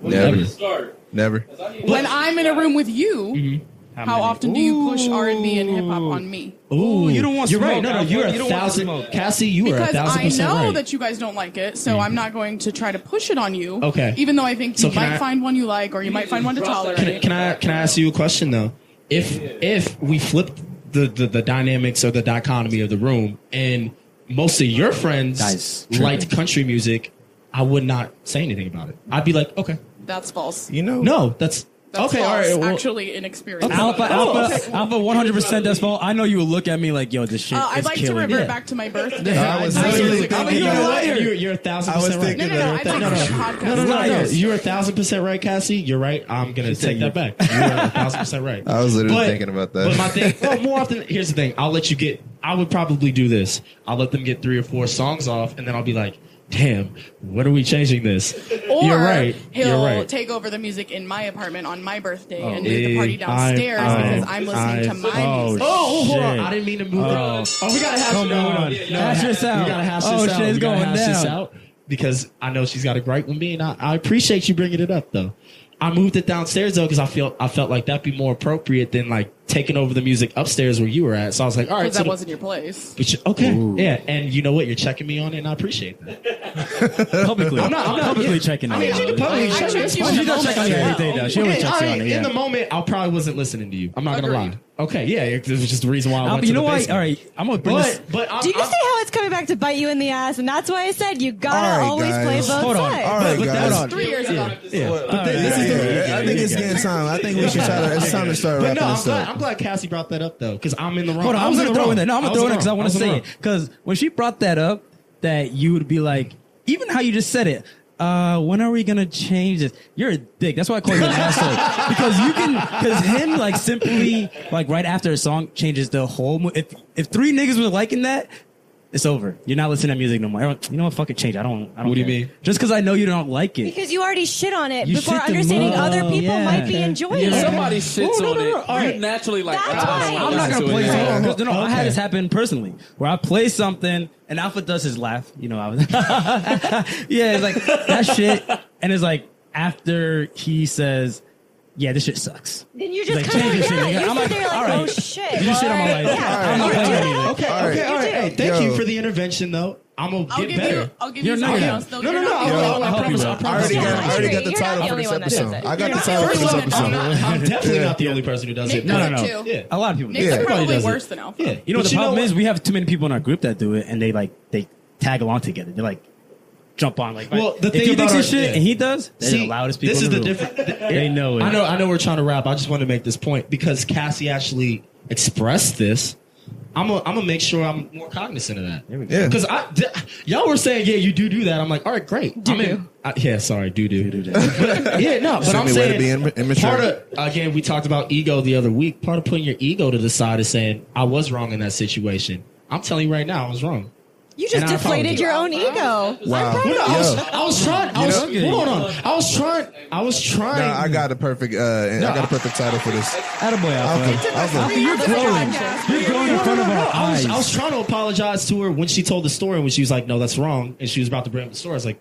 Never. Never. When I'm in a room with you, How often do you push R&B and hip hop on me? Ooh, you don't want You're smoke. right. No, you're You don't want smoke. Cassie, you are Because I 1,000% know right. that you guys don't like it, so I'm not going to try to push it on you. Okay. Even though I think So you can might I- find one you like, or you might find one to tolerate. Can I ask you a question though? If we flip the dynamics or the dichotomy of the room, and most of your friends Guys, liked country music, I would not say anything about it. I'd be like, okay, That's false. You know, no, that's That's okay. false. All right, well, Actually, inexperienced. Alpha, 100% that's fault. I know you would look at me like, yo, this shit I'd is like to killing. revert Yeah. back to my birthday. I was My literally music- thinking you know that. what? You're 1,000% right. No, I think No, for the podcast. No. You're 1,000% right, Cassie. You're right. I'm gonna take that back. You're 1,000% right. I was literally thinking about that. But my thing, well, more often, here's the thing. I'll let you get. I would probably do this. I'll let them get 3 or 4 songs off, and then I'll be like, "Damn, when are we changing this?" Or You're right. he'll You're right. take over the music in my apartment on my birthday and move the party downstairs because I'm listening to my music. Hold on. Shit. I didn't mean to move it. Oh, we gotta hash Come it out. on. Hash this out. We gotta hash this Oh, out. shit, We it's gotta going hash this down. out because I know she's got a gripe with me, and I appreciate you bringing it up though. I moved it downstairs though because I felt like that'd be more appropriate than like taking over the music upstairs where you were at. So I was like, all right, Because so that wasn't your place. okay, yeah, and you know what? You're checking me on it, and I appreciate that. Publicly. I'm not publicly checking on I mean, you. you can publicly I check check me. you She in the does check on you moment. every day, though. She always Yeah, checks you on it. in Yeah. the moment, I probably wasn't listening to you. I'm not gonna lie. Agreed. Okay, yeah, it was just the reason why I went You to know the what? basement. All right, I'm gonna bring this. But I'm, Do you see how it's coming back to bite you in the ass? And that's why I said you gotta All right, always guys. play both Hold on. sides. All right, But guys. hold on. 3 years ago. I think it's getting time. I think we should try to. It's time to start But wrapping no, this up. I'm glad Cassie brought that up though, because I'm in the wrong. Hold on, I I'm was gonna in the throw wrong. in there. No, I'm gonna I was throw in in it because I the want to wrong. say it. Because when she brought that up, that you would be like, even how you just said it. When are we gonna change this? You're a dick. That's why I call you an asshole. Because him like simply like right after a song changes the whole. If 3 niggas were liking that, it's over. You're not listening to music no more. You know what? Fuck it, change. I don't. What do you care. mean? Just because I know you don't like it. Because you already shit on it You before shit the understanding mood. other people Yeah. might be enjoying it. Somebody shits on it. All right. You naturally like. That's I why. don't wanna I'm not listen gonna to play it. something. Yeah. 'Cause, no, I had this happen personally where I play something and Alpha does his laugh. You know, I was yeah, it's like that shit, and it's like after he says, "Yeah, this shit sucks." Then you're He's just like, kind change of this shit, yeah. nigga. You're I'm sitting like, there like, all right. oh shit. You shit on my life. Yeah. I'm not playing with you. Okay, All right. all right. Hey, thank Yo. you for the intervention, though. I'm gonna I'll get give better. you. I'll give You're you not something gonna- else. Though. No, You're no, not the no. only I one that promise. does I it. I promise. already Yeah, got. I I already agree. got the You're not title the for only this one that episode. does it. I got You're the not the title for only this one that episode. does I'm definitely Yeah. not the only person who does Yeah. it. No. Yeah. A lot of people. do Nick's it. Everybody probably does it. worse than Alpha. Yeah. You know, But the problem what? is we have too many people in our group that do it, and they tag along together. They're like jump on like. Well, the if thing he about thinks his our- shit yeah. and he does, they're See, the loudest people. this is in the room. difference. They know it. I know we're trying to wrap. I just want to make this point because Cassie actually expressed this. I'm gonna make sure I'm more cognizant of that. Yeah. Because y'all were saying, yeah, you do that. I'm like, all right, great. Yeah, sorry, do. But, yeah, no, but I'm Sumie, way to saying be immature. part of again, we talked about ego the other week. Part of putting your ego to the side is saying I was wrong in that situation. I'm telling you right now, I was wrong. You just And I deflated apologize. your own ego. Wow. No, Yo. I was trying. Hold on. I was trying. No, I got a perfect. I got a perfect title for this. Attaboy, Alpha. Alpha. You're growing. You're growing in front of our eyes. I was trying to apologize to her when she told the story, when she was like, "No, that's wrong," and she was about to bring up the story. I was like,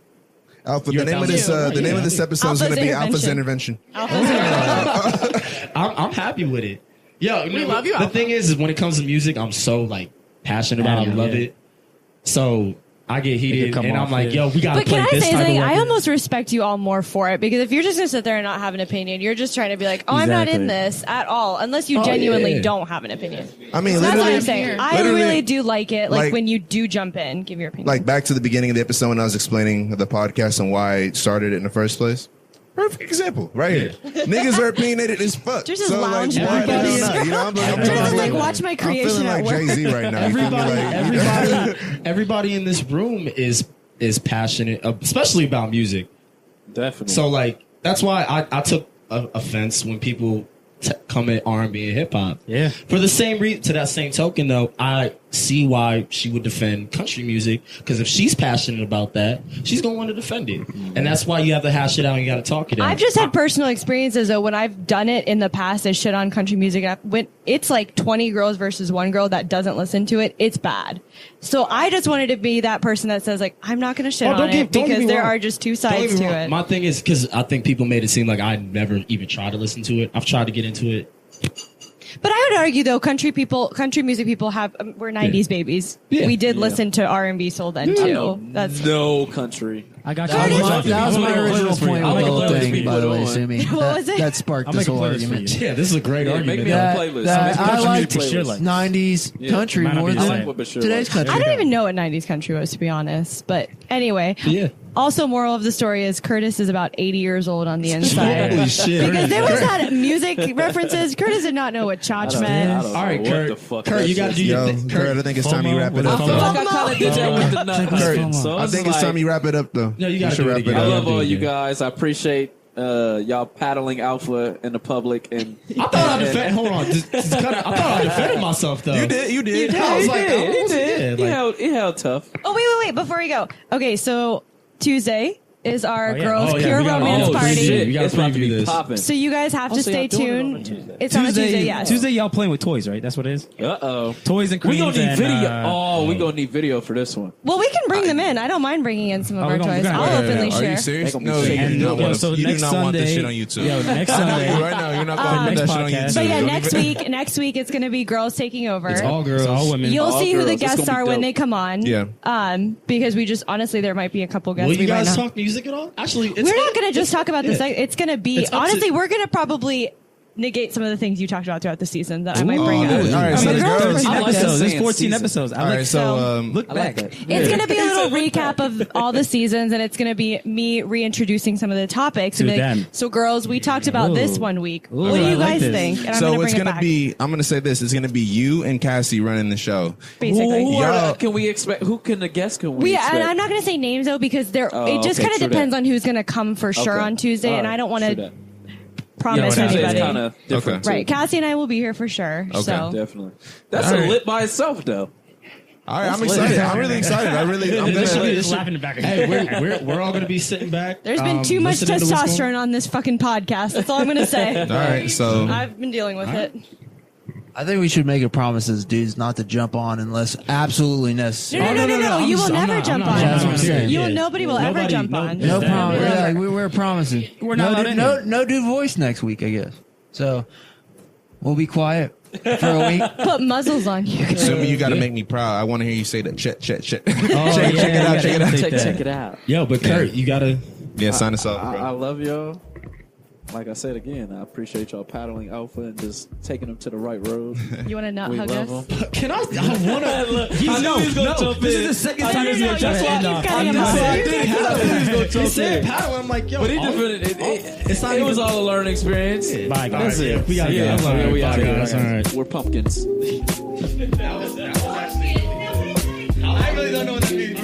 Alpha. You're The name of this. The name of this episode is going to be Alpha's Intervention. I'm happy with it. Yo, We love you, The Alpha. thing is, when it comes to music, I'm so like passionate about it. I love it. So I get heated, come and I'm off, like, yeah. "Yo, we gotta But play can I this say type of something? I record." almost respect you all more for it because if you're just gonna sit there and not have an opinion, you're just trying to be like, oh, I'm not in Exactly. this at all, unless you Oh, genuinely yeah. don't have an opinion. I mean, That's what literally, I'm saying. I literally, really do like it, like like- when you do jump in, give your opinion. like back to the beginning of the episode when I was explaining the podcast and why I started it in the first place. Perfect example, right here. Niggas are opinionated as fuck. Just so like, lounge why around. the hell not? You know, I'm Just feeling like watch my I'm creation feeling at like work. Jay-Z right now. You feel me? Like, Everybody in this room is passionate, especially about music. Definitely. So like that's why I took offense when people come at R&B and hip hop. Yeah. For the same reason, to that same token, though, I see why she would defend country music because if she's passionate about that, she's gonna want to defend it, and that's why you have to hash it out and you got to talk it out. I've just had personal experiences though when I've done it in the past as shit on country music. When it's like 20 girls versus one girl that doesn't listen to it, it's bad. So I just wanted to be that person that says like I'm not going to shit on it don't get because me there wrong. are just two Don't sides get me to wrong. it. My thing is because I think people made it seem like I never even tried to listen to it. I've tried to get into it I would argue though, country music people we're 90s babies. Yeah. We did listen to R&B soul then too. That's No country. I got you. That was my original point I'll of make the a whole playlist thing, for you. by the way, Put it on. Sumi. What was it? That sparked I'll this make a whole playlist for argument. you. Yeah, this is a great argument. Make me a playlist. I like music shit like 90s country Might not more be the than same. What Bashir today's likes. country. I don't even know what 90s country was, to be honest. But anyway, Yeah. also moral of the story is Curtis is about 80 years old on the inside. Holy shit. Because there was that music references. Curtis did not know what chotch meant. All right, Kurt. Kurt, you got to do Yo, your thing. Kurt, I think it's time you wrap it up. FOMO? though. I kind of did that with the nut hurting. So I think it's time you wrap it up, though. No, you gotta should do it wrap again. I up. love all Yeah. you guys. I appreciate y'all paddling alpha in the public. And I thought I defended. Hold on. I thought I defended myself though. You did. He did. I was like, he oh, did. yeah, He held tough. Oh, wait. Before we go. Okay, so Tuesday is our Oh, yeah. girls' Oh, yeah, pure we gotta- romance oh, party. shit. We gotta It's about to preview be this. popping. So you guys have to Also, stay y'all doing it on a tuned. Tuesday. It's on a Tuesday, yes. Tuesday, y'all playing with toys, right? That's what it is. Uh-oh. Toys and We creams. gonna need and, video. We gonna need video for this one. Well, we can bring them in. I don't mind bringing in some of Oh, our we're gonna- toys. we're gonna- I'll Yeah, openly Are share. you serious? They gonna be No, you shaking. do not Yo, want so to. You do next not want this Sunday- shit on YouTube. Yo, next I know Sunday. you right now. You're not going to put next that shit on podcast. YouTube. But yeah, Don't next even- next week it's going to be girls taking over. It's all girls. It's all women. You'll All see who the girls. It's guests gonna be are when dope. they come on. Yeah. Because we just honestly there might be a couple guests Will you we might guys not. talk music at all? Actually, it's We're not going to just talk about this. yeah. It's going to be It's up to- honestly we're going to probably negate some of the things you talked about throughout the season that I might bring Ooh, up. all right, so the the girls' girls- perspective. I like episodes. There's saying 14 season. episodes. All right, so look I back. like that. It's going to be a little recap of all the seasons, and it's going to be me reintroducing some of the topics. And To be like, them. so, girls, we talked about Ooh. this one week. Ooh, What do I you like guys this. think? And I'm So going to it's bring it gonna back. be. I'm gonna say this. It's gonna be you and Cassie running the show. Basically. Who Y'all- can we expect? Who can the guests can we expect? And I'm not going to say names though because it just okay, kind of true depends that. on who's going to come for sure Okay. on Tuesday, All and right, I don't want true to that. promise Yeah, Tuesday's anybody. kind of different. Okay. Right, Cassie and I will be here for sure. Okay. So Definitely. That's All a right. lit by itself, though. All right, I'm excited. I'm really excited. I'm This should be gonna. just laughing in the back. Hey, we're all gonna be sitting back. there's been too much listening to what's going- testosterone on this fucking podcast. That's all I'm going to say. All right, so I've been dealing with it. I think we should make a promise as dudes not to jump on unless absolutely necessary. No. You will never jump on. That's what I'm saying. You will. Nobody will ever jump on. No Yeah. problem. Yeah. We're promising. We're not allowed in no dude voice next week, I guess. So we'll be quiet for a week. Put muzzles on you. Sumi, you got to make me proud. I want to hear you say that. Check. check Oh, it out. Check it out. Check it out. Yo, but Kurt, you gotta. Yeah, sign us off, I bro. love y'all. Like I said again, I appreciate y'all paddling alpha and just taking them to the right road. You want to not We hug love us? them. Can I wanna? This is the second time he's going to try to end off. He said paddle. I'm like, yo. But he all- defended it. It's not It was even- all a learning experience. Bye, guys. That's it. We gotta go. Yeah, All right, we bye, out here. guys. All right. We're pumpkins. I really don't know what that means.